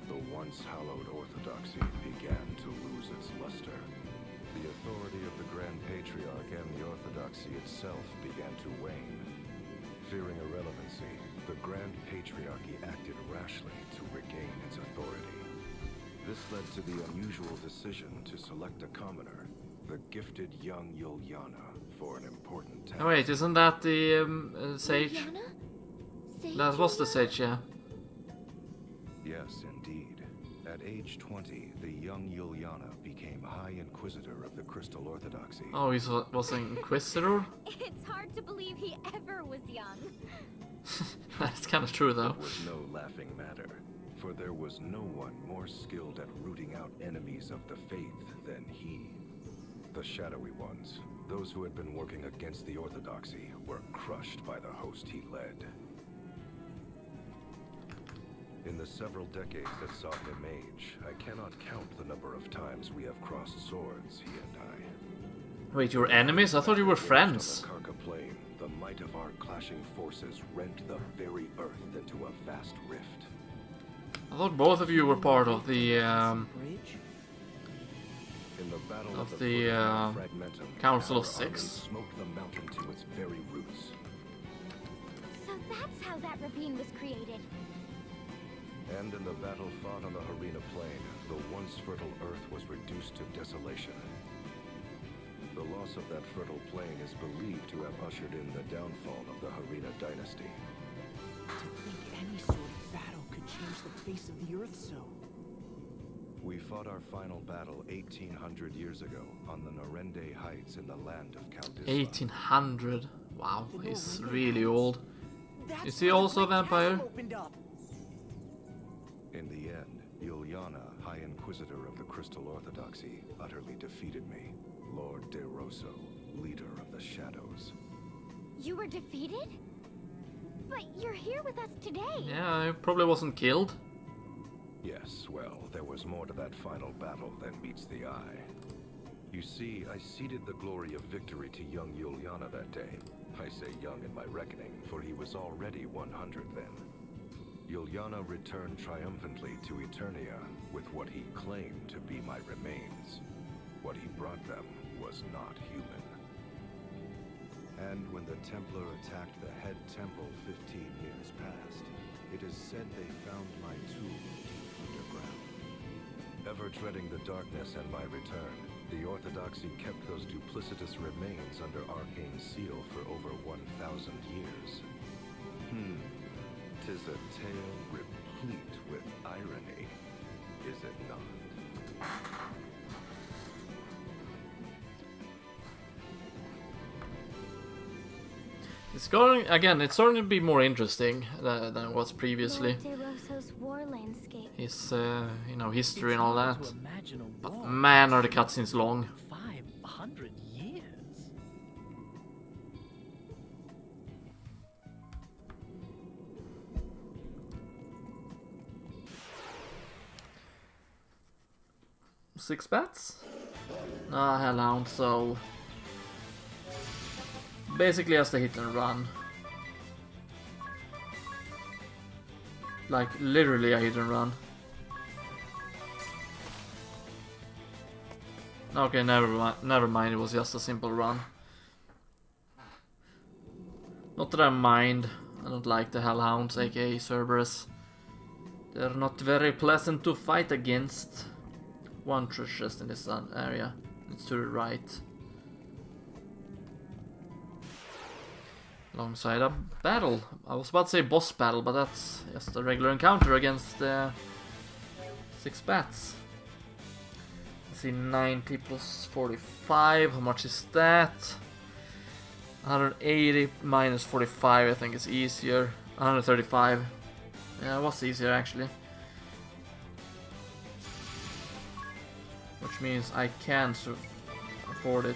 the once hallowed Orthodoxy began to lose its luster. The authority of the Grand Patriarch and the Orthodoxy itself began to wane. Fearing irrelevancy, the Grand Patriarchy acted rashly to regain its authority. This led to the unusual decision to select a commoner, the gifted young Yuliana, for an important task. Oh wait, isn't that the sage? Juliana? Sage That was the Juliana? sage, yeah. Yes, indeed. At age 20, the young Yuliana became High Inquisitor of the Crystal Orthodoxy. Oh, he was an inquisitor? It's hard to believe he ever was young. That's kind of true though. It was no laughing matter, for there was no one more skilled at rooting out enemies of the faith than he. The shadowy ones, those who had been working against the Orthodoxy, were crushed by the host he led. In the several decades that saw him age, I cannot count the number of times we have crossed swords, he and I. Wait, you were enemies? I thought you were friends. On the Karka plain, the might of our clashing forces rent the very earth into a vast rift. I thought both of you were part of the Bridge? In the battle of of the, Fragmentum, Council of our Six. armies smoked the mountain to its very roots. So that's how that ravine was created. And in the battle fought on the Harina plain, the once fertile earth was reduced to desolation. The loss of that fertile plain is believed to have ushered in the downfall of the Harina dynasty. To think any sort of battle could change the face of the earth so. We fought our final battle 1800 years ago on the Norende Heights in the land of Kaldisla. 1800. Wow, The he's Norende really Heights. old. That's Is he where the also a Great vampire? Castle opened up. In the end, Juliana, High Inquisitor of the Crystal Orthodoxy, utterly defeated me. Lord De Rosso, leader of the Shadows. You were defeated? But you're here with us today. Yeah, he probably wasn't killed. Yes, well, there was more to that final battle than meets the eye. You see, I ceded the glory of victory to young Juliana that day. I say young in my reckoning, for he was already 100 then. Juliana returned triumphantly to Eternia with what he claimed to be my remains. What he brought them was not human. And when the Templar attacked the head temple 15 years past, it is said they found my tomb deep underground. Ever dreading the darkness and my return, the Orthodoxy kept those duplicitous remains under arcane seal for over 1,000 years. 'Tis a tale replete with irony, is it not? It's going again. It's starting to be more interesting than it was previously. Lord De Rosso's war landscape. His, you know, history and It's all hard that. to imagine a But war man, are the lasting cutscenes long. 500 years. Six bats? Ah, Hellhound, so... Basically just a hit and run. Like, literally a hit and run. Okay, never mind, it was just a simple run. Not that I mind, I don't like the Hellhounds, aka Cerberus. They're not very pleasant to fight against. One chest in this area, it's to the right. Alongside a battle. I was about to say boss battle, but that's just a regular encounter against 6 bats. Let's see, 90 plus 45, how much is that? 180 minus 45 I think is easier. 135. Yeah, it was easier actually. Which means I can afford it.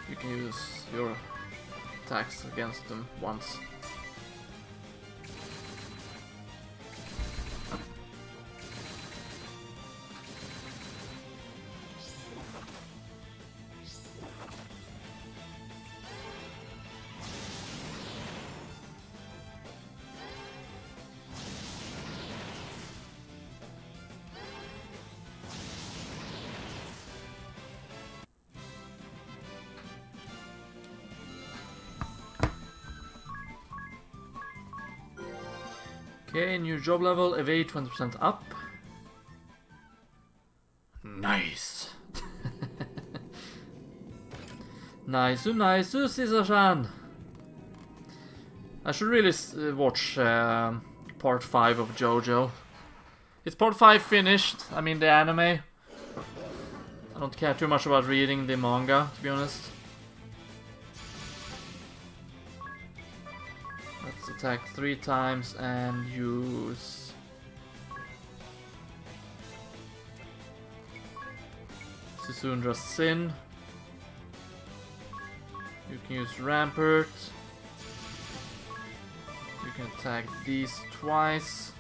You can use your attacks against them once. Okay, new job level, evade 20% up. Nice. Nice, Caesar-san. I should really watch part 5 of JoJo. Is part 5 finished? I mean the anime. I don't care too much about reading the manga, to be honest. let's attack 3 times and use... Sisundra's Sin. You can use Rampart. You can attack these twice.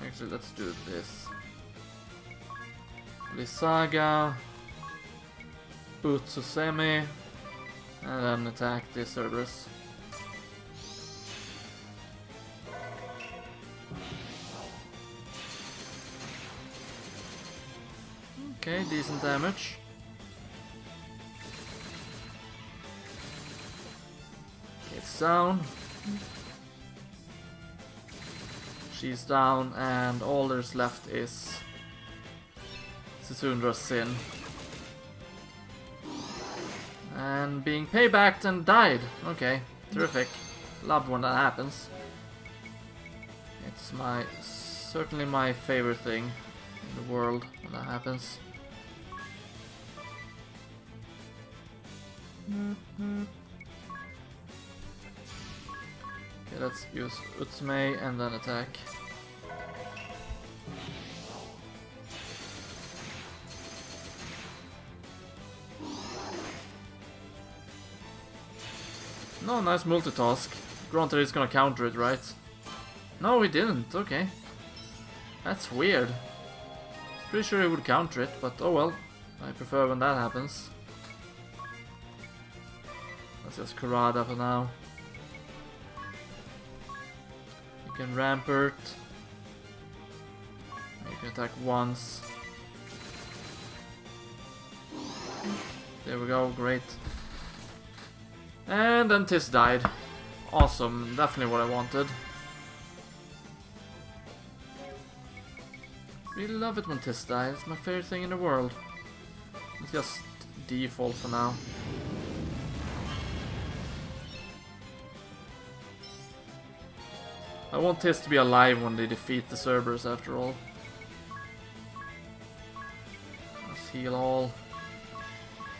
Actually, let's do this. Blizzaga, Utsusemi, and then attack the Cerberus. Okay, decent damage. It's down. She's down, and all there's left is Sisundra's Sin. And being paybacked and died. Okay, terrific. Love when that happens. It's certainly my favorite thing in the world when that happens. Okay, let's use Utsume and then attack. No, nice multitask. Granted, he's gonna counter it, right? No, he didn't. Okay. That's weird. Pretty sure he would counter it, but oh well. I prefer when that happens. Let's just Kurada for now. You can Rampart. You can attack once. There we go, great. And then Tis died. Awesome, definitely what I wanted. Really love it when Tis dies, it's my favorite thing in the world. It's just default for now. I want Tis to be alive when they defeat the Cerberus after all. Let's heal all.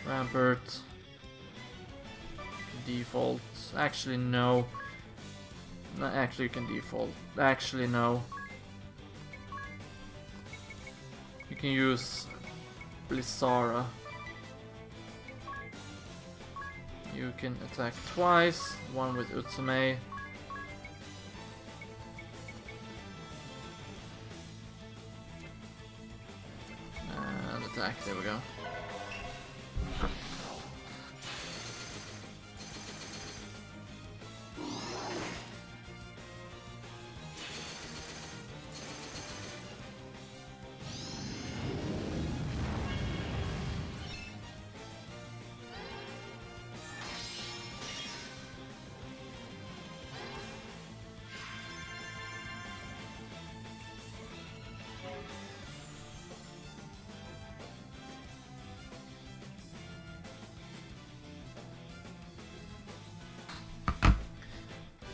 Rampart. Default. Actually, no. No, actually, you can default. Actually, no. You can use Blizzara. You can attack twice. One with Utsume. And attack. There we go.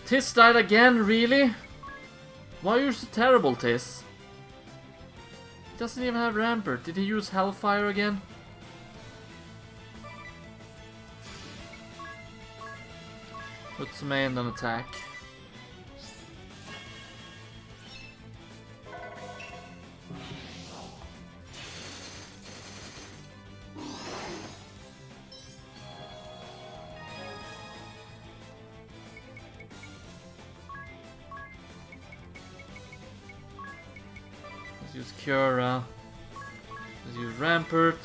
Tis died again, really? Why are you so terrible, Tis? He doesn't even have Rampart. Did he use Hellfire again? Utsume and then attack. Let's use Cura. Let's use Rampart.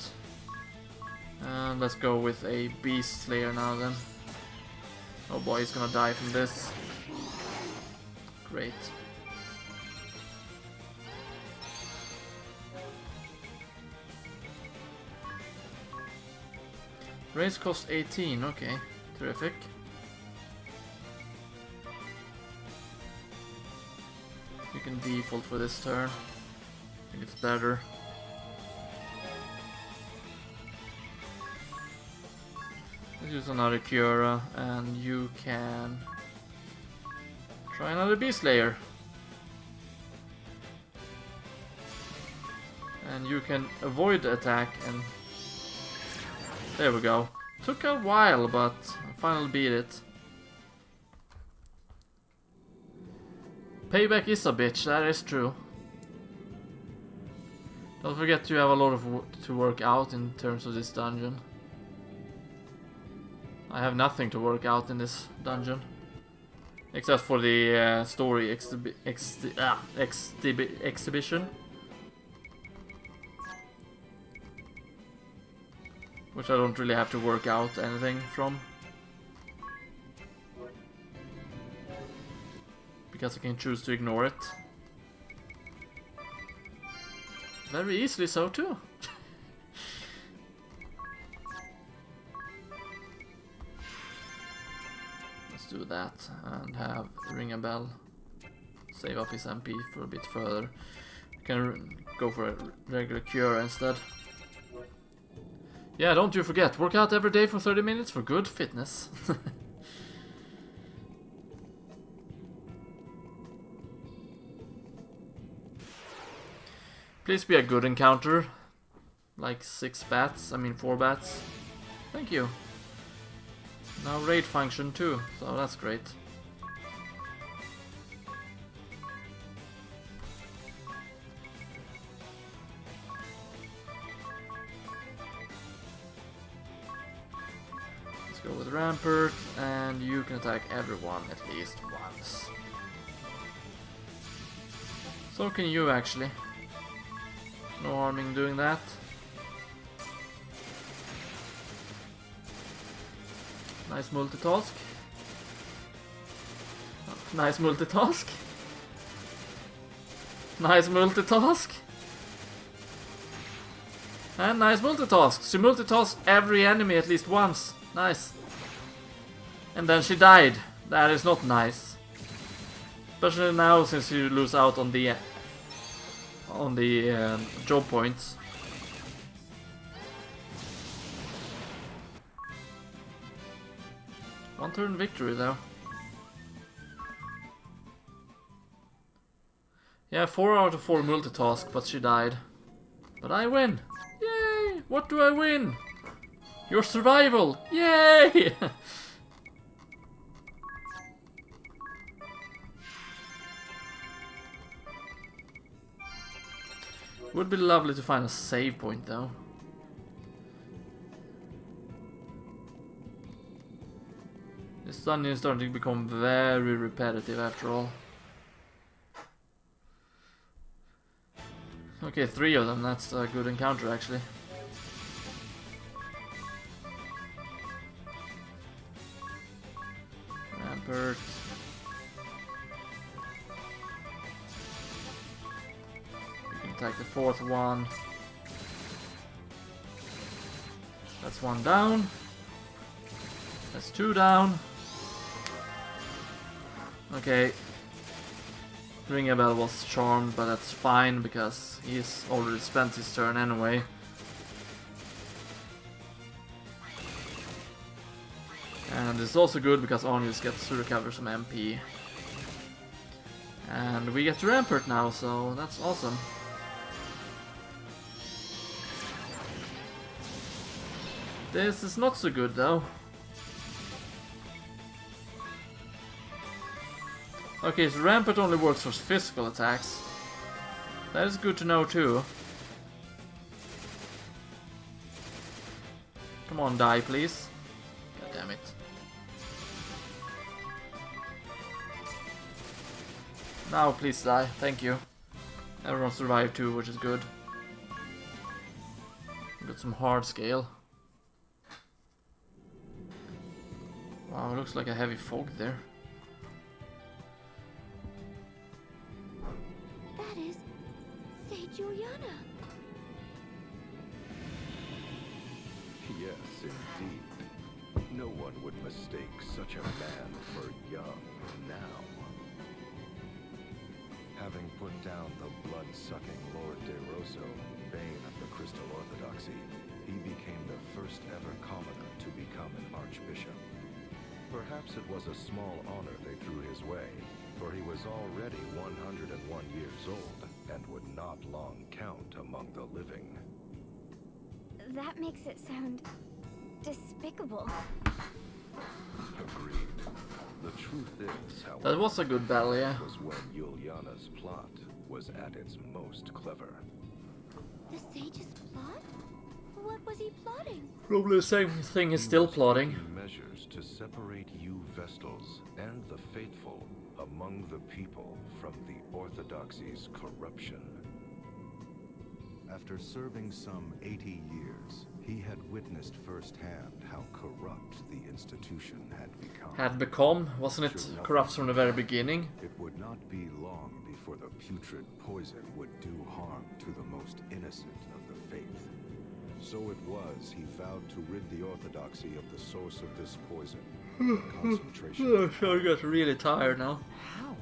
And let's go with a Beast Slayer now then. Oh boy, he's gonna die from this. Great. Race cost 18, okay. Terrific. You can default for this turn. I think it's better. Let's use another Cura, and you can try another Beast Slayer. And you can avoid the attack and There we go. Took a while, but I finally beat it. Payback is a bitch, that is true. Don't forget you have a lot of to work out in terms of this dungeon. I have nothing to work out in this dungeon. Except for the story exhibition. Which I don't really have to work out anything from. Because I can choose to ignore it. Very easily so too. Let's do that and have ring a bell. Save up his MP for a bit further. Can go for a regular cure instead. Yeah, don't you forget, work out every day for 30 minutes for good fitness. Please be a good encounter. Like 4 bats. Thank you. Now raid function too, so that's great. Let's go with Rampart, and you can attack everyone at least once. So can you actually. No harming doing that. Nice multitask. Nice multitask. Nice multitask. And nice multitask. She multitasked every enemy at least once. Nice. And then she died. That is not nice. Especially now since you lose out on the job points. One turn victory though. Yeah, 4 out of 4 multitask, but she died. But I win! Yay! What do I win? Your survival! Yay! Would be lovely to find a save point though. This dungeon is starting to become very repetitive after all. Okay, 3 of them, that's a good encounter actually. Rampart. Attack the 4th one. That's 1 down. That's 2 down. Okay. Ring a bell was charmed, but that's fine because he's already spent his turn anyway. And it's also good because Onyx gets to recover some MP. And we get to Rampart now, so that's awesome. This is not so good though. Okay, so Rampart only works for physical attacks. That is good to know too. Come on, die please. God damn it. Now please die, thank you. Everyone survived too, which is good. Got some hard scale. Wow, looks like a heavy fog there. That is Juliana. Yes, indeed. No one would mistake such a man for young now. Having put down the blood-sucking Lord De Rosso, bane of the Crystal Orthodoxy, he became the first ever commoner to become an archbishop. Perhaps it was a small honor they threw his way, for he was already 101 years old and would not long count among the living. That makes it sound despicable. Agreed. The truth is, however, That was a good battle, yeah. was when Yuliana's plot was at its most clever. The sage's plot? What was he plotting? Probably the same thing is still plotting. Taking measures to separate you Vestals and the faithful among the people from the Orthodoxy's corruption. After serving some 80 years, he had witnessed firsthand how corrupt the institution had become. Wasn't it corrupt from the very beginning? It would not be long before the putrid poison would do harm to the most innocent of the faith. So it was he vowed to rid the Orthodoxy of the source of this poison. Concentration. I got really tired now. How?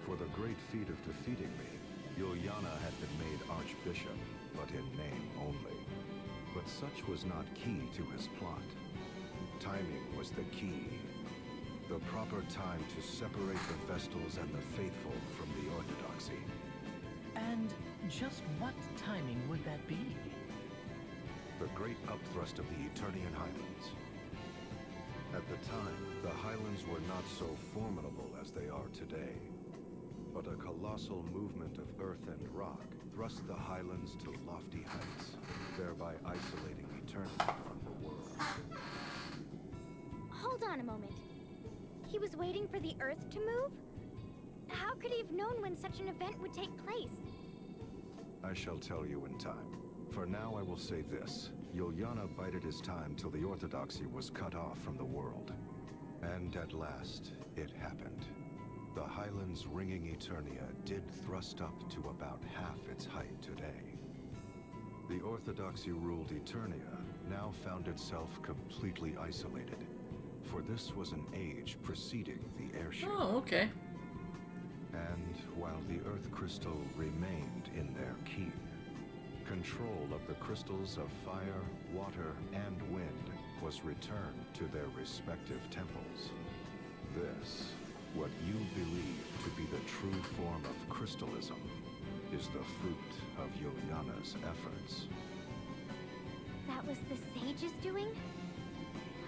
For the great feat of defeating me, Yuliana had been made Archbishop, but in name only. But such was not key to his plot. Timing was the key. The proper time to separate the Vestals and the faithful from the Orthodoxy. And just what timing would that be? The great upthrust of the Eternian Highlands. At the time, the Highlands were not so formidable as they are today. But a colossal movement of earth and rock thrust the Highlands to lofty heights, thereby isolating Eternia from the world. Hold on a moment. He was waiting for the Earth to move? How could he have known when such an event would take place? I shall tell you in time. For now, I will say this. Yuliana bided his time till the Orthodoxy was cut off from the world. And at last, it happened. The Highlands ringing Eternia did thrust up to about half its height today. The Orthodoxy-ruled Eternia now found itself completely isolated, for this was an age preceding the airship. Oh, okay. And while the Earth Crystal remained in their key, control of the crystals of fire, water, and wind was returned to their respective temples. This, what you believe to be the true form of crystalism, is the fruit of Yuliana's efforts. That was the sage's doing?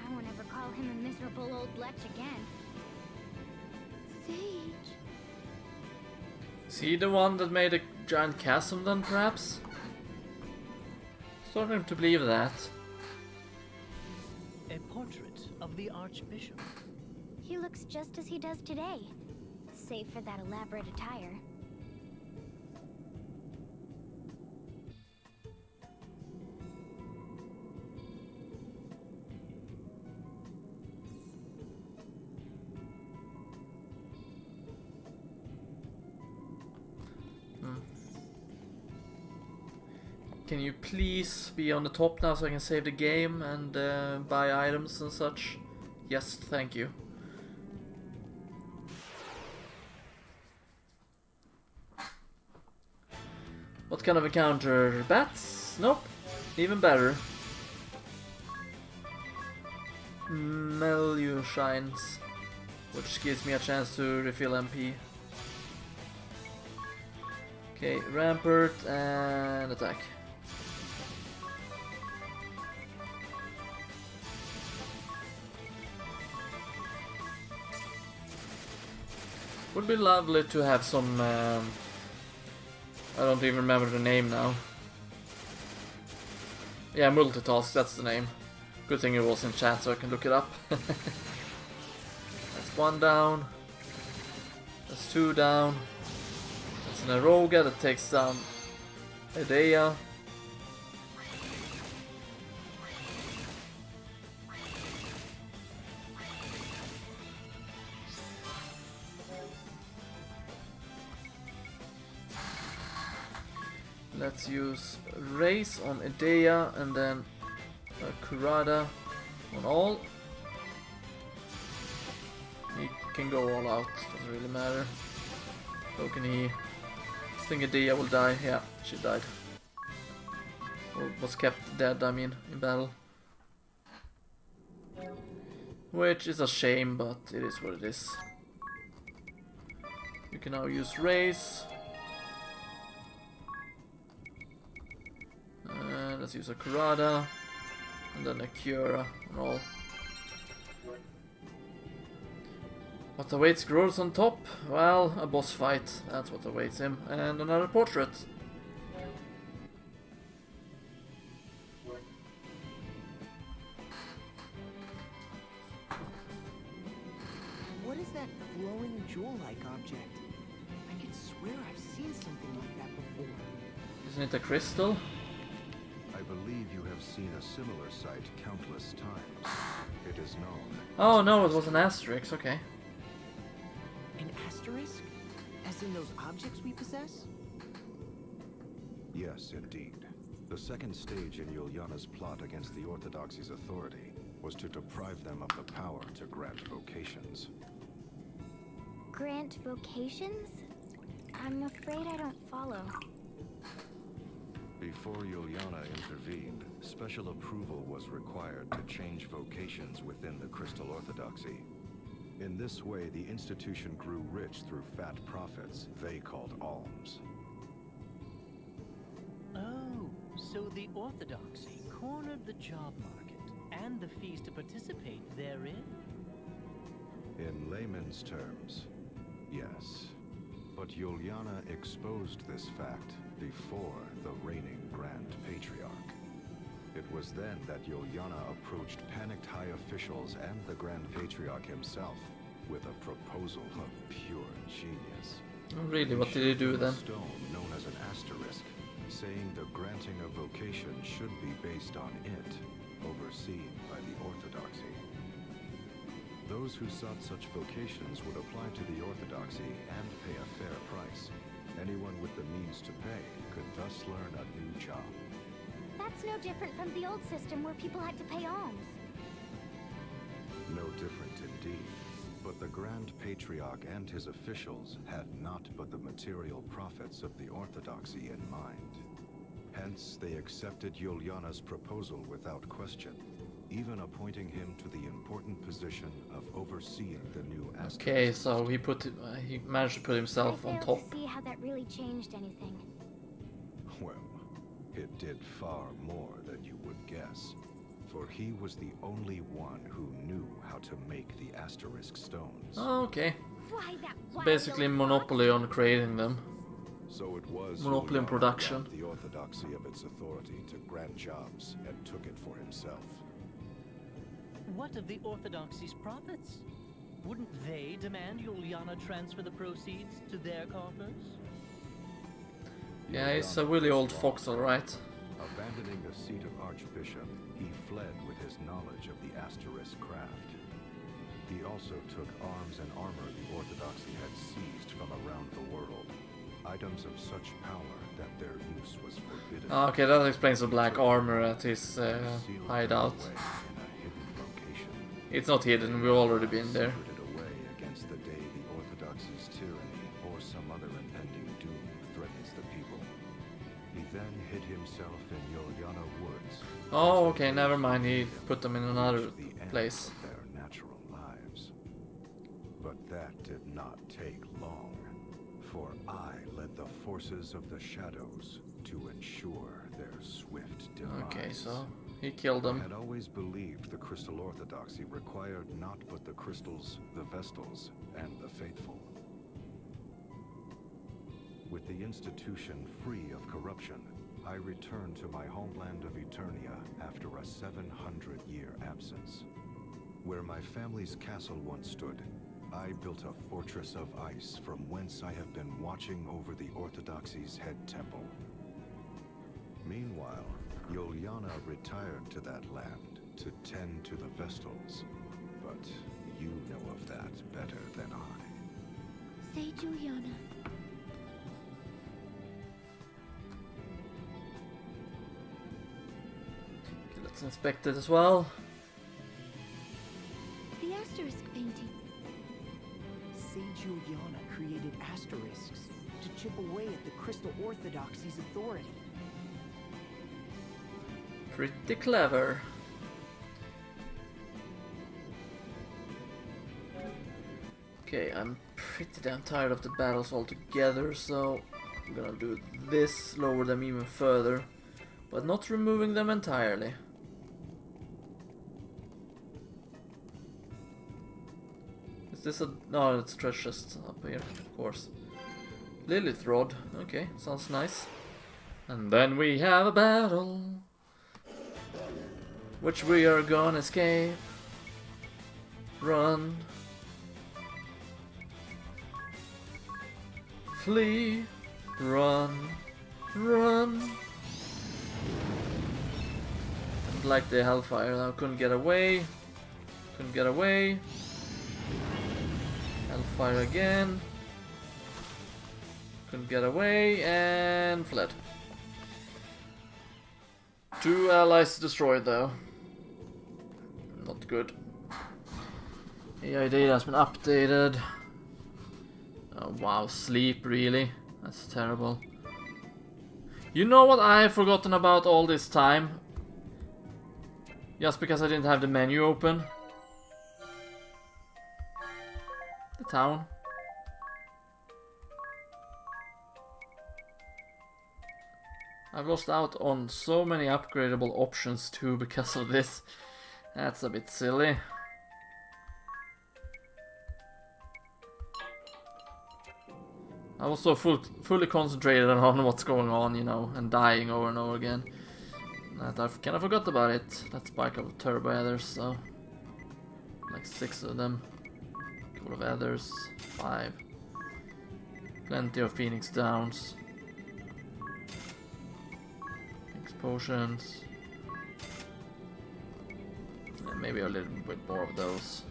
I won't ever call him a miserable old lech again. Sage? Is he the one that made a giant chasm then, perhaps? Starting to believe that. A portrait of the Archbishop. He looks just as he does today, save for that elaborate attire. Can you please be on the top now so I can save the game and buy items and such? Yes, thank you. What kind of encounter? Bats? Nope. Even better. Milieu shines, which gives me a chance to refill MP. Okay, rampart and attack. Would be lovely to have some. I don't even remember the name now. Yeah, multitask, that's the name. Good thing it was in chat so I can look it up. That's one down. That's two down. That's an Aroga that takes down Edea. Let's use Race on Edea and then Kurada on all. He can go all out, doesn't really matter. So can he? I think Edea will die. Yeah, she died. Or was kept dead, I mean, in battle. Which is a shame, but it is what it is. You can now use Race. Let's use a Kurada. And then a cure and all. What awaits Grodus on top? Well, a boss fight. That's what awaits him. And another portrait. What is that glowing jewel-like object? I could swear I've seen something like that before. Isn't it a crystal? I believe you have seen a similar sight countless times. It is known. Oh no, it was an asterisk, okay. An asterisk? As in those objects we possess? Yes, indeed. The second stage in Juliana's plot against the Orthodoxy's authority was to deprive them of the power to grant vocations. Grant vocations? I'm afraid I don't follow. Before Juliana intervened, special approval was required to change vocations within the Crystal Orthodoxy. In this way, the institution grew rich through fat profits they called alms. Oh, so the Orthodoxy cornered the job market and the fees to participate therein? In layman's terms, yes. But Juliana exposed this fact before the reigning Grand Patriarch. It was then that Juliana approached panicked high officials and the Grand Patriarch himself with a proposal of pure genius. Oh, really, what did he do then? A stone known as an asterisk, saying the granting of vocation should be based on it, overseen by the Orthodoxy. Those who sought such vocations would apply to the Orthodoxy and pay a fair price. Anyone with the means to pay could thus learn a new job. That's no different from the old system where people had to pay alms. No different indeed. But the Grand Patriarch and his officials had not but the material profits of the Orthodoxy in mind. Hence, they accepted Juliana's proposal without question, even appointing him to the important position of overseeing the new asterisk. Okay, so he managed to put himself I on fail top. to see how that really changed anything. Well, it did far more than you would guess. For he was the only one who knew how to make the asterisk stones. Oh, okay. Why that So basically monopoly on creating them. So it was Monopoly in Juliana production. robbed the Orthodoxy of its authority to grant jobs and took it for himself. What of the Orthodoxy's profits? Wouldn't they demand Juliana transfer the proceeds to their coffers? Yeah, he's a really old fox, alright. Abandoning the seat of Archbishop, he fled with his knowledge of the asterisk craft. He also took arms and armor the Orthodoxy had seized from around the world. Items of such power that their use was forbidden. Okay, that explains the black armor at his Sealed hideout. away in a hidden location. It's not hidden, we've already been there. Secreted away against the day the Orthodoxy's tyranny or some other impending doom threatens the people. He then hid himself in Juliana Woods. Oh, okay, never mind, he put them in another The end place. of their natural lives. But that did not take long, for I led the forces of the shadows to ensure their swift demise. Okay, so he killed I them. had always believed the Crystal Orthodoxy required not but the crystals, the Vestals, and the faithful. With the institution free of corruption, I returned to my homeland of Eternia after a 700-year absence. Where my family's castle once stood, I built a fortress of ice from whence I have been watching over the Orthodoxy's head temple. Meanwhile, Juliana retired to that land to tend to the Vestals, but you know of that better than I. Say Juliana. Okay, let's inspect it as well. The asterisk painting. Sage Juliana created asterisks to chip away at the Crystal Orthodoxy's authority. Pretty clever. Okay, I'm pretty damn tired of the battles altogether, so I'm gonna do this, lower them even further, but not removing them entirely. Is this a... No, it's treasure chest up here, of course. Lilith Rod. Okay, sounds nice. And then we have a battle, which we are gonna escape. Run. Flee. Run. Run. Didn't like the hellfire. I couldn't get away. Couldn't get away. Hellfire again. Couldn't get away and fled. 2 allies destroyed though. Not good. AI data has been updated. Oh wow, sleep really? That's terrible. You know what I have forgotten about all this time? Just because I didn't have the menu open. The town. I've lost out on so many upgradable options too because of this. That's a bit silly. I was so fully concentrated on what's going on, you know, and dying over and over again, that I kind of forgot about it. That spike of turbo adders, so like 6 of them. Couple of adders, 5. Plenty of Phoenix Downs. Potions. And maybe a little bit more of those.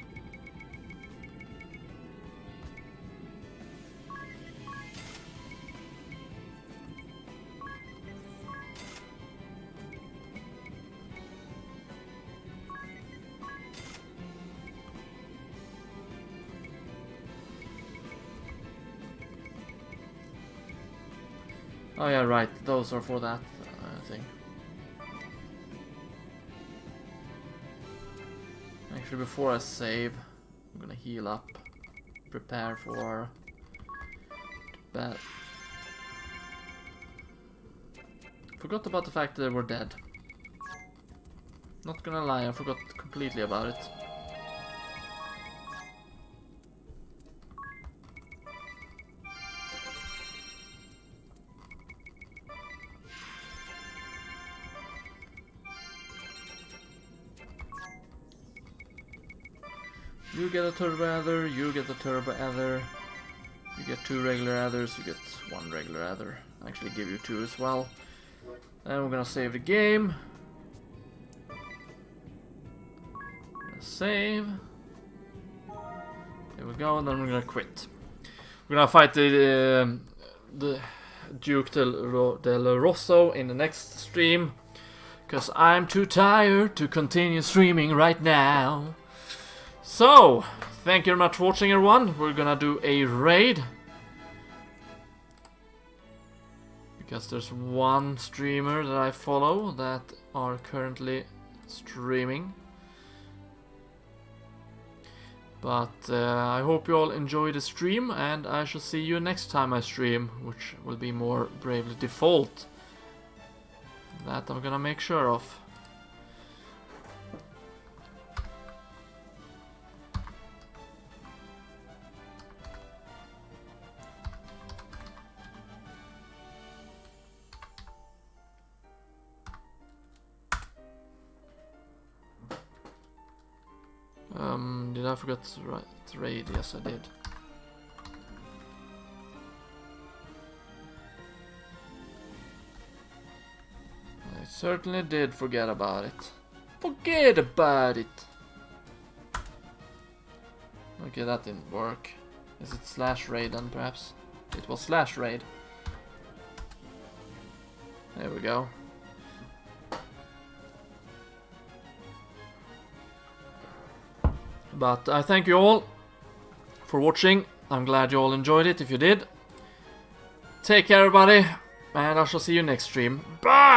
Oh yeah, right. Those are for that thing. Actually, before I save, I'm gonna heal up, prepare for bad. Forgot about the fact that they were dead. Not gonna lie, I forgot completely about it. You get a turbo adder, you get a turbo adder, you get 2 regular adders, you get 1 regular adder. I actually give you 2 as well. And we're gonna save the game. Save. There we go, and then we're gonna quit. We're gonna fight the Duke del Rosso in the next stream, because I'm too tired to continue streaming right now. So, thank you very much for watching, everyone. We're gonna do a raid, because there's one streamer that I follow that are currently streaming. But I hope you all enjoy the stream, and I shall see you next time I stream, which will be more Bravely Default. That I'm gonna make sure of. Did I forget to raid? Yes, I did. I certainly did forget about it. Forget about it! Okay, that didn't work. Is it /raid then, perhaps? It was /raid. There we go. But I thank you all for watching. I'm glad you all enjoyed it, if you did. Take care, everybody, and I shall see you next stream. Bye!